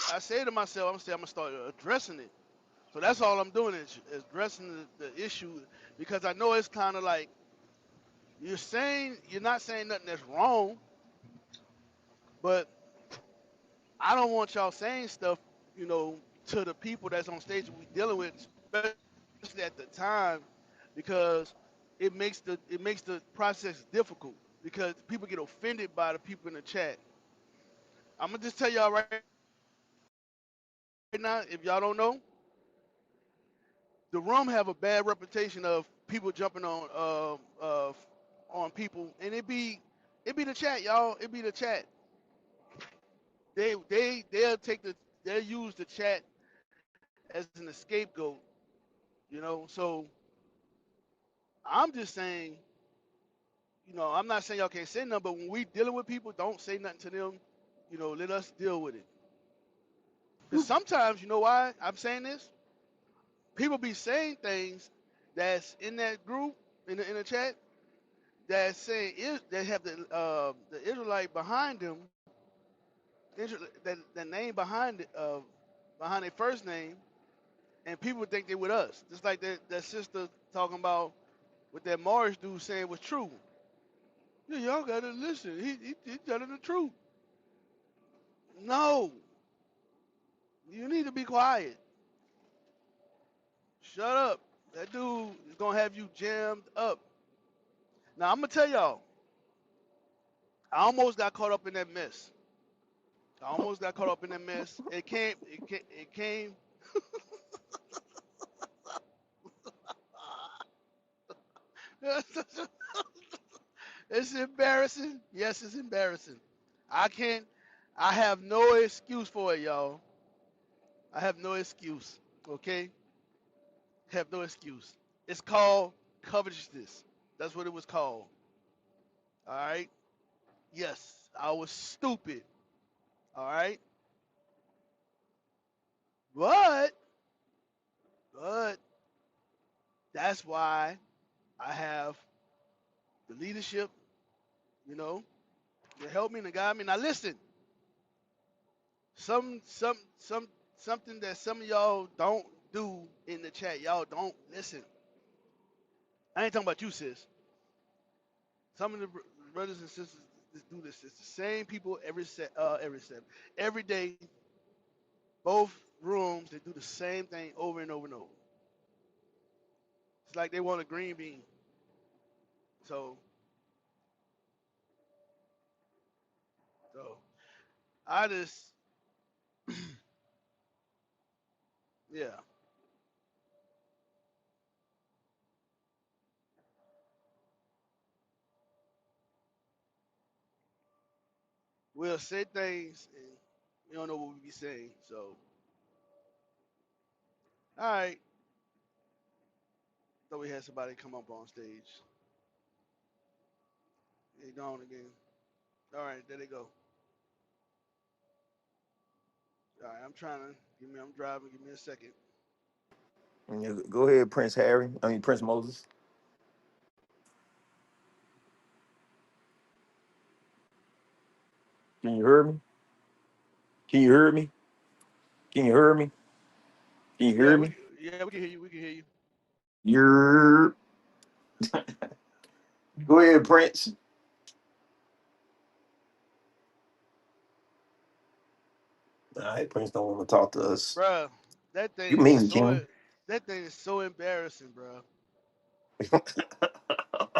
I say to myself, I'm gonna start addressing it. So that's all I'm doing is addressing the issue because I know it's kind of like you're not saying nothing that's wrong, but I don't want y'all saying stuff, you know, to the people that's on stage that we dealing with, especially at the time, because it makes the process difficult because people get offended by the people in the chat. I'm gonna just tell y'all right now, if y'all don't know, the room have a bad reputation of people jumping on people, and it be the chat, y'all. It be the chat. They'll use the chat as an scapegoat, you know. So I'm just saying, you know, I'm not saying y'all can't say nothing, but when we dealing with people, don't say nothing to them. You know, let us deal with it. Because sometimes, you know why I'm saying this? People be saying things that's in that group in the chat that saying is that have the Israelite behind them, that name behind it behind their first name, and people think they with us. Just like that sister talking about what that Morris dude saying was true. Yeah, y'all gotta listen. He telling the truth. No, you need to be quiet. Shut up. That dude is gonna have you jammed up. Now I'm gonna tell y'all. I almost got caught up in that mess. I almost got caught up in that mess. It came. It's embarrassing. Yes, it's embarrassing. I can't. I have no excuse for it, y'all. I have no excuse. Okay, have no excuse. It's called covetousness. That's what it was called. All right. Yes, I was stupid. All right. But but that's why I have the leadership. You know, to help me and to guide me. Now listen. Something that some of y'all don't do in the chat. Y'all don't listen. I ain't talking about you, sis. Some of the brothers and sisters just do this. It's the same people every day. Both rooms they do the same thing over and over and over. It's like they want a green bean. So so I just yeah. We'll say things and we don't know what we be saying. So all right. Thought we had somebody come up on stage. They gone again. All right, there they go. All right, I'm trying to I'm driving. Give me a second. Yeah, go ahead, Prince Harry. I mean Prince Moses. Can you hear me? Can you hear me? Can you hear me? Can you Yeah, hear we me? yeah we can hear you. We can hear you. You're go ahead, Prince. All right, Prince don't want to talk to us. Bruh, that You thing is mean so King? that thing is so embarrassing, bruh.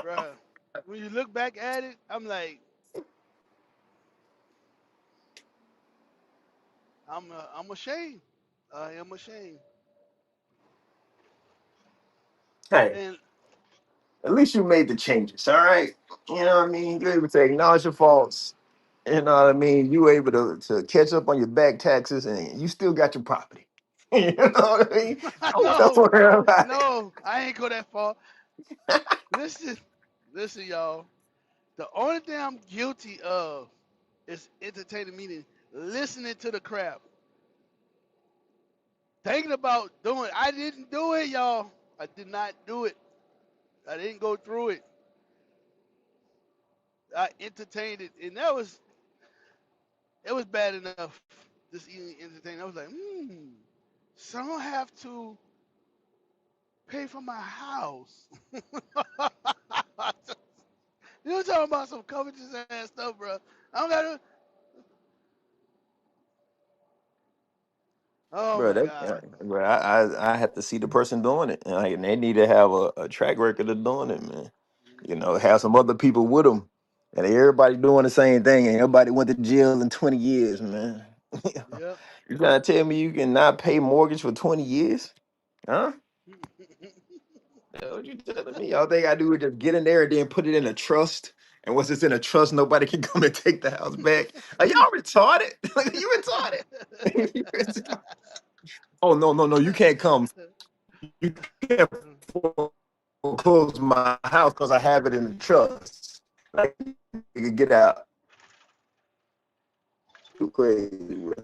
Bruh. When you look back at it, I'm like, I'm ashamed. I am ashamed. Hey, And at least you made the changes, all right? You know what I mean? You're able to acknowledge your faults. You know what I mean? You were able to catch up on your back taxes and you still got your property. You know what I mean? Don't no, worry about it. no, I ain't go that far. Listen, listen, y'all. The only thing I'm guilty of is entertaining, meaning listening to the crap, thinking about doing. I didn't do it, y'all. I did not do it. I didn't go through it. I entertained it, and it was bad enough. This eating entertainment, I was like, so I don't have to pay for my house. You talking about some covetous ass stuff, bro? I don't gotta. Oh Bro, my that, god. yeah, bro, I have to see the person doing it, and they need to have a track record of doing it, man. You know, Hmm. have some other people with them, and everybody doing the same thing, and everybody went to jail in 20 years, man. Yep. You trying to tell me you cannot pay mortgage for 20 years? Huh? What you telling me? All they gotta do is just get in there and then put it in a trust. And once it's in a trust, nobody can come and take the house back. Are y'all retarded? You retarded? Oh no, no, no! You can't come. You can't foreclose my house because I have it in the trust. Like, you can get out. Too crazy, bro.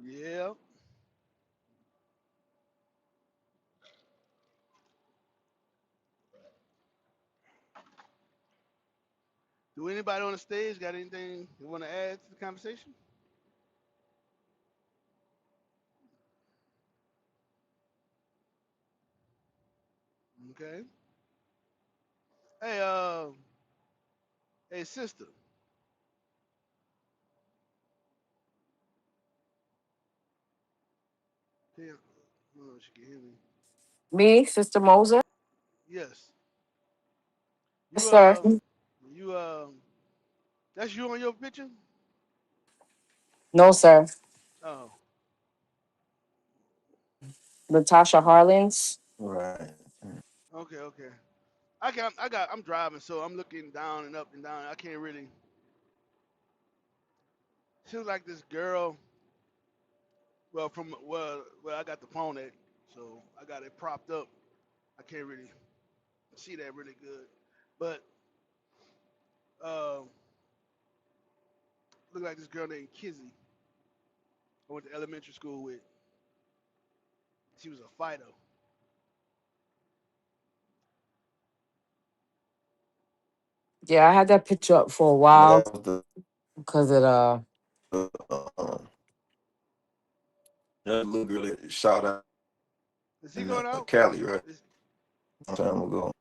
Yeah. Do anybody on the stage got anything you want to add to the conversation? Okay. Hey, hey, sister. Yeah. I don't know if she can hear me. Me, Sister Moser? Yes. Yes, You sir. you that's you on your picture? No, sir. Oh. Latasha Harlins. Right. Okay, okay. I'm driving, so I'm looking down and up and down. I can't really. Seems like this girl. Well, from where I got the phone at, so I got it propped up. I can't really see that really good, but look like this girl named Kizzy. I went to elementary school with. She was a fighter. Yeah, I had that picture up for a But while that was because it the that little girl that shot out Is he in going out? Cali, right? Is, A long time ago.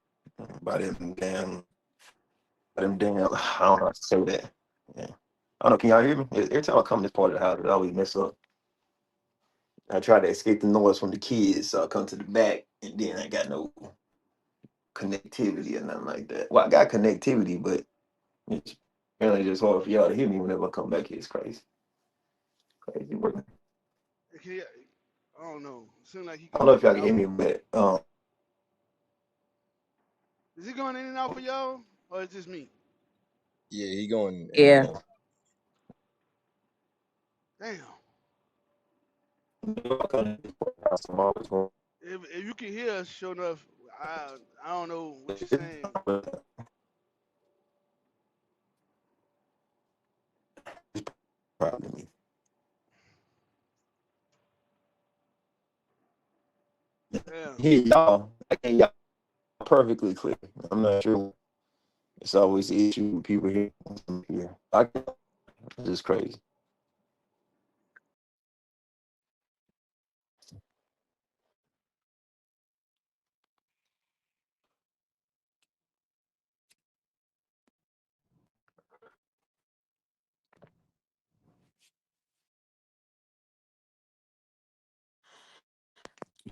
By them damn, I don't know how to say that. Yeah. I don't know, can y'all hear me? Every time I come to this part of the house, it always mess up. I try to escape the noise from the kids, so I come to the back, and then I got no is connectivity or nothing like that. Well, I got connectivity, but it's apparently just hard for y'all to hear me whenever I come back here. It's crazy. Crazy work. can he, I don't know. Seems like he I don't know going if in y'all and can out. hear me, but Is he going in and out for y'all, or is it just me? Yeah, he going in and yeah. out. Damn. I'm always going. If you can hear us, sure enough, I I don't know what you're It's saying. probably me. Yeah. Hear y'all. I can hear y'all perfectly clear. I'm not sure. It's always the issue with people here. Here, it's just crazy.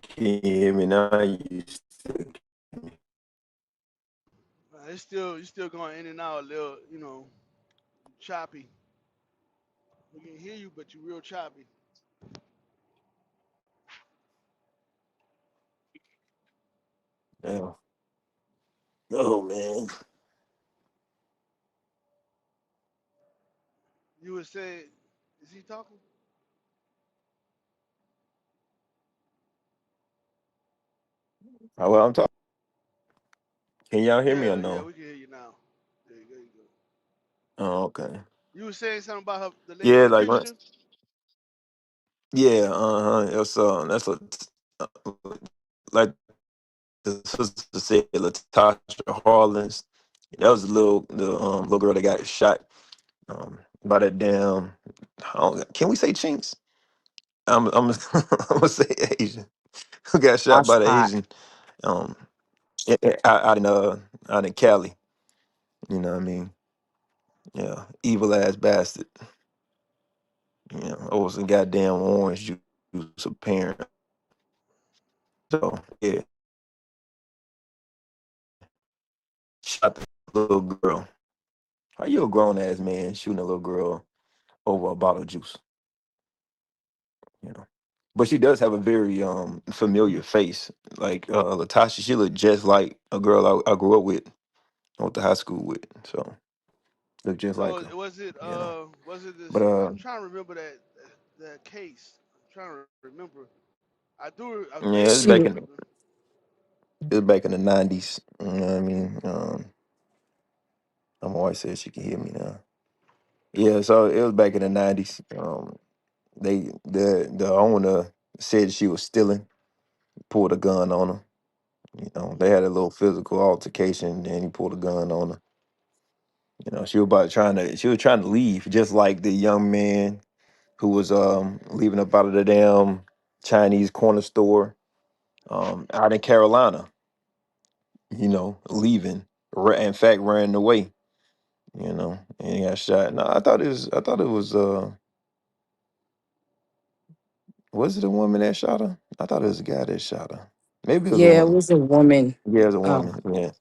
Can you hear me now? You still- It's still you still going in and out a little, choppy. We can hear you, but you real choppy. Yeah. Oh man. You would say, is he talking? Well, I'm talking. Can y'all hear me or Yeah, yeah, no? we can hear you now. There you go. Oh, okay. You were saying something about her, the lady in Yeah, the like picture? yeah, It's that's like the sister said, Latasha Harlins. That was the little girl that got shot by that damn. Can we say chinks? I'm I'm gonna say Asian. Who got shot by the Ashpat. Asian um out in Cali. You know what I mean? Yeah, evil ass bastard. You know, over some goddamn orange juice apparent. So yeah, shot the little girl. How you a grown ass man shooting a little girl over a bottle of juice? You know. But she does have a very familiar face. Like Latasha, she looked just like a girl I grew up with, I went to high school with. So look just like So her. You know. was it this? But I'm trying to remember that case. I'm trying to remember. I yeah, vaguely She remember. it was back in the '90s. You know what I mean? I'm always said she can hear me now. Yeah, so it was back in the '90s. The owner said she was stealing, pulled a gun on her. You know, they had a little physical altercation, and he pulled a gun on her. You know, she was trying to leave, just like the young man who was leaving up out of the damn Chinese corner store out in Carolina. You know, leaving. In fact, ran away. You know, and he got shot. No, I thought it was it a woman that shot her? I thought it was a guy that shot her. Maybe it was a yeah, it woman. was a woman. Yeah, it was a Uh, woman. Yeah.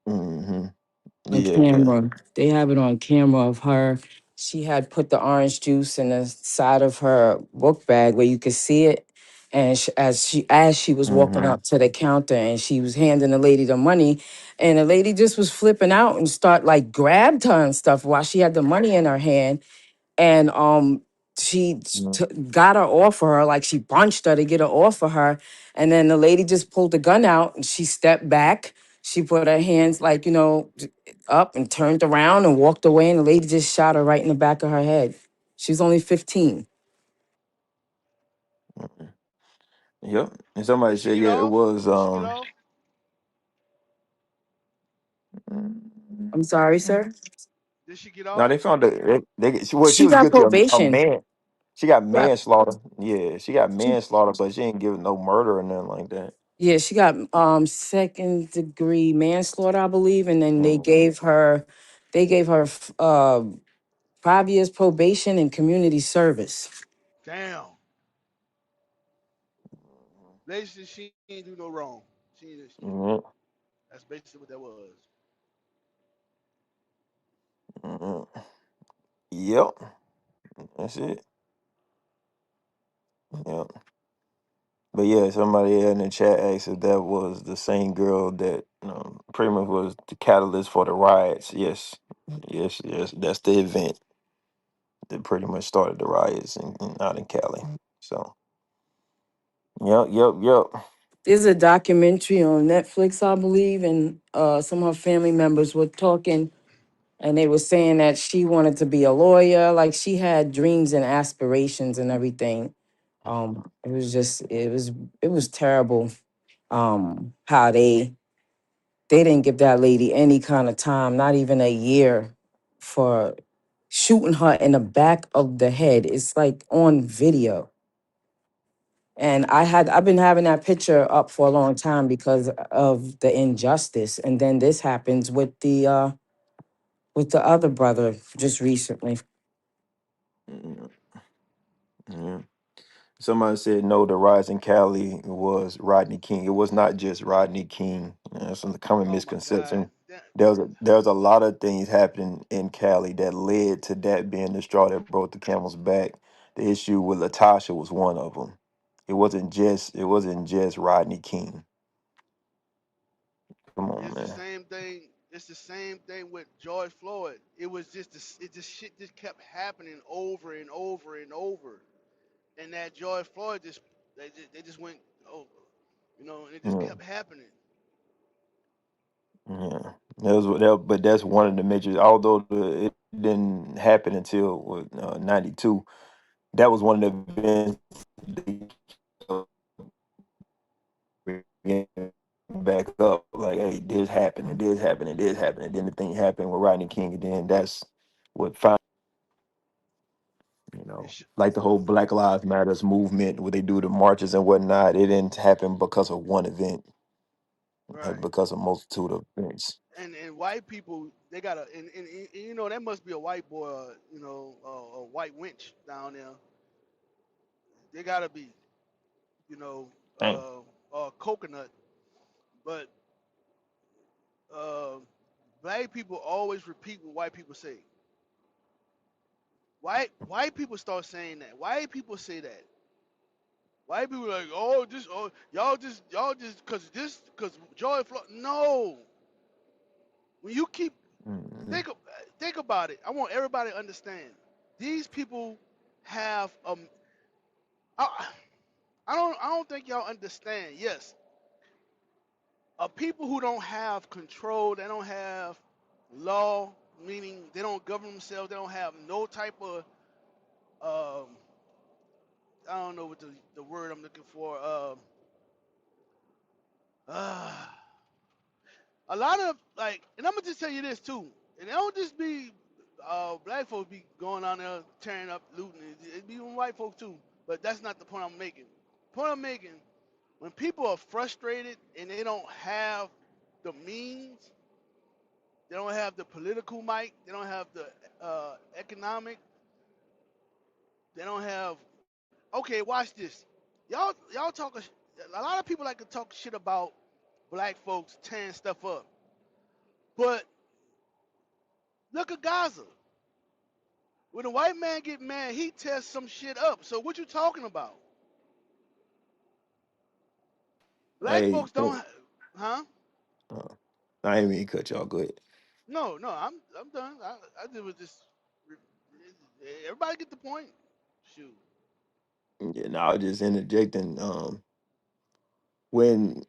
Hmm. on Yeah. camera. They have it on camera of her. She had put the orange juice in the side of her book bag where you could see it. And as she was walking Hmm. up to the counter and she was handing the lady the money, and the lady just was flipping out and start like grabbed her and stuff while she had the money in her hand, and she got her off of her, like she punched her to get her off of her, and then the lady just pulled the gun out and she stepped back. She put her hands like up and turned around and walked away, and the lady just shot her right in the back of her head. She was only 15. Yep. And somebody Did she said, get yeah, it off? was Did she get off? I'm sorry, no, sir. Did she get they off? found she She was got guilty of a probation. man. She got Right. manslaughter. Yeah, she got She, manslaughter, but she ain't giving no murder or nothing like that. yeah, she got second degree manslaughter, I believe, and then Mhm. they gave her 5 years probation and community service. Damn. Basically, she ain't do no wrong. Mhm. That's basically what that was. Mhm. Yep, that's it. Yep. But yeah, somebody in the chat asked if that was the same girl that pretty much was the catalyst for the riots. Yes, yes. That's the event that pretty much started the riots out in Cali. So, yep. There's a documentary on Netflix, I believe, and some of her family members were talking, and they were saying that she wanted to be a lawyer, like she had dreams and aspirations and everything. It was just, it was terrible. How they didn't give that lady any kind of time, not even a year, for shooting her in the back of the head. It's like on video. And I've been having that picture up for a long time because of the injustice. And then this happens with the other brother just recently. Mm, yeah. Somebody said no. The rise in Cali was Rodney King. It was not just Rodney King. That's a common Oh my God. misconception. There's a lot of things happening in Cali that led to that being the straw that broke the camel's back. The issue with Latasha was one of them. It wasn't just Rodney King. Come on, It's the man. same thing. It's the same thing with George Floyd. It was just this, it just shit just kept happening over and over and over. And that George Floyd just they just went over, and it just Yeah, kept happening. yeah. But that's one of the major. Although it didn't happen until what, 92. That was one of the events they bring back up. Like, hey, this happened, and this happened, and this happened, and then the thing happened with Rodney King, and then that's what found. It sh- Like the whole Black Lives Matters movement, where they do the marches and whatnot. It didn't happen because of one event. It happened right. because of multitude of events. And white people, they got a and that must be a white boy, a white wench down there. They gotta be, you know, Dang. coconut. But uh, black people always repeat what white people say. White people start saying that. White people say that. White people like, oh, this, oh, y'all just, cause George Floyd. No, when you keep Mhm. think think about it. I want everybody to understand. These people have I, I don't think y'all understand. Yes, people who don't have control, they don't have law, meaning they don't govern themselves. They don't have no type of um, I don't know what the word I'm looking for. Uh, a lot of like, and I'm gonna just tell you this too, and it don't just be black folks be going on there tearing up, looting. It be white folks too, but that's not the point I'm making. The point I'm making, when people are frustrated and they don't have the means, they don't have the political might, they don't have the economic, they don't have. Okay, watch this. Y'all talk. A lot of people like to talk shit about black folks tearing stuff up, but look at Gaza. When a white man get mad, he tears some shit up. So what you talking about? Black Hey, folks don't, huh? uh, I ain't mean to cut y'all. Go ahead. No, no, I'm done. I did was just everybody get the point. Shoot. Yeah, no, I was just interjecting. When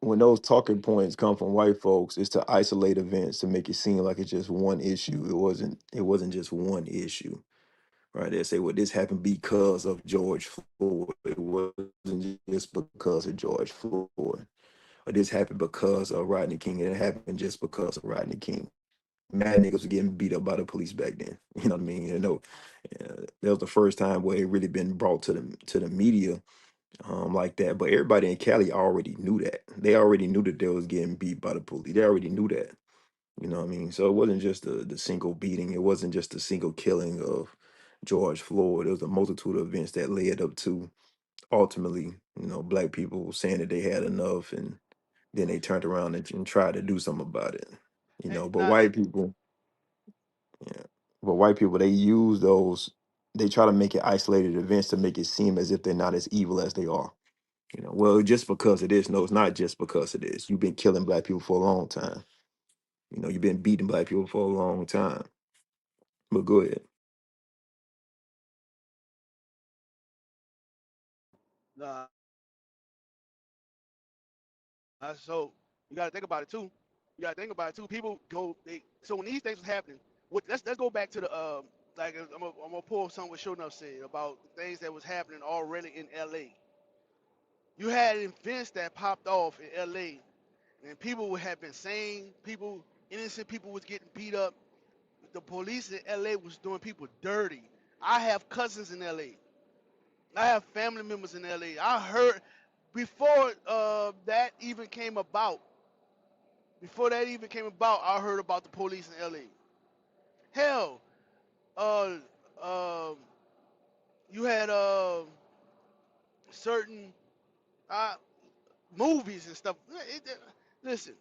when those talking points come from white folks, it's to isolate events to make it seem like it's just one issue. It wasn't just one issue. Right? They say, well, this happened because of George Floyd. It wasn't just because of George Floyd. Or this happened because of Rodney King. And it happened just because of Rodney King. Mad niggas were getting beat up by the police back then. You know what I mean? That was the first time where it really been brought to the media like that. But everybody in Cali already knew that. They already knew that they was getting beat by the police. They already knew that. You know what I mean? So it wasn't just the single beating. It wasn't just the single killing of George Floyd. It was a multitude of events that led up to ultimately, black people saying that they had enough, and then they turned around and tried to do something about it. Hey, But now, white people, yeah, but white people, they use those. They try to make it isolated events to make it seem as if they're not as evil as they are. Well, just because it is. No, it's not just because it is. You've been killing black people for a long time. You've been beating black people for a long time. But go ahead. nah, So you got to think about it too. You got to think about it too. People go. So when these things was happening, let's go back to the like I'm gonna pull something what Show Enough said about the things that was happening already in L.A. You had events that popped off in L.A. and people would have been saying people, innocent people was getting beat up. The police in L.A. was doing people dirty. I have cousins in L.A. I have family members in L.A. I heard before that even came about. Before that even came about, I heard about the police in LA. Hell, uh, um, you had certain uh, movies and stuff. Listen,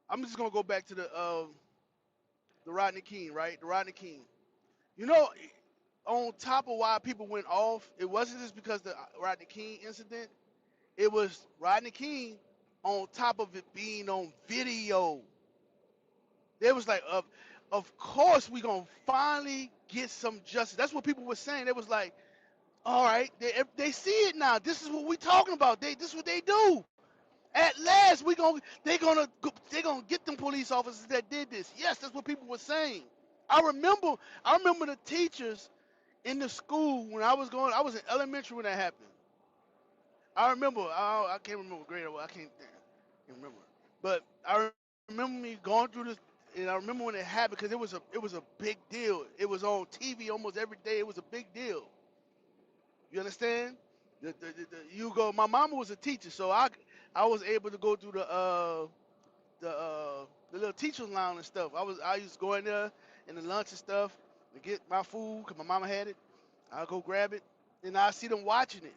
I'm just gonna go back to the Rodney King, right? The Rodney King. You know, on top of why people went off, it wasn't just because the Rodney King incident. It was Rodney King on top of it being on video. They was like, of course we gonna finally get some justice. That's what people were saying. They was like, all right, they see it now. This is what we talking about. This is what they do. At last, they gonna get them police officers that did this. Yes, that's what people were saying. I remember, I remember the teachers in the school when I was going. I was in elementary when that happened. I remember. I can't remember what grade I was. Can't remember. But I remember me going through this, and I remember when it happened because it was a big deal. It was on TV almost every day. It was a big deal. You understand? You go. My mama was a teacher, so I was able to go through the little teacher's lounge and stuff. I used to go in there in the lunch and stuff to get my food because my mama had it. I'll go grab it, and I see them watching it.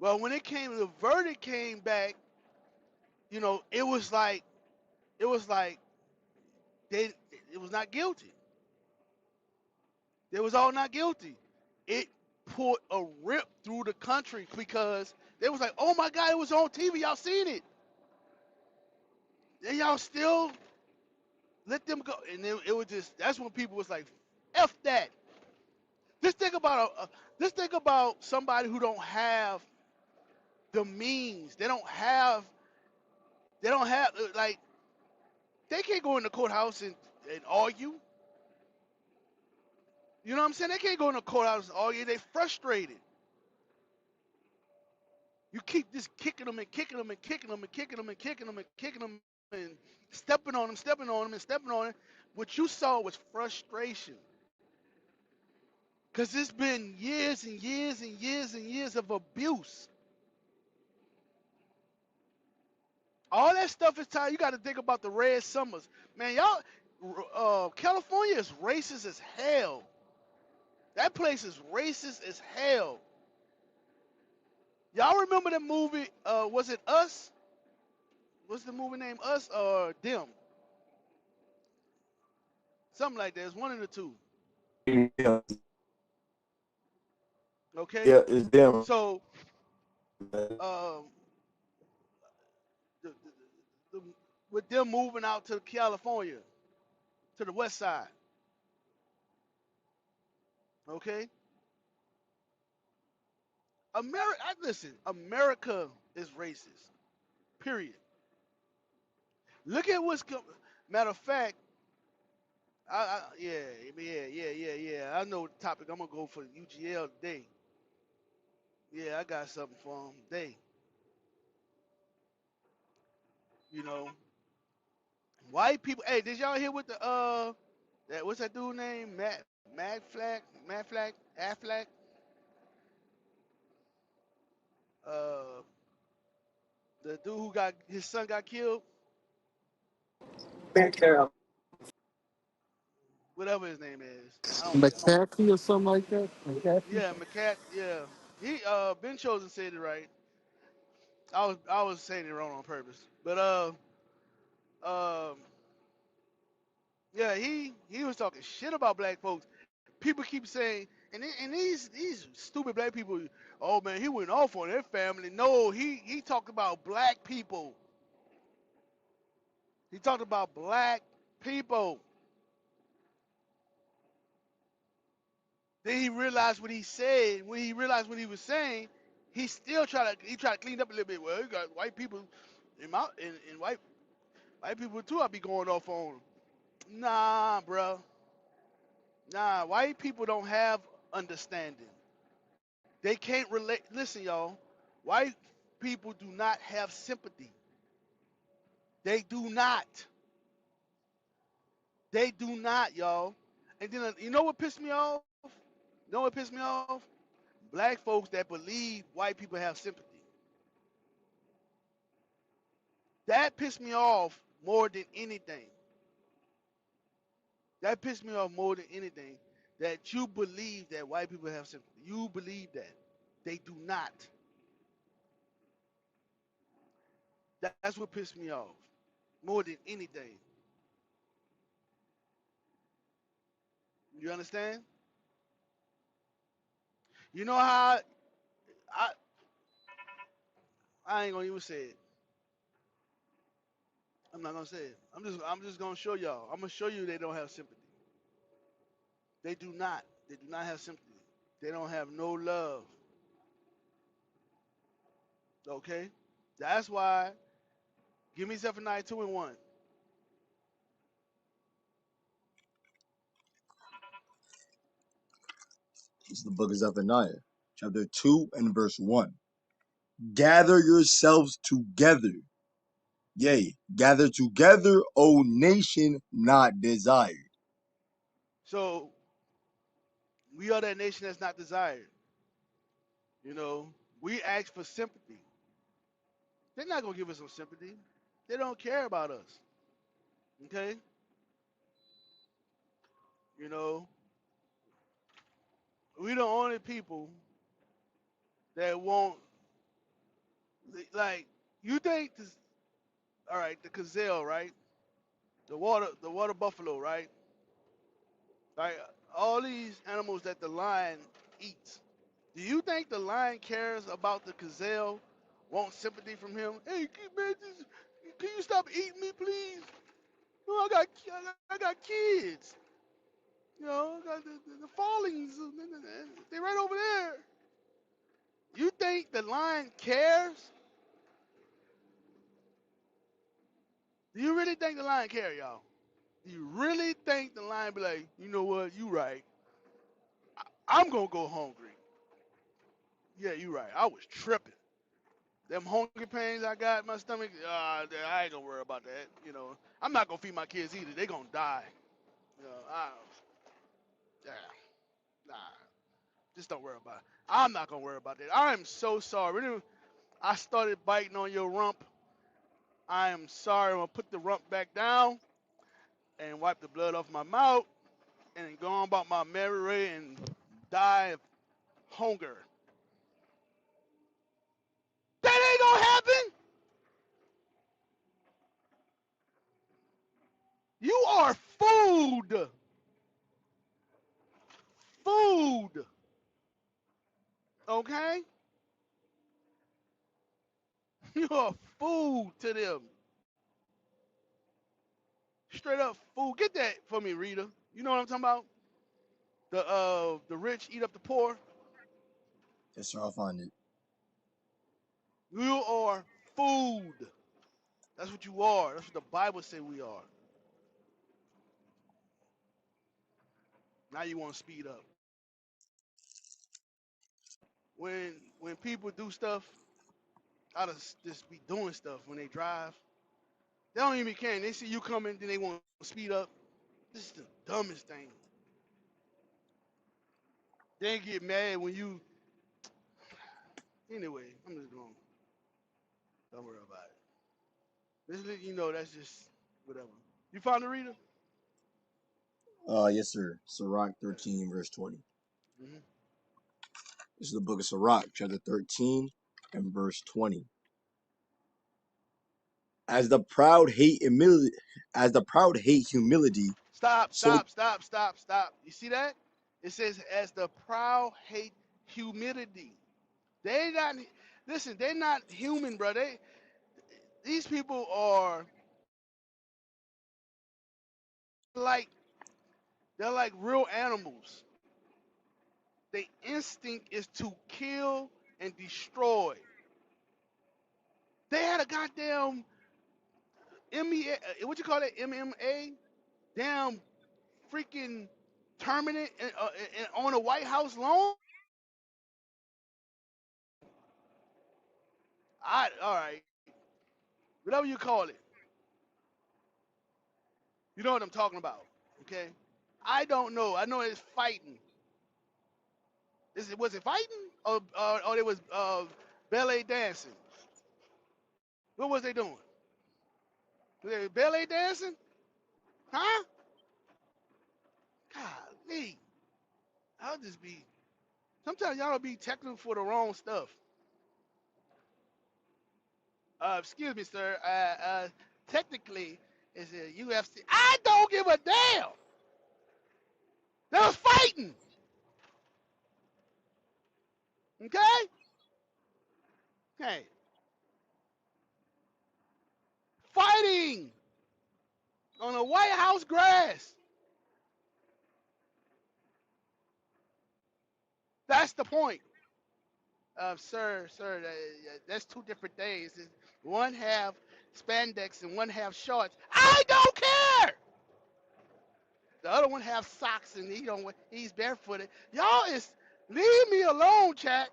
Well, when the verdict came back, it was like they it was not guilty. They was all not guilty. It put a rip through the country because they was like, oh my God, it was on TV. Y'all seen it. And y'all still let them go. And it was just, that's when people was like, F that. Just think about just think about somebody who don't have the means. They don't have like they can't go in the courthouse and argue. You know what I'm saying? They can't go in the courthouse and argue. They frustrated. You keep just kicking them and kicking them and kicking them and kicking them and kicking them and kicking them and stepping on them and stepping on it. What you saw was frustration. Because it's been years and years and years and years of abuse. All that stuff is tied. You got to think about the red summers. Man, California is racist as hell. That place is racist as hell. Y'all remember the movie, was it Us? What's the movie name? Us or Them? Something like that. It's one of the two. Yeah, Okay? yeah, it's them. So, um, the, the, the, with them moving out to California, to the west side, okay? Listen, America is racist, period. Look at matter of fact, yeah. I know the topic. I'm going to go for UGL today. Yeah, I got something for them today. You know, white people. Hey, did y'all hear what what's that dude name? Affleck? Uh, the dude who got his son got killed, whatever his name is. I don't care. McCaffrey or something like that. McCaffrey. Yeah, McCat. Yeah, he Ben Chosen said it right. I was saying it wrong on purpose, but um, yeah, he was talking shit about black folks. People keep saying, and these stupid black people, oh man, he went off on their family. No, he talked about black people. He talked about black people. Then he realized what he said. When he realized what he was saying, He try to clean up a little bit. Well, you got white people in white people too. I be going off on. Nah, bro. Nah, white people don't have understanding. They can't relate. Listen, y'all. White people do not have sympathy. They do not. They do not, y'all. And then you know what pissed me off? You know what pissed me off? Black folks that believe white people have sympathy. That pissed me off more than anything. That pissed me off more than anything. That you believe that white people have sympathy. You believe that. They do not. That's what pissed me off more than anything. You understand? You know how I I ain't gonna even say it. I'm not gonna say it. I'm just gonna show y'all. I'm gonna show you they don't have sympathy. They do not. They do not have sympathy. They don't have no love. Okay? That's why give me Zephaniah 2 and 1. This is the book of Zephaniah, chapter 2 and verse 1. Gather yourselves together. Yea, gather together, O nation not desired. So we are that nation that's not desired. You know, we ask for sympathy. They're not gonna give us some sympathy. They don't care about us. Okay? You know, we the only people that won't like you think this all right, the gazelle, right? The water buffalo, right? Like all these animals that the lion eats. Do you think the lion cares about the gazelle? Want sympathy from him? Hey, man, can you stop eating me, please? Oh, I got kids. You know, I got the fallings. They right over there. You think the lion cares? Do you really think the lion care, y'all? Do you really think the lion be like, you know what? You right. I'm gonna go hungry. Yeah, you right. I was tripping. Them hunger pains I got in my stomach, I ain't gonna worry about that. You know, I'm not gonna feed my kids either. They gonna die. You know, yeah, nah, just don't worry about it. I'm not gonna worry about that. I'm so sorry. I started biting on your rump. I am sorry. I'm gonna put the rump back down and wipe the blood off my mouth and go on about my merry way and die of hunger. That ain't gonna happen. You are food. Food. Okay? You are food to them. Straight up food. Get that for me, Rita. You know what I'm talking about? The rich eat up the poor. Yes, sir, I'll find it. You are food. That's what you are. That's what the Bible say we are. Now you want to speed up. When people do stuff, I just be doing stuff when they drive. They don't even care. They see you coming, then they want to speed up. This is the dumbest thing. They get mad when you. Anyway, I'm just going. Don't worry about it. Just let you know that's just whatever. You found the reader? Yes, sir. Sirach Yeah. 13, verse 20. Mm-hmm. This is the book of Sirach, chapter 13 and verse 20. As the proud hate humility, Stop, so stop, stop, stop, stop. You see that? It says, as the proud hate humidity. They not, listen, they're not human, bro. These people are like, they're like real animals. Their instinct is to kill and destroyed. They had a goddamn MEA, what you call it, MMA, damn freaking tournament on a White House lawn. All right, whatever you call it, you know what I'm talking about, okay? I don't know. I know it's fighting. Was it fighting or it was ballet dancing? What was they doing? Was they ballet dancing? Huh? Golly, I'll just be. Sometimes y'all be technical for the wrong stuff. Excuse me, sir. Technically, it's a UFC. I don't give a damn. They was fighting. Okay? Hey, fighting on the White House grass. That's the point. Sir, that's two different things. One have spandex and one have shorts. I don't care. The other one have socks and he's barefooted. Y'all is leave me alone, chat.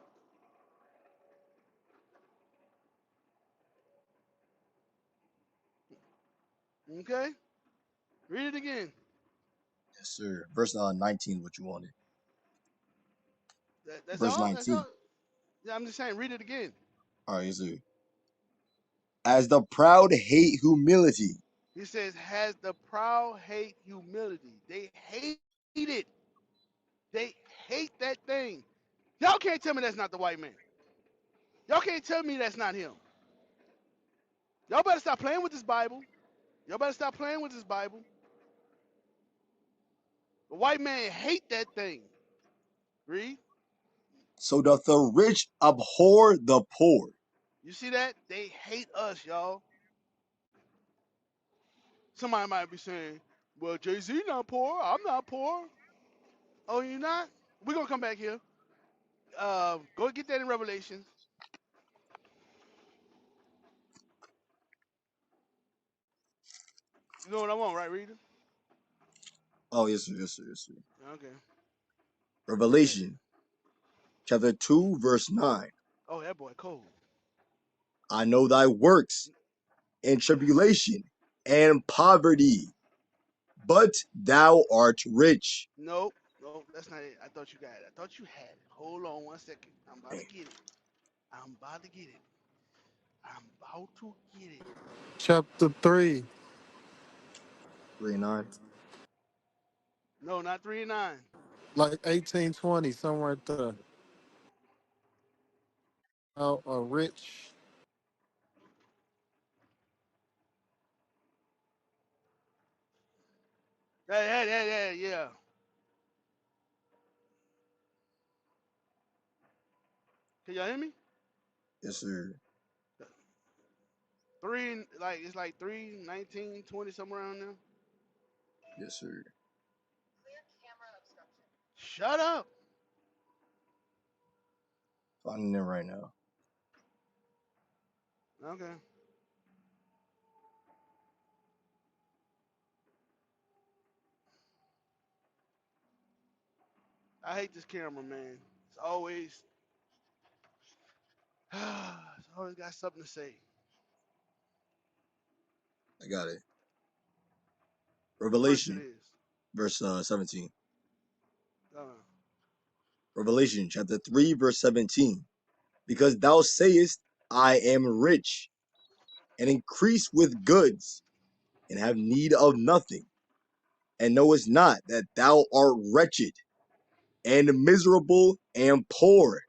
Okay? Read it again. Yes, sir. Verse 19, what you wanted. That's Verse all. That's all. 19. Yeah, I'm just saying. Read it again. All right, yes, sir. As the proud hate humility. He says, "Has the proud hate humility? They hate it. They hate that thing. Y'all can't tell me that's not the white man. Y'all can't tell me that's not him. Y'all better stop playing with this Bible. Y'all better stop playing with this Bible. The white man hate that thing. Read. So doth the rich abhor the poor. You see that? They hate us, y'all. Somebody might be saying, "Well, Jay-Z not poor. I'm not poor." Oh, you're not? We're gonna come back here. Go get that in Revelations. You know what I want, right, Reader? Oh, yes, sir, yes, sir, yes, sir. Okay. Go ahead. Revelation chapter 2, verse 9. Oh, that boy cold. I know thy works and tribulation and poverty, but thou art rich. Nope. Nope, that's not it. I thought you got it. I thought you had it. Hold on 1 second. I'm about to get it. I'm about to get it. I'm about to get it. Chapter 3, 3 and 9. No, not 3 and 9. like 1820, somewhere right there. A rich. Yeah. Can y'all hear me? Yes, sir. It's like 3, 19, 20, somewhere around there. Yes, sir. Shut up. Finding it right now. Okay. I hate this camera, man. It's always, it's always got something to say. I got it. What verse it Revelation, is? verse 17. Uh, Revelation chapter 3, verse 17. Because thou sayest, I am rich, and increase with goods, and have need of nothing, and knowest not that thou art wretched, and miserable, and poor,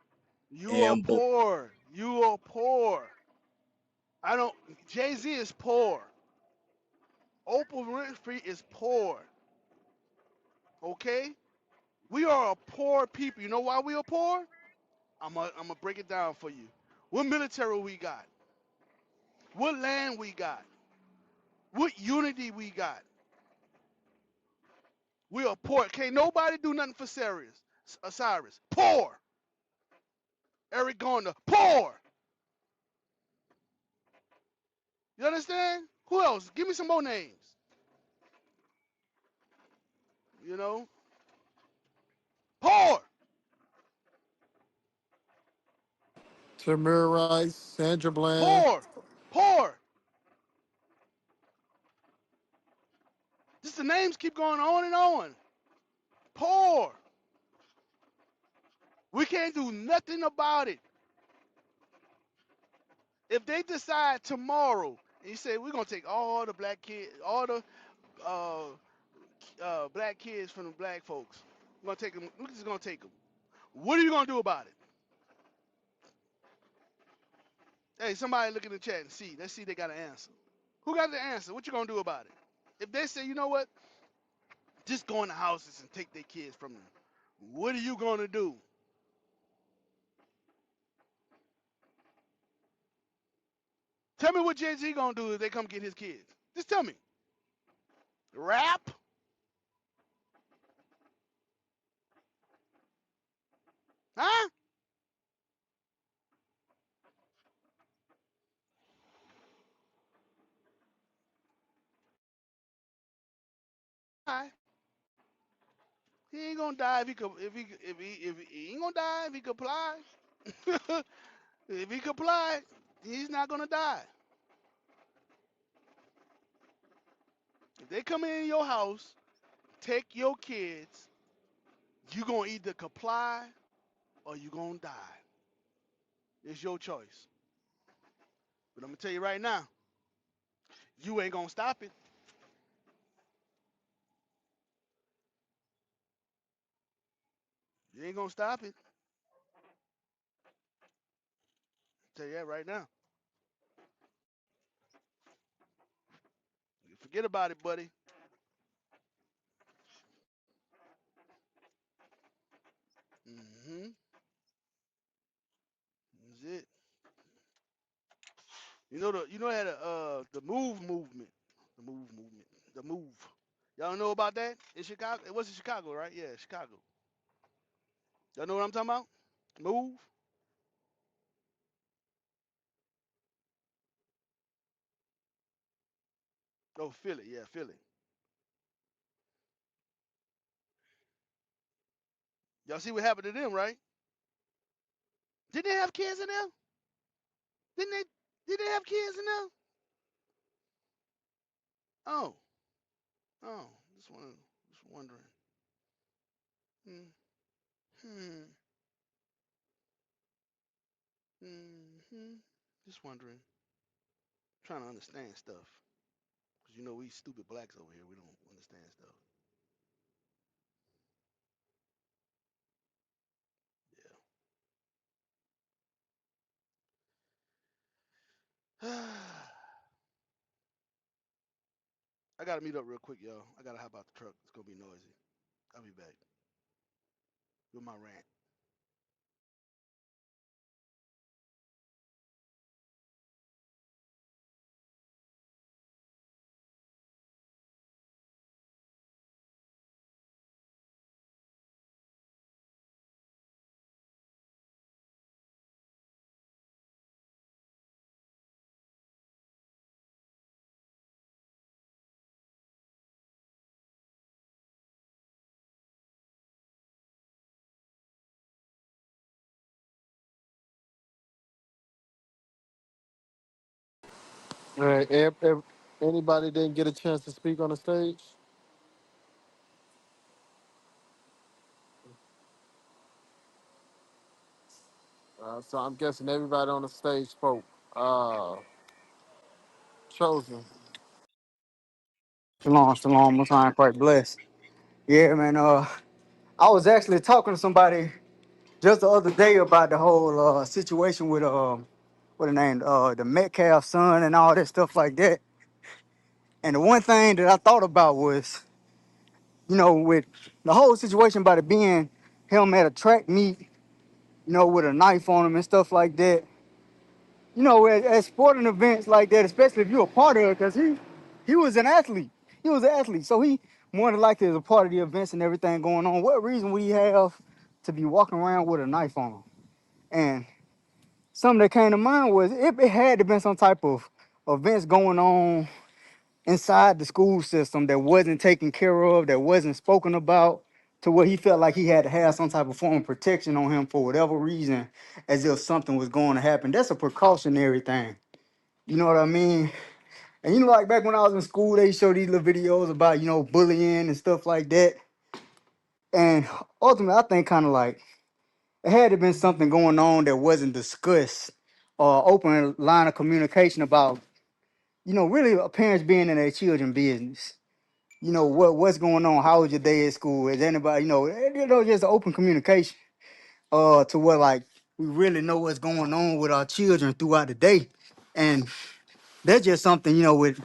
you are and poor. You are poor. I don't. Jay Z is poor. Oprah Winfrey is poor. Okay? We are a poor people. You know why we are poor? I'm gonna break it down for you. What military we got? What land we got? What unity we got? We are poor. Can't nobody do nothing for Cyrus. Poor. Eric Garner, poor. You understand? Who else? Give me some more names. You know, poor, Tamir Rice, Sandra Bland. poor, poor. Just the names keep going on and on. Poor. We can't do nothing about it. If they decide tomorrow, and you say we're gonna take all the black kids, all the uh, black kids from the black folks, we're gonna take them. We're just gonna take them. What are you gonna do about it? Hey, somebody look in the chat and see. Let's see if they got an answer. Who got the answer? What you gonna do about it? If they say, you know what, just go in the houses and take their kids from them, what are you gonna do? Tell me what Jay Z gonna do if they come get his kids. Just tell me. Rap? Huh? He ain't gonna die if he could. If he ain't gonna die if he comply. If he comply, he's not gonna die. If they come in your house, take your kids, you gonna either comply or you gonna die. It's your choice. But I'm gonna tell you right now, you ain't gonna stop it. You ain't gonna stop it. I'll tell you that right now. Forget about it, buddy. Mm-hmm. That's it. You know that the the move. Y'all know about that in Chicago? It was in Chicago, right? Yeah, Chicago. Y'all know what I'm talking about? Move. Oh, Philly. Yeah, Philly. Y'all see what happened to them, right? Did they have kids in there? Didn't they? Did they have kids in there? Oh, oh. Just wondering. Hmm. Hmm. Hmm. Just wondering. Trying to understand stuff. Cause we stupid blacks over here. We don't understand stuff. Yeah. I gotta meet up real quick, y'all. I gotta hop out the truck. It's gonna be noisy. I'll be back with my rant. All right, if anybody didn't get a chance to speak on the stage, so I'm guessing everybody on the stage spoke. Chosen. Shalom, shalom. Most I'm quite blessed. Yeah, man. I was actually talking to somebody just the other day about the whole situation with what the name, the Metcalf son and all that stuff like that. And the one thing that I thought about was, with the whole situation about it being him at a track meet, with a knife on him and stuff like that. At sporting events like that, especially if you're a part of it, because he was an athlete. He was an athlete. So he more than likely is a part of the events and everything going on. What reason would he have to be walking around with a knife on him? something that came to mind was it had to been some type of events going on inside the school system that wasn't taken care of, that wasn't spoken about, to where he felt like he had to have some type of form of protection on him for whatever reason, as if something was going to happen. That's a precautionary thing. You know what I mean? And you know, like back when I was in school, they show these little videos about, bullying and stuff like that. And ultimately, I think kind of like it had to been something going on that wasn't discussed or open line of communication about, really parents being in their children business. What's going on? How was your day at school? Is anybody, just open communication to where like we really know what's going on with our children throughout the day. And that's just something, with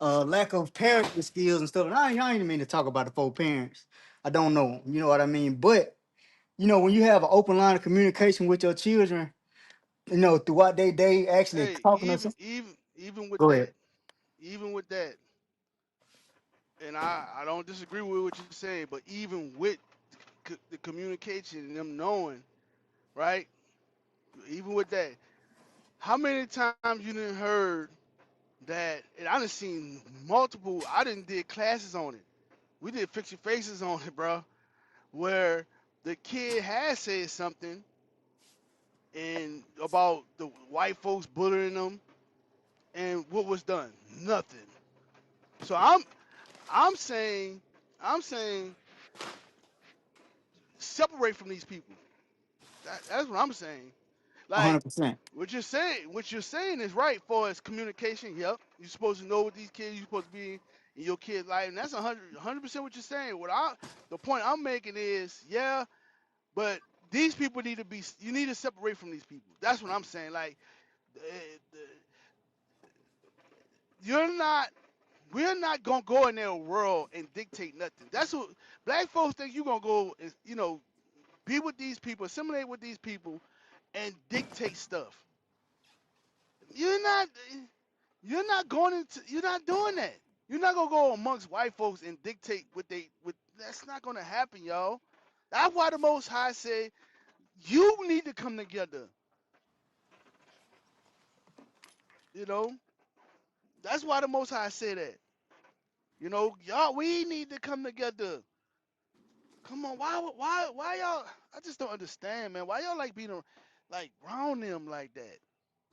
lack of parenting skills and stuff. And I ain't mean to talk about the four parents. I don't know. You know what I mean? But, when you have an open line of communication with your children, throughout their day, actually Hey, talking to even some. even even with Go that, ahead. even with that, and I don't disagree with what you're saying, but even with the communication and them knowing, right? Even with that, how many times you didn't heard that? And I done seen multiple. I didn't did classes on it. We did fix your faces on it, bro. Where the kid had said something and about the white folks bullying them, and what was done? Nothing. So I'm saying I'm saying separate from these people. That's what I'm saying. Like 100%. what you're saying is right for as communication. Yep, you're supposed to know what these kids. You're supposed to be in your kid's life, and that's 100% what you're saying. The point I'm making is, yeah, but these people need to be. You need to separate from these people. That's what I'm saying. Like, uh, you're not. We're not gonna go in their world and dictate nothing. That's what black folks think. You're gonna go and be with these people, assimilate with these people, and dictate stuff. You're not. You're not going into. You're not doing that. You're not gonna go amongst white folks and dictate what they. What that's not gonna happen, y'all. That's why the Most High said you need to come together. You know. That's why the Most High said that. Y'all, we need to come together. Come on, why y'all? I just don't understand, man. Why y'all like being like around them like that?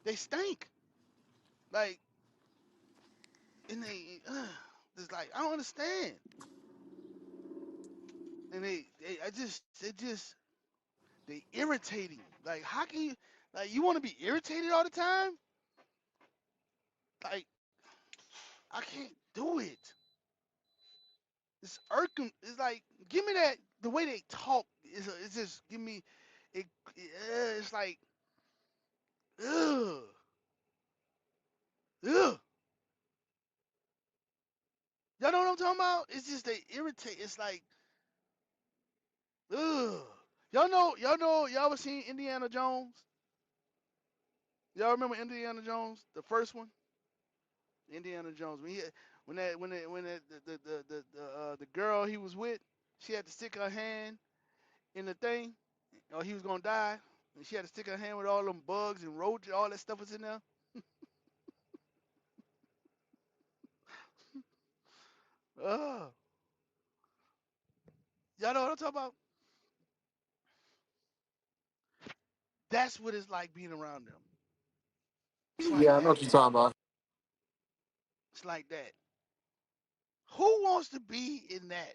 They stink. Like, and they, just like I don't understand. And they irritating. Like, how can you, like, you want to be irritated all the time? Like, I can't do it. It's irking. It's like, give me that. The way they talk it's just give me it. It's like, ugh, ugh. Y'all know what I'm talking about? It's just they irritate. It's like, ugh. Y'all ever seen Indiana Jones? Y'all remember Indiana Jones, the first one? Indiana Jones. When the girl he was with, she had to stick her hand in the thing, or he was gonna die, and she had to stick her hand with all them bugs and roaches, all that stuff was in there. Ugh. Y'all know what I'm talking about? That's what it's like being around them. It's like Yeah, I know that. what you're talking about. It's like that. Who wants to be in that?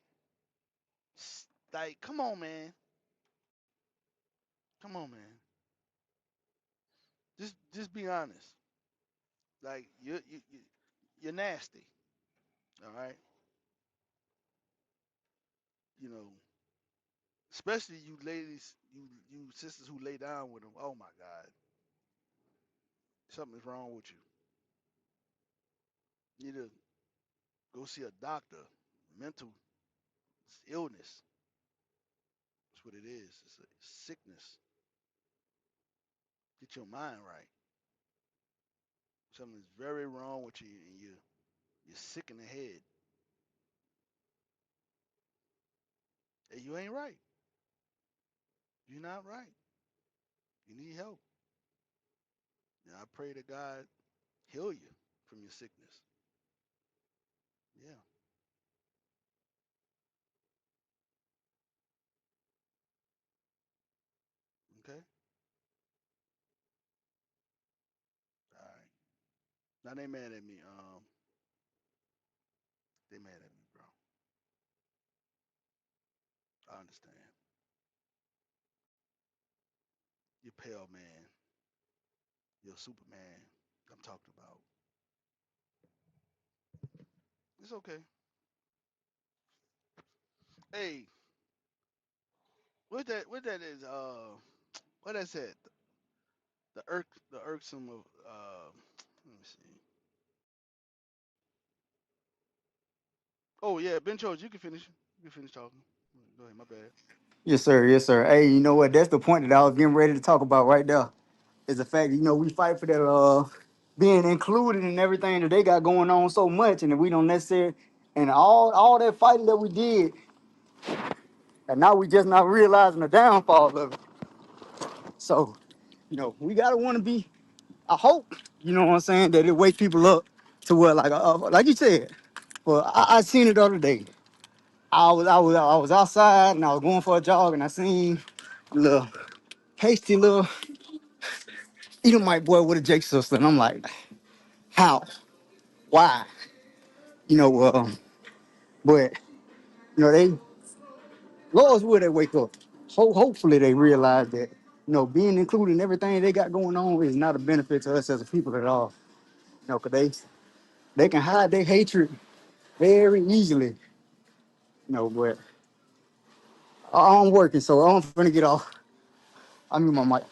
Like, come on, man. Come on, man. Just be honest. Like, you're nasty. All right. You know, especially you ladies, you sisters who lay down with them. Oh my God, something's wrong with you. You need to go see a doctor. Mental illness. That's what it is. It's a sickness. Get your mind right. Something's very wrong with you, and you're sick in the head. And you ain't right. You're not right. You need help. Yeah, I pray that God heal you from your sickness. Yeah. Okay. All right. Now they mad at me. They mad at me, bro. I understand. You're pale, man. You're a Superman. I'm talking about. It's okay. Hey, what that? What that is? What that said? The irksome of. Let me see. Oh yeah, Ben chose. You can finish. You can finish talking. Go ahead. My bad. Yes, sir. Yes, sir. Hey, you know what? That's the point that I was getting ready to talk about right there. Is the fact that, we fight for that being included in everything that they got going on so much, and that we don't necessarily, and all that fighting that we did, and now we just not realizing the downfall of it. So, we gotta want to be. I hope, what I'm saying, that it wakes people up to what, like you said. Well, I seen it the other day. I was outside and I was going for a jog and I seen a little pasty little Edomite boy with a Jake sister, and I'm like, how? Why? You know, but they Lord's will they wake up. Hopefully they realize that being included in everything they got going on is not a benefit to us as a people at all. Because they can hide their hatred very easily. But I'm working, so I'm finna get off. I'm in my mic.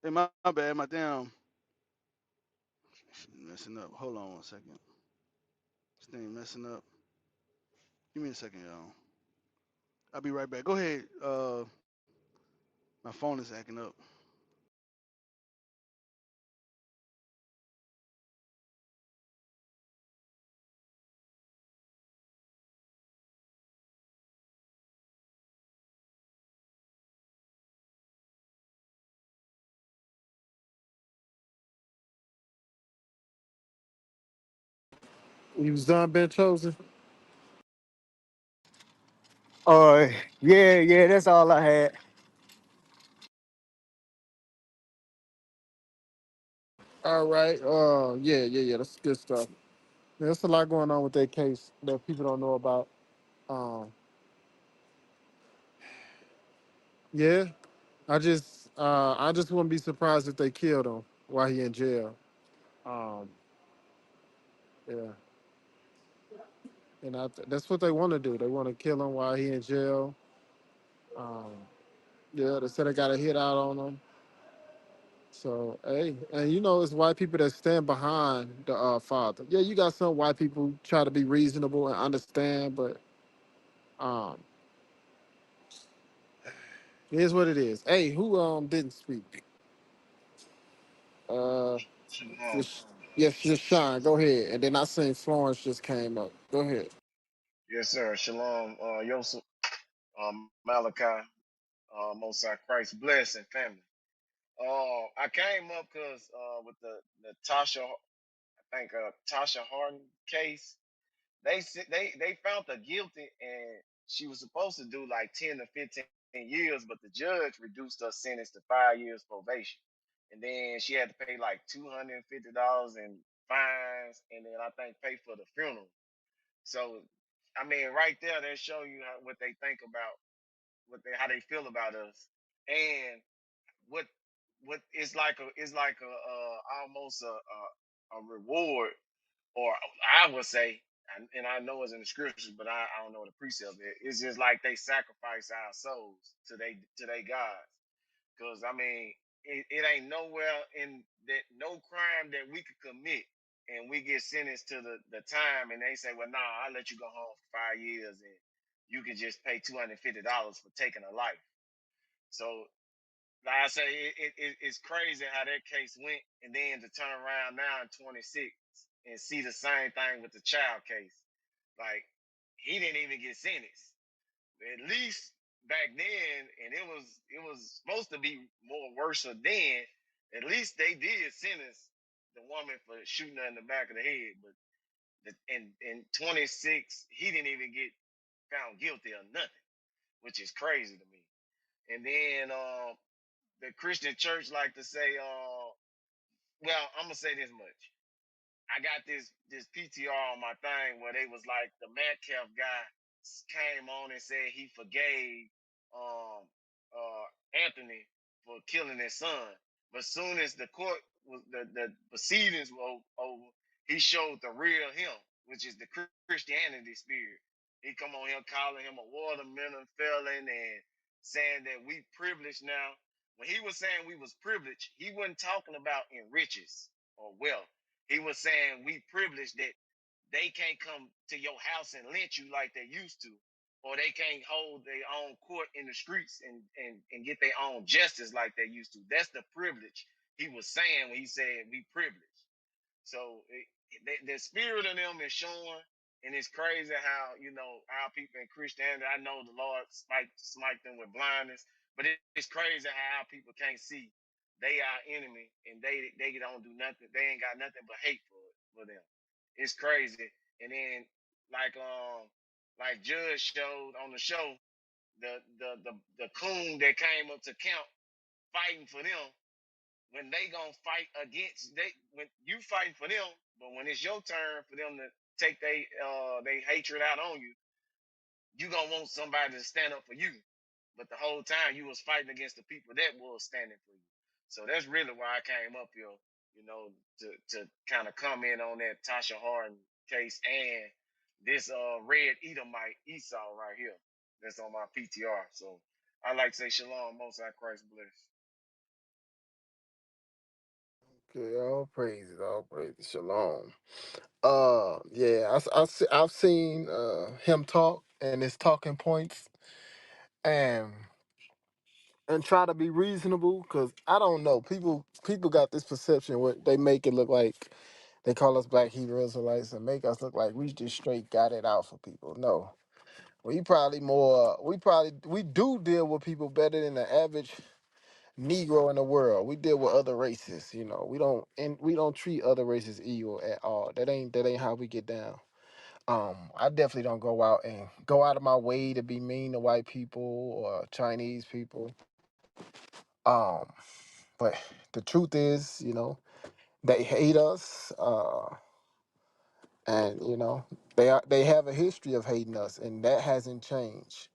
Hey, my bad. My damn messing up. Hold on one second. This thing messing up. Give me a second, y'all. I'll be right back. Go ahead. My phone is acting up. You was done, Ben chosen. Uh, yeah, that's all I had. All right. Yeah. That's good stuff. There's a lot going on with that case that people don't know about. Um, yeah. I just wouldn't be surprised if they killed him while he in jail. Um, yeah. And that's what they want to do. They want to kill him while he in jail. Um, yeah, they said they got a hit out on him. So hey, and it's white people that stand behind the father. Yeah, you got some white people try to be reasonable and understand, but um, it is what it is. Hey, who didn't speak? Uh, Shalom. just, yes, just shine. Go ahead. And then I seen Florence just came up. Go ahead. Yes, sir. Shalom. Yosef, Malachi, Mosai Christ, blessing family. I came up because with the Tasha, I think Tasha Harden case, they found her guilty and she was supposed to do like 10 to 15 years, but the judge reduced her sentence to 5 years probation, and then she had to pay like $250 in fines, and then I think pay for the funeral. So, I mean, right there, they show you what they think about how they feel about us, and what it's like a almost a reward, or I would say, and I know it's in the scriptures, but I don't know the precept. It's just like they sacrifice our souls to they God. Because I mean, it ain't nowhere in that no crime that we could commit and we get sentenced to the time, and they say, well, nah, I'll let you go home for 5 years and you can just pay $250 for taking a life. So, like I say, it's crazy how that case went, and then to turn around now in 26 and see the same thing with the child case. Like, he didn't even get sentenced. At least back then, and it was supposed to be more worse than then. At least they did sentence the woman for shooting her in the back of the head, but in 26 he didn't even get found guilty of nothing, which is crazy to me. And then the Christian church like to say, well, I'm gonna say this much. I got this PTR on my thing where they was like the Metcalf guy came on and said he forgave um Anthony for killing his son. But soon as the court was the proceedings were over, he showed the real him, which is the Christianity spirit. He come on here calling him a watermelon felon and saying that we privileged now. When he was saying we was privileged, he wasn't talking about in riches or wealth. He was saying we privileged that they can't come to your house and lynch you like they used to, or they can't hold their own court in the streets and get their own justice like they used to. That's the privilege he was saying when he said we privileged. So the spirit of them is showing, and it's crazy how our people in Christianity. I know the Lord smite them with blindness, but it's crazy how our people can't see they are enemy and they don't do nothing. They ain't got nothing but hate for them. It's crazy. And then like Judge showed on the show, the coon that came up to camp fighting for them when they gonna fight against when you fighting for them, but when it's your turn for them to take they hatred out on you, you gonna want somebody to stand up for you. But the whole time you was fighting against the people that was standing for you. So that's really why I came up here, to kind of comment on that Tasha Harden case and this red Edomite Esau right here that's on my PTR. So I like to say shalom, most high Christ bless. Okay, all praises, shalom. Yeah, I've seen him talk and his talking points, and try to be reasonable, because I don't know, people got this perception where they make it look like they call us Black Hebrew Israelites and make us look like we just straight got it out for people. No, we do deal with people better than the average Negro in the world. We deal with other races. We don't treat other races evil at all. That ain't how we get down. I definitely don't go out of my way to be mean to white people or Chinese people. Um, but the truth is, they hate us, and they have a history of hating us, and that hasn't changed.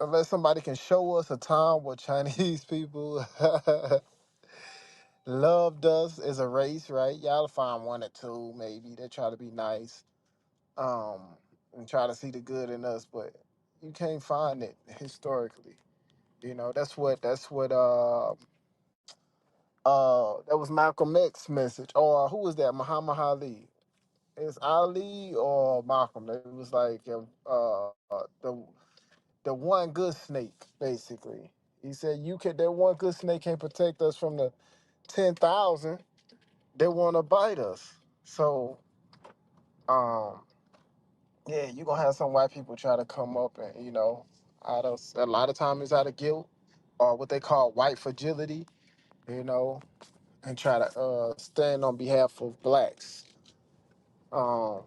Unless somebody can show us a time where Chinese people loved us as a race, right? Y'all find one or two, maybe. They try to be nice, and try to see the good in us, but you can't find it historically. That was Malcolm X's message. Or who was that? Muhammad Ali. It's Ali or Malcolm. It was like the one good snake, basically. He said that one good snake can't protect us from the 10,000 that want to bite us. So, um, yeah, you're gonna have some white people try to come up and, out of a lot of time it's out of guilt or what they call white fragility, you know, and try to stand on behalf of blacks. Um,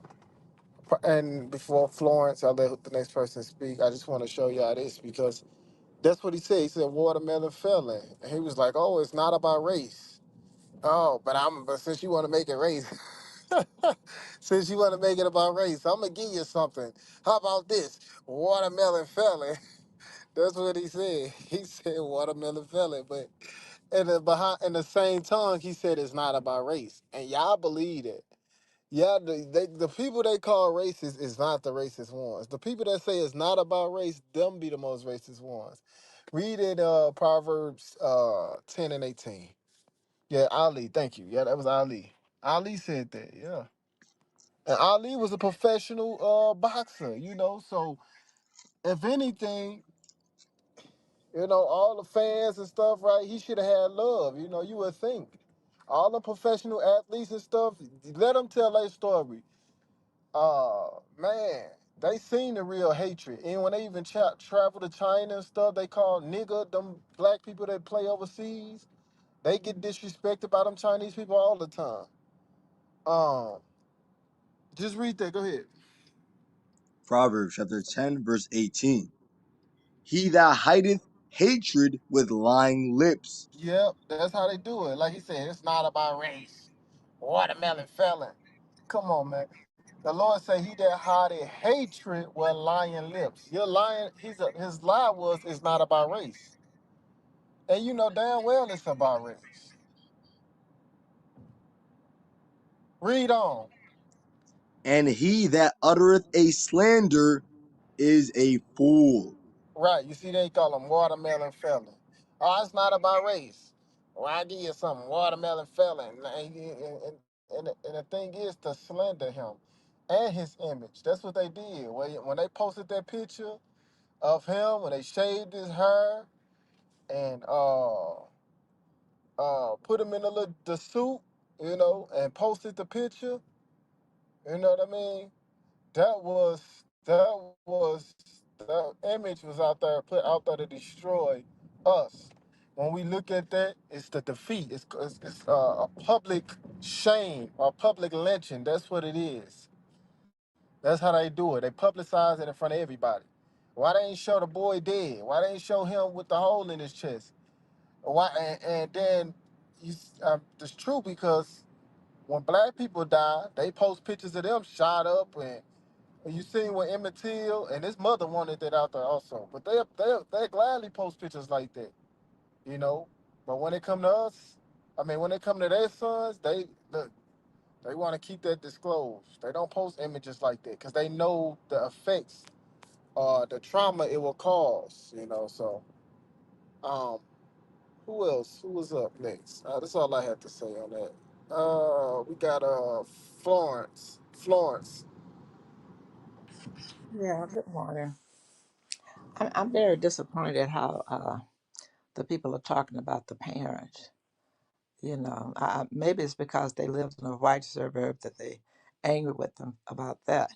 and before Florence, I'll let the next person speak. I just want to show y'all this because that's what he said. He said watermelon felon. And he was like, "Oh, it's not about race." Oh, but since you want to make it race, since you want to make it about race, I'm gonna give you something. How about this watermelon felon? That's what he said. He said watermelon felon, but in the same tongue, he said it's not about race, and y'all believe it. Yeah, the people they call racist is not the racist ones. The people that say it's not about race, them be the most racist ones. Read it, Proverbs 10 and 18. Yeah, Ali, thank you. Yeah, that was Ali. Ali said that, yeah. And Ali was a professional boxer, so if anything, all the fans and stuff, right, he should have had love, you would think. All the professional athletes and stuff, let them tell their story. Man. They seen the real hatred. And when they even travel to China and stuff, they call nigga them black people that play overseas. They get disrespected by them Chinese people all the time. Um, just read that. Go ahead. Proverbs chapter 10, verse 18. He that hideth hatred with lying lips. Yep, that's how they do it. Like he said, it's not about race. Watermelon felon. Come on, man. The Lord said, "He that hideth hatred with lying lips." Your lying, his lie was, "It's not about race," and you know damn well it's about race. Read on. And he that uttereth a slander is a fool. Right, you see, they call him watermelon felon. Oh, it's not about race. Well, I give you something, watermelon felon. And the thing is to slander him and his image. That's what they did. When they posted that picture of him, when they shaved his hair and put him in the suit, and posted the picture, you know what I mean? That was that image was out there put out there to destroy us. When we look at that, it's the defeat. It's a public shame or public lynching. That's what it is. That's how they do it. They publicize it in front of everybody. Why they ain't show the boy dead? Why they ain't show him with the hole in his chest? Why? And then it's true because when black people die, they post pictures of them shot up and you seen with Emmett Till and his mother wanted that out there also. But they gladly post pictures like that, you know. But when it come to us, I mean, when it come to their sons, they look, they want to keep that disclosed. They don't post images like that because they know the effects, the trauma it will cause, you know. So, um, who else? Who was up next? That's all I had to say on that. We got Florence. Florence. Yeah, good morning. I'm very disappointed how the people are talking about the parents. Maybe it's because they live in a white suburb that they angry with them about that.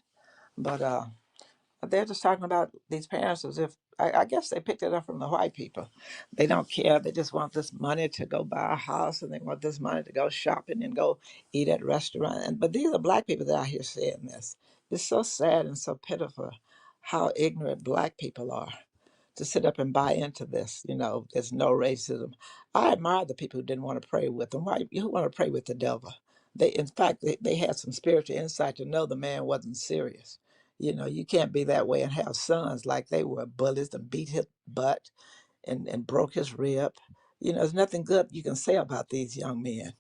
But they're just talking about these parents as if I guess they picked it up from the white people. They don't care. They just want this money to go buy a house, and they want this money to go shopping and go eat at restaurant. But these are black people that are out here saying this. It's so sad and so pitiful how ignorant black people are to sit up and buy into this. There's no racism. I admire the people who didn't want to pray with them. Why? Who want to pray with the devil? In fact, they had some spiritual insight to know the man wasn't serious. You can't be that way and have sons like they were bullies and beat his butt and broke his rib. There's nothing good you can say about these young men.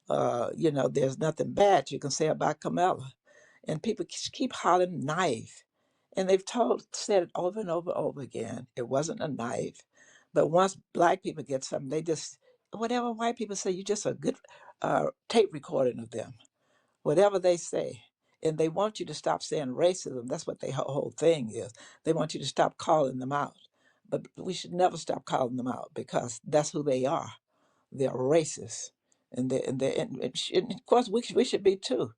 There's nothing bad you can say about Camilla. And people keep hollering knife. And said it over and over and over again. It wasn't a knife. But once black people get something, they just, whatever white people say, you just a good tape recording of them, whatever they say. And they want you to stop saying racism. That's what their whole thing is. They want you to stop calling them out. But we should never stop calling them out because that's who they are. They're racist, and of course we should be too.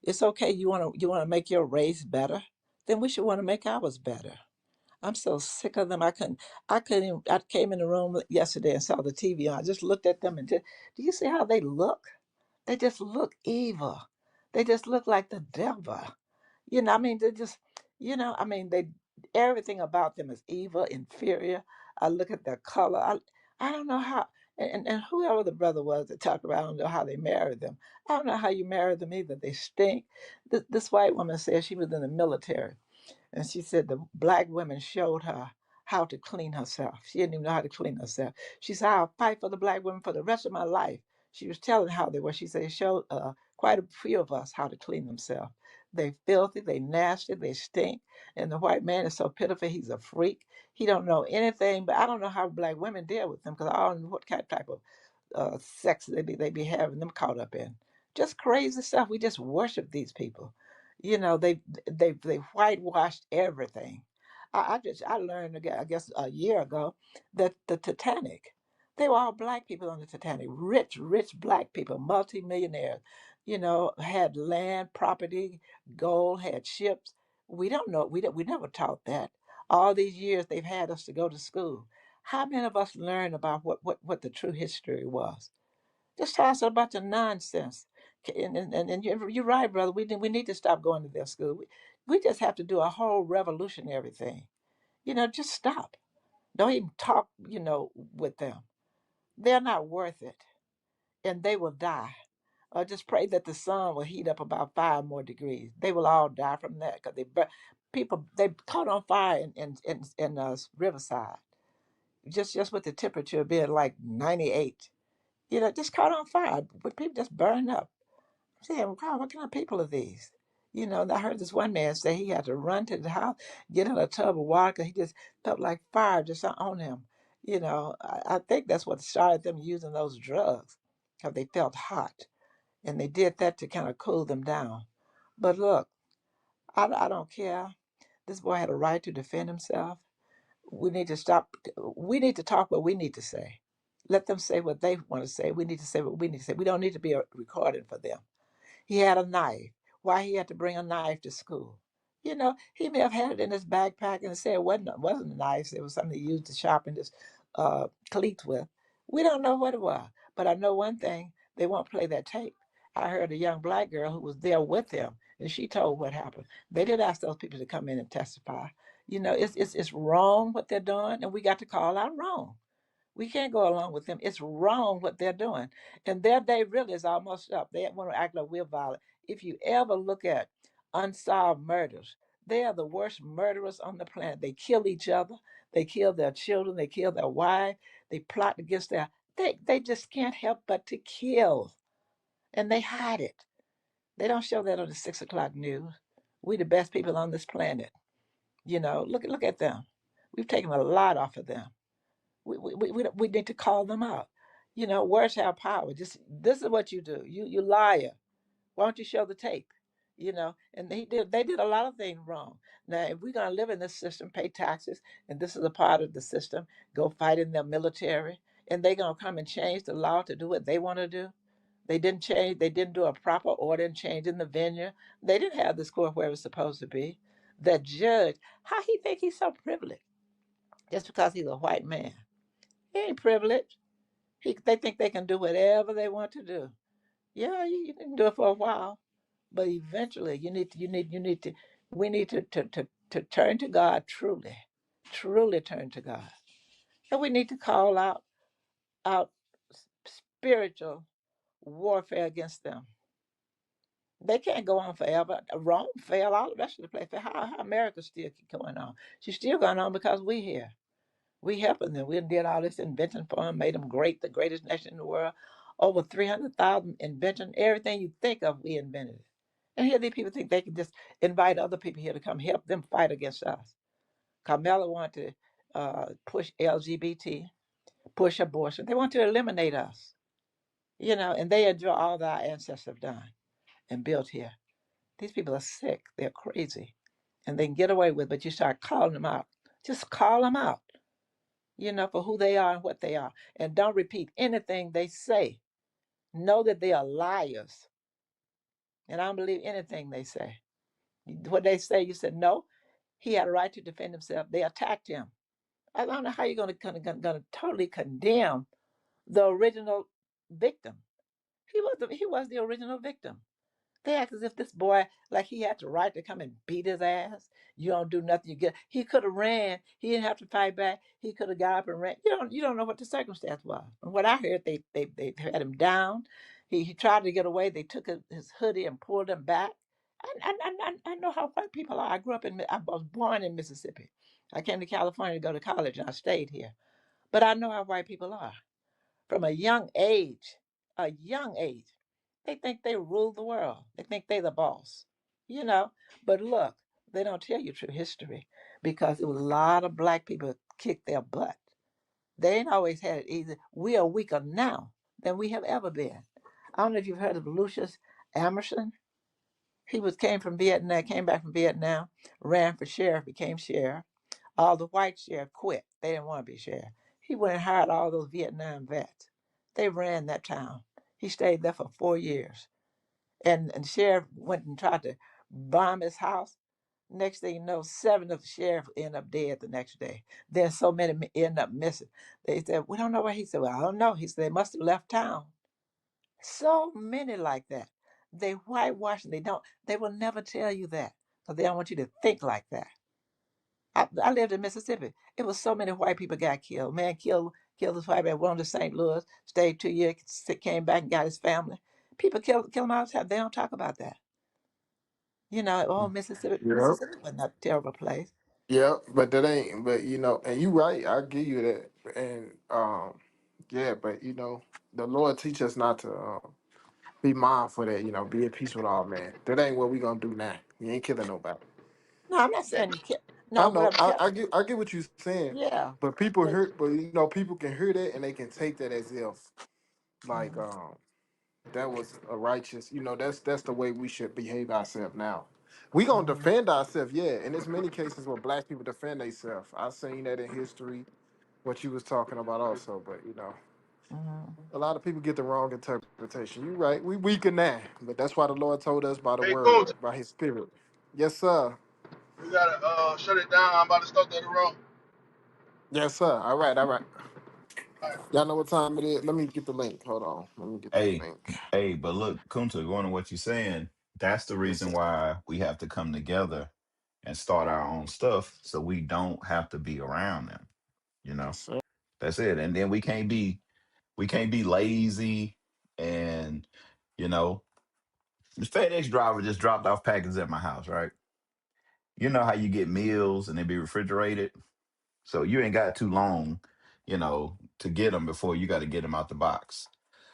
It's okay. You want to make your race better, then we should want to make ours better. I'm so sick of them. I couldn't even, I came in the room yesterday and saw the TV on. I just looked at them and just, do you see how they look? They just look evil. They just look like the devil. They just, they everything about them is evil, inferior. I look at their color. I don't know how, and whoever the brother was that talked about, I don't know how they married them. I don't know how you marry them either. They stink. This white woman said she was in the military. And she said the black women showed her how to clean herself. She didn't even know how to clean herself. She said, I'll fight for the black women for the rest of my life. She was telling how they were. She said, it showed quite a few of us how to clean themselves. They filthy, they nasty, they stink. And the white man is so pitiful. He's a freak. He don't know anything, but I don't know how black women deal with them because I don't know what kind of type of sex they be having them caught up in. Just crazy stuff. We just worship these people. They whitewashed everything. I learned again, I guess a year ago that the Titanic, they were all black people on the Titanic, rich black people, multimillionaires. Had land, property, gold, had ships. We don't know. We never taught that. All these years they've had us to go to school. How many of us learned about what the true history was? Just tell us a bunch of nonsense. And you're right, brother. We need to stop going to their school. We just have to do a whole revolutionary thing. Just stop. Don't even talk, with them. They're not worth it, and they will die. Just pray that the sun will heat up about 5 more degrees. They will all die from that because people they caught on fire in Riverside. Just with the temperature being like 98. Just caught on fire. But people just burn up. I'm saying, wow, what kind of people are these? And I heard this one man say he had to run to the house, get in a tub of water 'cause he just felt like fire just on him. I think that's what started them using those drugs because they felt hot. And they did that to kind of cool them down. But look, I don't care. This boy had a right to defend himself. We need to stop. We need to talk what we need to say. Let them say what they want to say. We need to say what we need to say. We don't need to be a recording for them. He had a knife. Why he had to bring a knife to school? He may have had it in his backpack and said it wasn't a knife. It was something he used to sharpen his cleats with. We don't know what it was. But I know one thing, they won't play that tape. I heard a young black girl who was there with him, and she told what happened. They did ask those people to come in and testify. It's wrong what they're doing, and we got to call out wrong. We can't go along with them. It's wrong what they're doing. And their day really is almost up. They want to act like we're violent. If you ever look at unsolved murders, they are the worst murderers on the planet. They kill each other. They kill their children. They kill their wife. They plot against they just can't help but to kill. And they hide it. They don't show that on the 6 o'clock news. We the best people on this planet. Look at them. We've taken a lot off of them. We need to call them out. Words have power. Just this is what you do. You liar. Why don't you show the tape? And they did a lot of things wrong. Now, if we're gonna live in this system, pay taxes, and this is a part of the system, go fight in the military, and they're gonna come and change the law to do what they want to do. They didn't change, they didn't do a proper order and change in the vineyard. They didn't have this court where it was supposed to be. The judge, how he think he's so privileged just because he's a white man? He ain't privileged. They think they can do whatever they want to do. Yeah, you can do it for a while, but eventually we need to turn to God truly, truly turn to God. And we need to call out spiritual warfare against them. They can't go on forever. Rome fell, all the rest of the place. How America still keep going on? She's still going on because we here. We helping them. We did all this invention for them, made them great, the greatest nation in the world. Over 300,000 invention. Everything you think of, we invented it. And here these people think they can just invite other people here to come help them fight against us. Carmela wanted to push LGBT, push abortion. They want to eliminate us, and they enjoy all that our ancestors have done and built here. These people are sick. They're crazy. And they can get away with it, but you start calling them out. Just call them out. For who they are and what they are. And don't repeat anything they say. Know that they are liars. And I don't believe anything they say. What they say, you said, no, he had a right to defend himself. They attacked him. I don't know how you're going to totally condemn the original victim. He was the original victim. They act as if this boy, like he had the right to come and beat his ass. You don't do nothing. You get. He could have ran. He didn't have to fight back. He could have got up and ran. You don't know what the circumstance was. From what I heard, they had him down. He tried to get away. They took his hoodie and pulled him back. I know how white people are. I was born in Mississippi. I came to California to go to college, and I stayed here. But I know how white people are. From a young age, they think they rule the world. They think they the boss, you know. But look, they don't tell you true history because it was a lot of black people kicked their butt. They ain't always had it easy. We are weaker now than we have ever been. I don't know if you've heard of Lucius Emerson. He came from Vietnam, came back from Vietnam, ran for sheriff, became sheriff. All the white sheriff quit. They didn't want to be sheriff. He went and hired all those Vietnam vets. They ran that town. He stayed there for 4 years. And sheriff went and tried to bomb his house. Next thing you know, 7 of the sheriffs end up dead the next day. Then so many end up missing. They said, we don't know where. He said, well, I don't know. He said, they must have left town. So many like that. They whitewash and they will never tell you that because they don't want you to think like that. I lived in Mississippi. It was so many white people got killed. Man killed this white man, went to St. Louis, stayed 2 years, came back and got his family. People kill them all the time. They don't talk about that. Oh, Mississippi, Yep. Mississippi wasn't a terrible place. Yep. But that ain't. But and you right. I give you that. And yeah. But the Lord teach us not to be mindful that be at peace with all men. That ain't what we gonna do now. We ain't killing nobody. No, I'm not saying you can't. I No, but know. I'm I, telling. I get. I get what you're saying. Yeah, But people but hear. But people can hear that and they can take that as if like mhm, that was a righteous. That's the way we should behave ourselves now. We gonna mhm, defend ourselves, yeah. And there's many cases where black people defend themselves. I've seen that in history. What you was talking about also, but mhm. a lot of people get the wrong interpretation. You right. We weaker now, but that's why the Lord told us by the Hey, Coach, word, by His Spirit. Yes, sir. we gotta shut it down. I'm about to start the other room. Yes, sir. All right. All right. All right. Y'all know what time it is. Let me get the link. Hold on. Let me get the Hey, link. hey, but look, Kunta, going to what you're saying, that's the Yes, sir. reason why we have to come together and start our own stuff so we don't have to be around them. You know, Yes, sir. that's it. And then we can't be lazy and you know, the FedEx driver just dropped off packages at my house, right? You know how you get meals and they be refrigerated? So you ain't got too long, to get them before you got to get them out the box.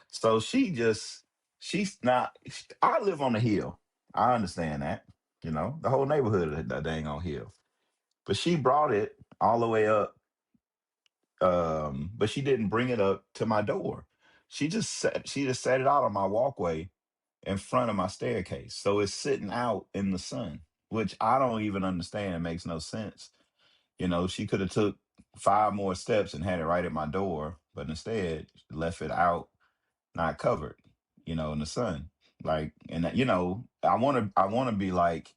So she's not. I live on a hill. I understand that. The whole neighborhood is a dang on hill. But she brought it all the way up. But she didn't bring it up to my door. She just set it out on my walkway in front of my staircase. So it's sitting out in the sun, which I don't even understand. It makes no sense. She could have took 5 more steps and had it right at my door, but instead left it out, not covered, in the sun. Like, and I want to be like,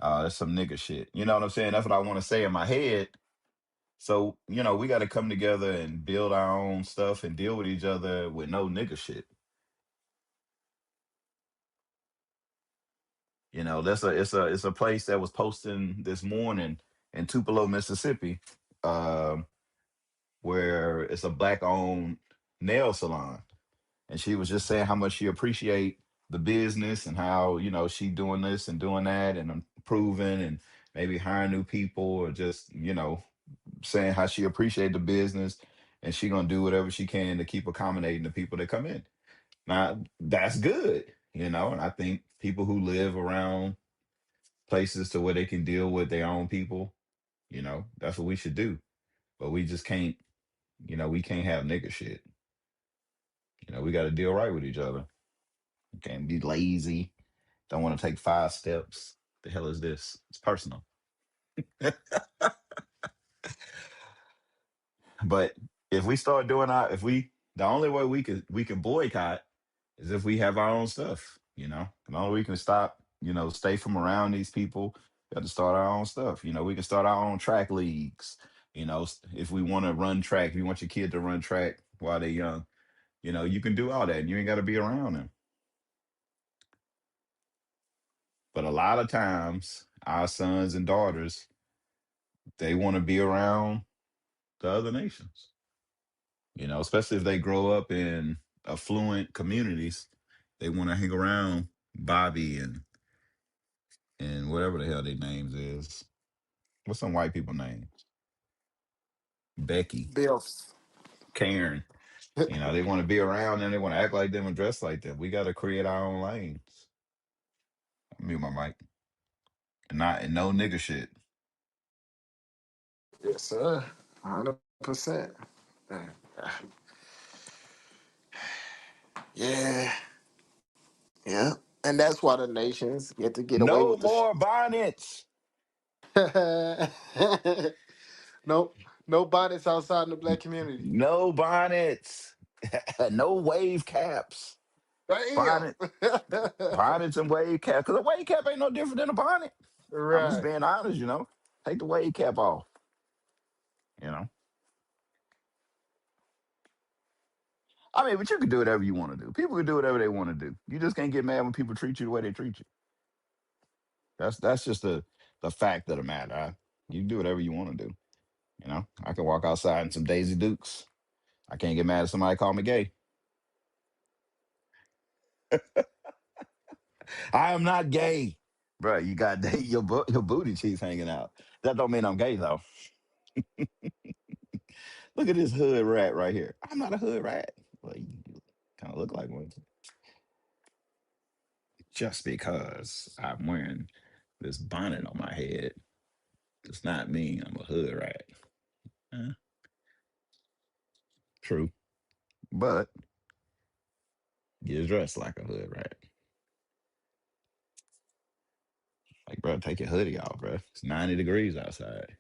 that's some nigga shit. You know what I'm saying? That's what I want to say in my head. So, we got to come together and build our own stuff and deal with each other with no nigga shit. It's a place that was posting this morning in Tupelo, Mississippi, um, where it's a black owned nail salon. And she was just saying how much she appreciate the business and how, she doing this and doing that and improving and maybe hiring new people or just, saying how she appreciate the business and she gonna do whatever she can to keep accommodating the people that come in. Now that's good, and I think people who live around places to where they can deal with their own people, that's what we should do. But we just can't, we can't have nigga shit. We got to deal right with each other. We can't be lazy. Don't want to take 5 steps. The hell is this? It's personal. But if we start doing the only way we can boycott is if we have our own stuff. The only way we can stop, stay from around these people. We have to start our own stuff. We can start our own track leagues. If we want to run track, if you want your kid to run track while they're young, you can do all that. And you ain't got to be around them. But a lot of times, our sons and daughters, they want to be around the other nations. Especially if they grow up in affluent communities, they want to hang around Bobby and whatever the hell their names is. What's some white people names? Becky, Bills. Karen. They want to be around them. They want to act like them and dress like them. We got to create our own lanes. Mute my mic. And no nigga shit. Yes, sir. 100%. Yeah. Yeah. And that's why the nations get to get away No with the more bonnets. Nope. No bonnets outside in the black community. No bonnets. No wave caps. Damn. Bonnet, bonnets and wave caps. Because a wave cap ain't no different than a bonnet. I'm just Right. being honest, Take the wave cap off, you know. I mean, but you can do whatever you want to do. People can do whatever they want to do. You just can't get mad when people treat you the way they treat you. That's just the fact of the matter. You can do whatever you want to do. I can walk outside in some Daisy Dukes. I can't get mad if somebody call me gay. I am not gay, bro. You got your booty cheeks hanging out. That don't mean I'm gay though. Look at this hood rat right here. I'm not a hood rat. Well, you kind of look like one. Just because I'm wearing this bonnet on my head does not mean I'm a hood rat. Eh, true, but get dressed like a hood rat. Like, bro, take your hoodie off, bro. It's 90 degrees outside.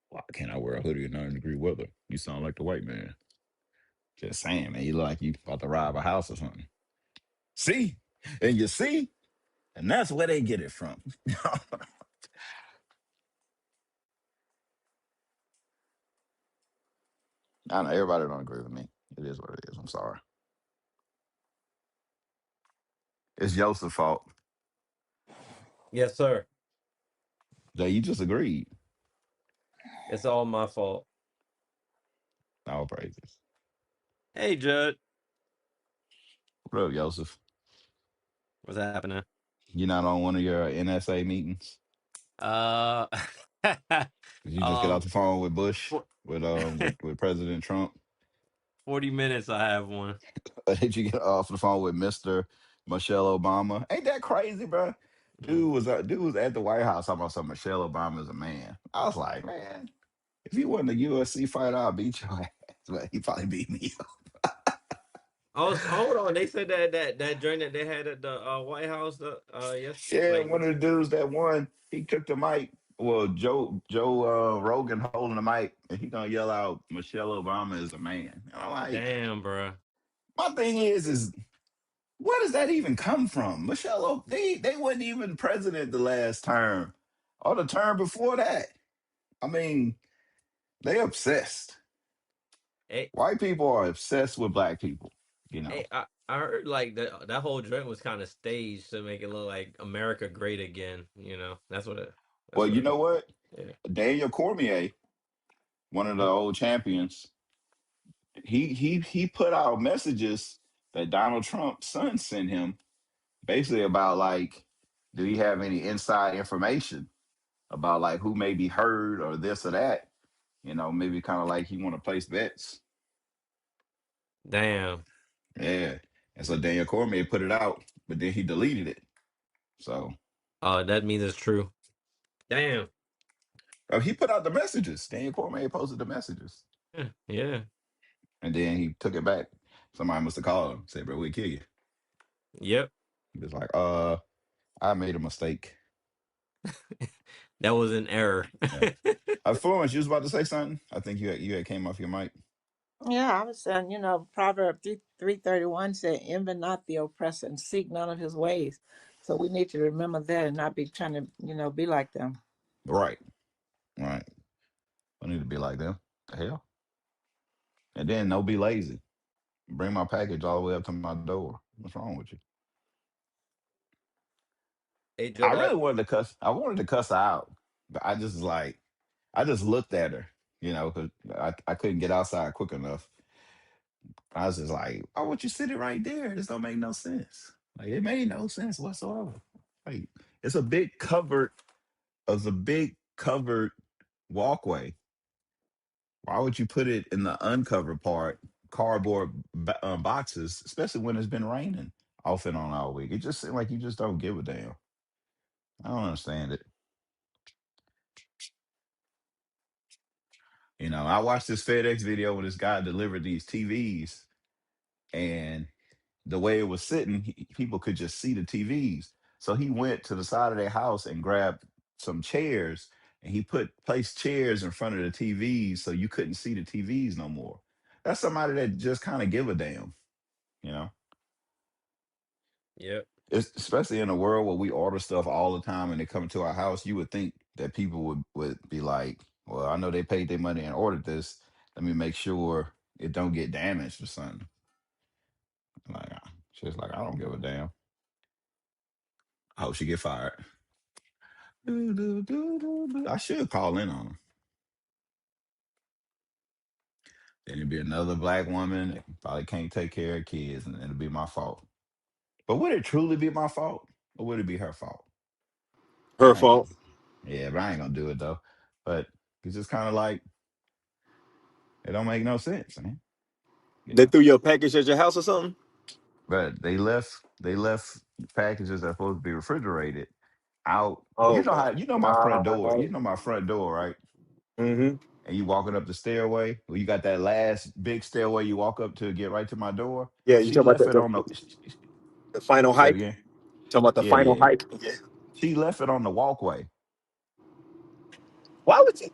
Why can't I wear a hoodie in 90-degree weather? You sound like the white man. Just saying, man. You look like you about to rob a house or something. See? And you see? And that's where they get it from. I know everybody don't agree with me. It is what it is. I'm sorry. It's Joseph's fault. Yes, sir. Jay, you just agreed. It's all my fault. All praises. Hey, Judd. What up, Joseph? What's happening? You not on one of your NSA meetings? Uh, Did you just get off um, the phone with Bush, for, with President Trump? 40 minutes I have one. Did you get off the phone with Mr. Michelle Obama? Ain't that crazy, bro? Mm. Dude was at the White House talking about some Michelle Obama is a man. I was like, man, if he wasn't a UFC fighter, I'll beat your ass. But he probably beat me up. Oh, hold on. They said that joint that they had at the White House, yes, Yeah, like one of the dudes that won, he took the mic. Well, Joe Rogan holding the mic, and he gonna yell out, "Michelle Obama is a man." And I'm like, damn, bro. my thing is where does that even come from? They wasn't even president the last term or the term before that. I mean, they obsessed. Hey, White people are obsessed with black people. You know. I heard like that whole joint was kind of staged to make it look like America great again. That's Well, what you it. know what? Yeah. Daniel Cormier, one of the old champions, he put out messages that Donald Trump's son sent him, basically about like, do he have any inside information about like who may be hurt or this or that? Maybe kind of like he want to place bets. Damn. Yeah. And so Daniel Cormier put it out, but then he deleted it. So That means it's true. Damn. he put out the messages. Daniel Cormier posted the messages. Yeah. Yeah. And then he took it back. Somebody must have called him, said, bro, we kill you. Yep. He was like, I made a mistake. That was an error. Yeah. Florence, you was about to say something? I think you had came off your mic. Yeah, I was saying, Proverb 3:31 said, "Envy not the oppressor and seek none of his ways." So we need to remember that and not be trying to, be like them. Right. Right. I need to be like them. The hell? And then don't be lazy. Bring my package all the way up to my door. What's wrong with you? Hey, I Judd. really wanted to cuss. I wanted to cuss her out, but I just looked at her, because I couldn't get outside quick enough. I was just like, "Why would you sit it right there? This don't make no sense. Like it made no sense whatsoever. Like it's a big covered, walkway. Why would you put it in the uncovered part, cardboard boxes, especially when it's been raining off and on all week? It just seemed like you just don't give a damn. I don't understand it. I watched this FedEx video when this guy delivered these TVs, and the way it was sitting, people could just see the TVs. So he went to the side of their house and grabbed some chairs, and he placed chairs in front of the TVs so you couldn't see the TVs no more. That's somebody that just kind of give a damn, you know. Yep. It's, especially in a world where we order stuff all the time and they come to our house, you would think that people would be like, well, I know they paid their money and ordered this. Let me make sure it don't get damaged or something. Like, she's like, I don't give a damn. I hope she get fired. I should call in on them. Then it'd be another black woman that probably can't take care of kids, and it'll be my fault. But would it truly be my fault, or would it be her fault? Her I ain't gonna. fault. Yeah, but I ain't gonna do it though. But it's just kind of like it don't make no sense, man. You They know. threw your package at your house or something? But they left packages that are supposed to be refrigerated out. You Oh know my how you know my front door. God. You know my front door, right? Mm-hmm. And you walking up the stairway. Well, you got that last big stairway you walk up to get right to my door. Yeah, you She talking about left it on the. the final Say it hike? again. Talking about the Yeah, final yeah. hike? Yeah. She left it on the walkway. Why would you?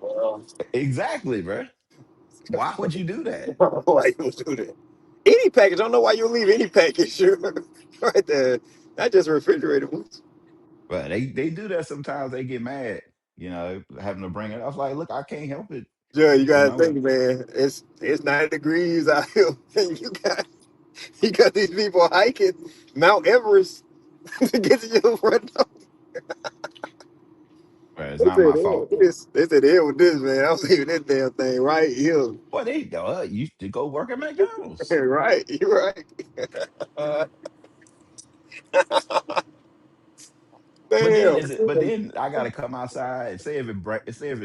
Well, Exactly, bro. Why would you do that? why you do that? Any package. I don't know why you leave any package right there. Not just refrigerated ones. But they do that sometimes. They get mad, having to bring it. I was like, look, I can't help it, Yeah, you you gotta know. think, man. It's 90 degrees out here. And you got these people hiking Mount Everest to get to your front door. But it's not my fault. They said the hell with this, man. I'm leaving this damn thing right here. Well, they you to go work at McDonald's. Right, you're right. But then Damn. is it? But then I gotta come outside and say if it's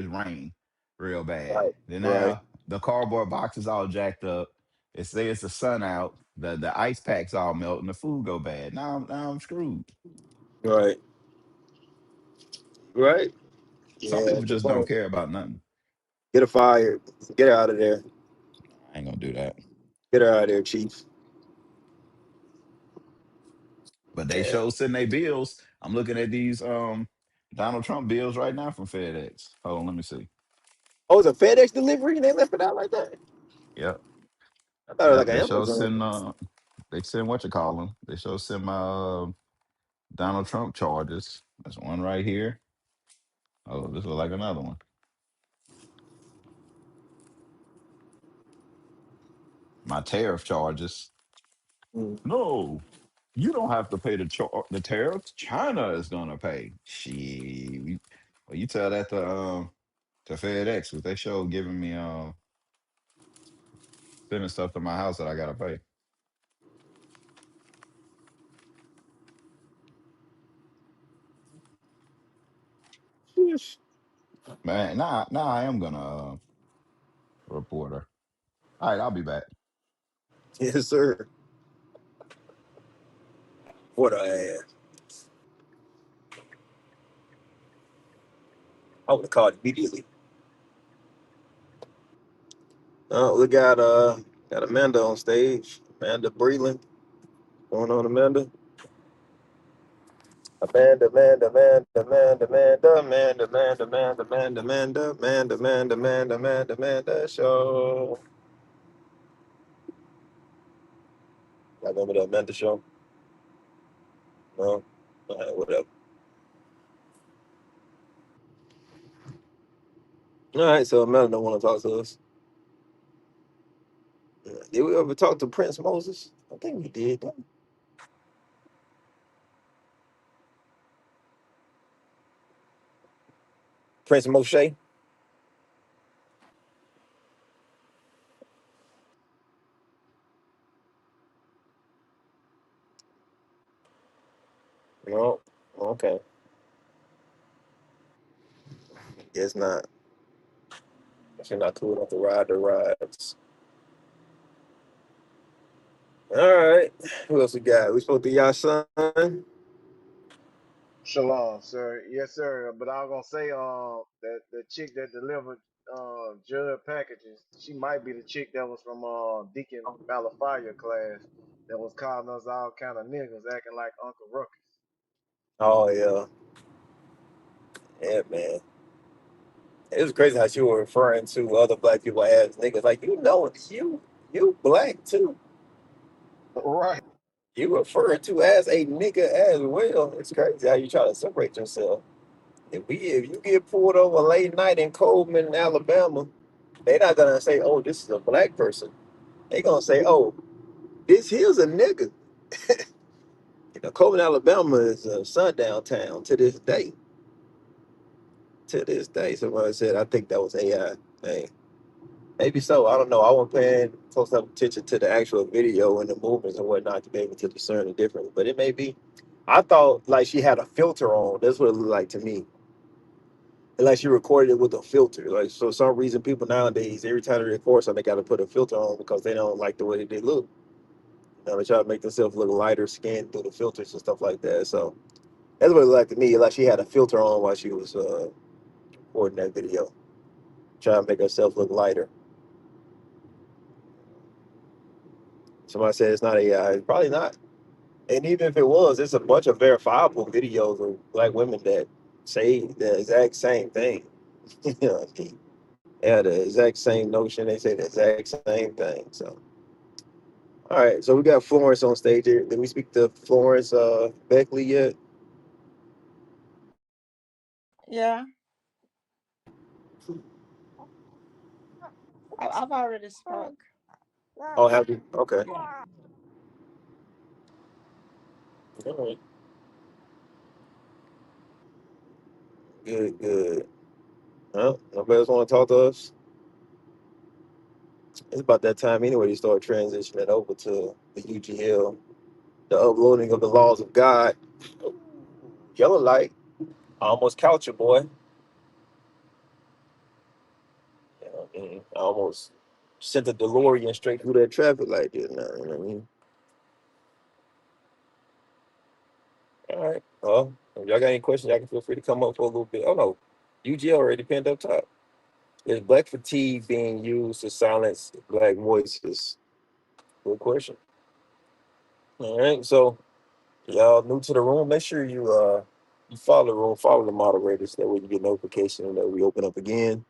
rain real bad. Right, Then right, now the cardboard box is all jacked up. It say it's the sun out. The ice packs all melt and the food go bad. Now I'm screwed. right, right. Some Yeah, people just don't care about nothing. get her fired. Get her out of there. I ain't gonna do that. Get her out of there, chief. But they Yeah. show sending their bills. I'm looking at these Donald Trump bills right now from FedEx. Hold on, let me see. Oh, it's a FedEx delivery and they left it out like that? Yep, I thought it was yep. like an They show Amazon. send they send what you call them. They show send my Donald Trump charges. There's one right here. Oh, this looks like another one. My tariff charges. Mm. No, you don't have to pay the tariffs. China is gonna pay. Well, you tell that to FedEx, 'cause they show giving me sending stuff to my house that I gotta pay. Sheesh. Man, now I am gonna report her. All right, I'll be back. Yes, sir. What I had. I would have called immediately. Oh, we got Amanda on stage. Amanda Breland. Going on, Amanda? Amanda. Show. I remember the Amanda show. No, all right, whatever. All right, so Amanda don't want to talk to us. Did we ever talk to Prince Moses? I think we did. Prince Moshe. No. Okay. Guess not. She's not cool enough to ride the rides. All right. Who else we got? We spoke to y'all son. Shalom, sir. Yes, sir. But I was gonna say, that the chick that delivered Judd packages, she might be the chick that was from Deacon Malafia class that was calling us all kind of niggas, acting like Uncle Ruckus. Oh yeah. Yeah, man. It was crazy how she was referring to other black people as niggas. Like, you black too. Right. You referred to as a nigga as well. It's crazy how you try to separate yourself. If you get pulled over late night in Coleman, Alabama, they're not gonna say, "Oh, this is a black person." They gonna say, "Oh, this here's a nigga." You know, Coleman, Alabama is a sundown town to this day. To this day, somebody said, "I think that was AI." Hey, maybe so. I don't know. I wasn't paying close enough attention to the actual video and the movements and whatnot to be able to discern the difference. But it may be. I thought like she had a filter on. That's what it looked like to me. And like she recorded it with a filter. Like for some reason, people nowadays, every time they record something, they got to put a filter on because they don't like the way they look. You know, they try to make themselves look lighter skinned through the filters and stuff like that. So that's what it looked like to me. Like she had a filter on while she was recording that video, trying to make herself look lighter. Somebody said it's not AI. It's probably not. And even if it was, it's a bunch of verifiable videos of black women that say the exact same thing. You know what I mean? They have the exact same notion. They say the exact same thing. So, all right. So we got Florence on stage here. Did we speak to Florence Beckley yet? Yeah, I've already spoke. Oh, have you? Okay. Yeah. All right. Good, good. Well, nobody else want to talk to us? It's about that time anyway to start transitioning over to the UGL, the uploading of the laws of God. Yellow light. I almost couch you, boy. You know what I mean? I almost sent the DeLorean straight through that traffic light just now. You know what I mean? All right. Well, if y'all got any questions, y'all can feel free to come up for a little bit. Oh no, UGL already pinned up top. Is black fatigue being used to silence black voices? Good question. All right. So y'all new to the room, make sure you follow the room, follow the moderators. That way you get notification that we open up again.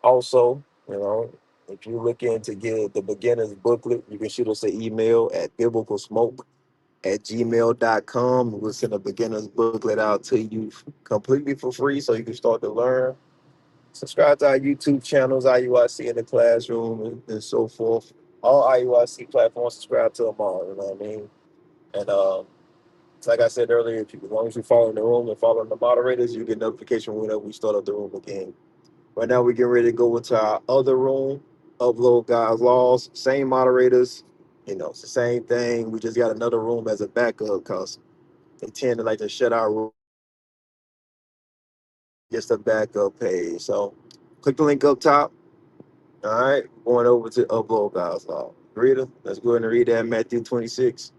Also, you know, if you're looking to get the beginner's booklet, you can shoot us an email at biblicalsmoke@gmail.com. We'll send a beginner's booklet out to you completely for free so you can start to learn. Subscribe to our YouTube channels, IUIC in the classroom, and so forth. All IUIC platforms, subscribe to them all, you know what I mean? And so like I said earlier, if you, as long as you follow the room and follow the moderators, you get notification whenever we start up the room again. Right now, we're getting ready to go into our other room, upload God's laws, same moderators. You know, it's the same thing. We just got another room as a backup because they tend to like to shut our room, just a backup page. So click the link up top. All right, going over to upload God's law. Rita, let's go ahead and read that Matthew 26.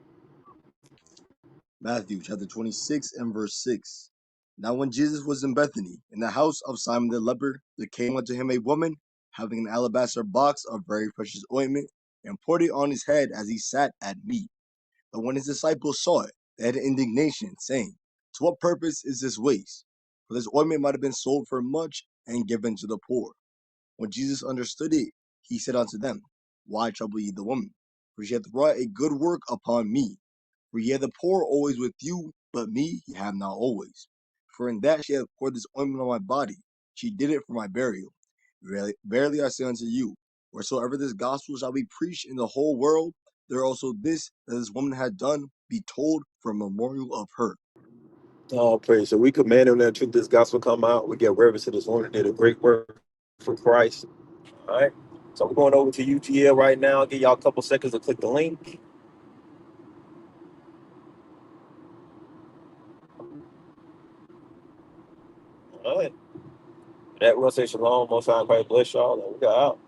Matthew chapter 26 and verse 6. Now when Jesus was in Bethany, in the house of Simon the leper, there came unto him a woman, having an alabaster box of very precious ointment, and poured it on his head as he sat at meat. But when his disciples saw it, they had indignation, saying, to what purpose is this waste? For this ointment might have been sold for much and given to the poor. When Jesus understood it, he said unto them, why trouble ye the woman? For she hath wrought a good work upon me. For ye have the poor always with you, but me ye have not always. For in that she hath poured this ointment on my body, she did it for my burial. Verily, verily I say unto you, wheresoever this gospel shall be preached in the whole world, there also this that this woman had done be told for a memorial of her. Oh, praise. So we command them that truth, this gospel come out. We get reverence to this one that did a great work for Christ. All right. So we're going over to UGL right now. I'll give y'all a couple seconds to click the link. All right. That will say shalom. Most high, Christ bless y'all. And we got out.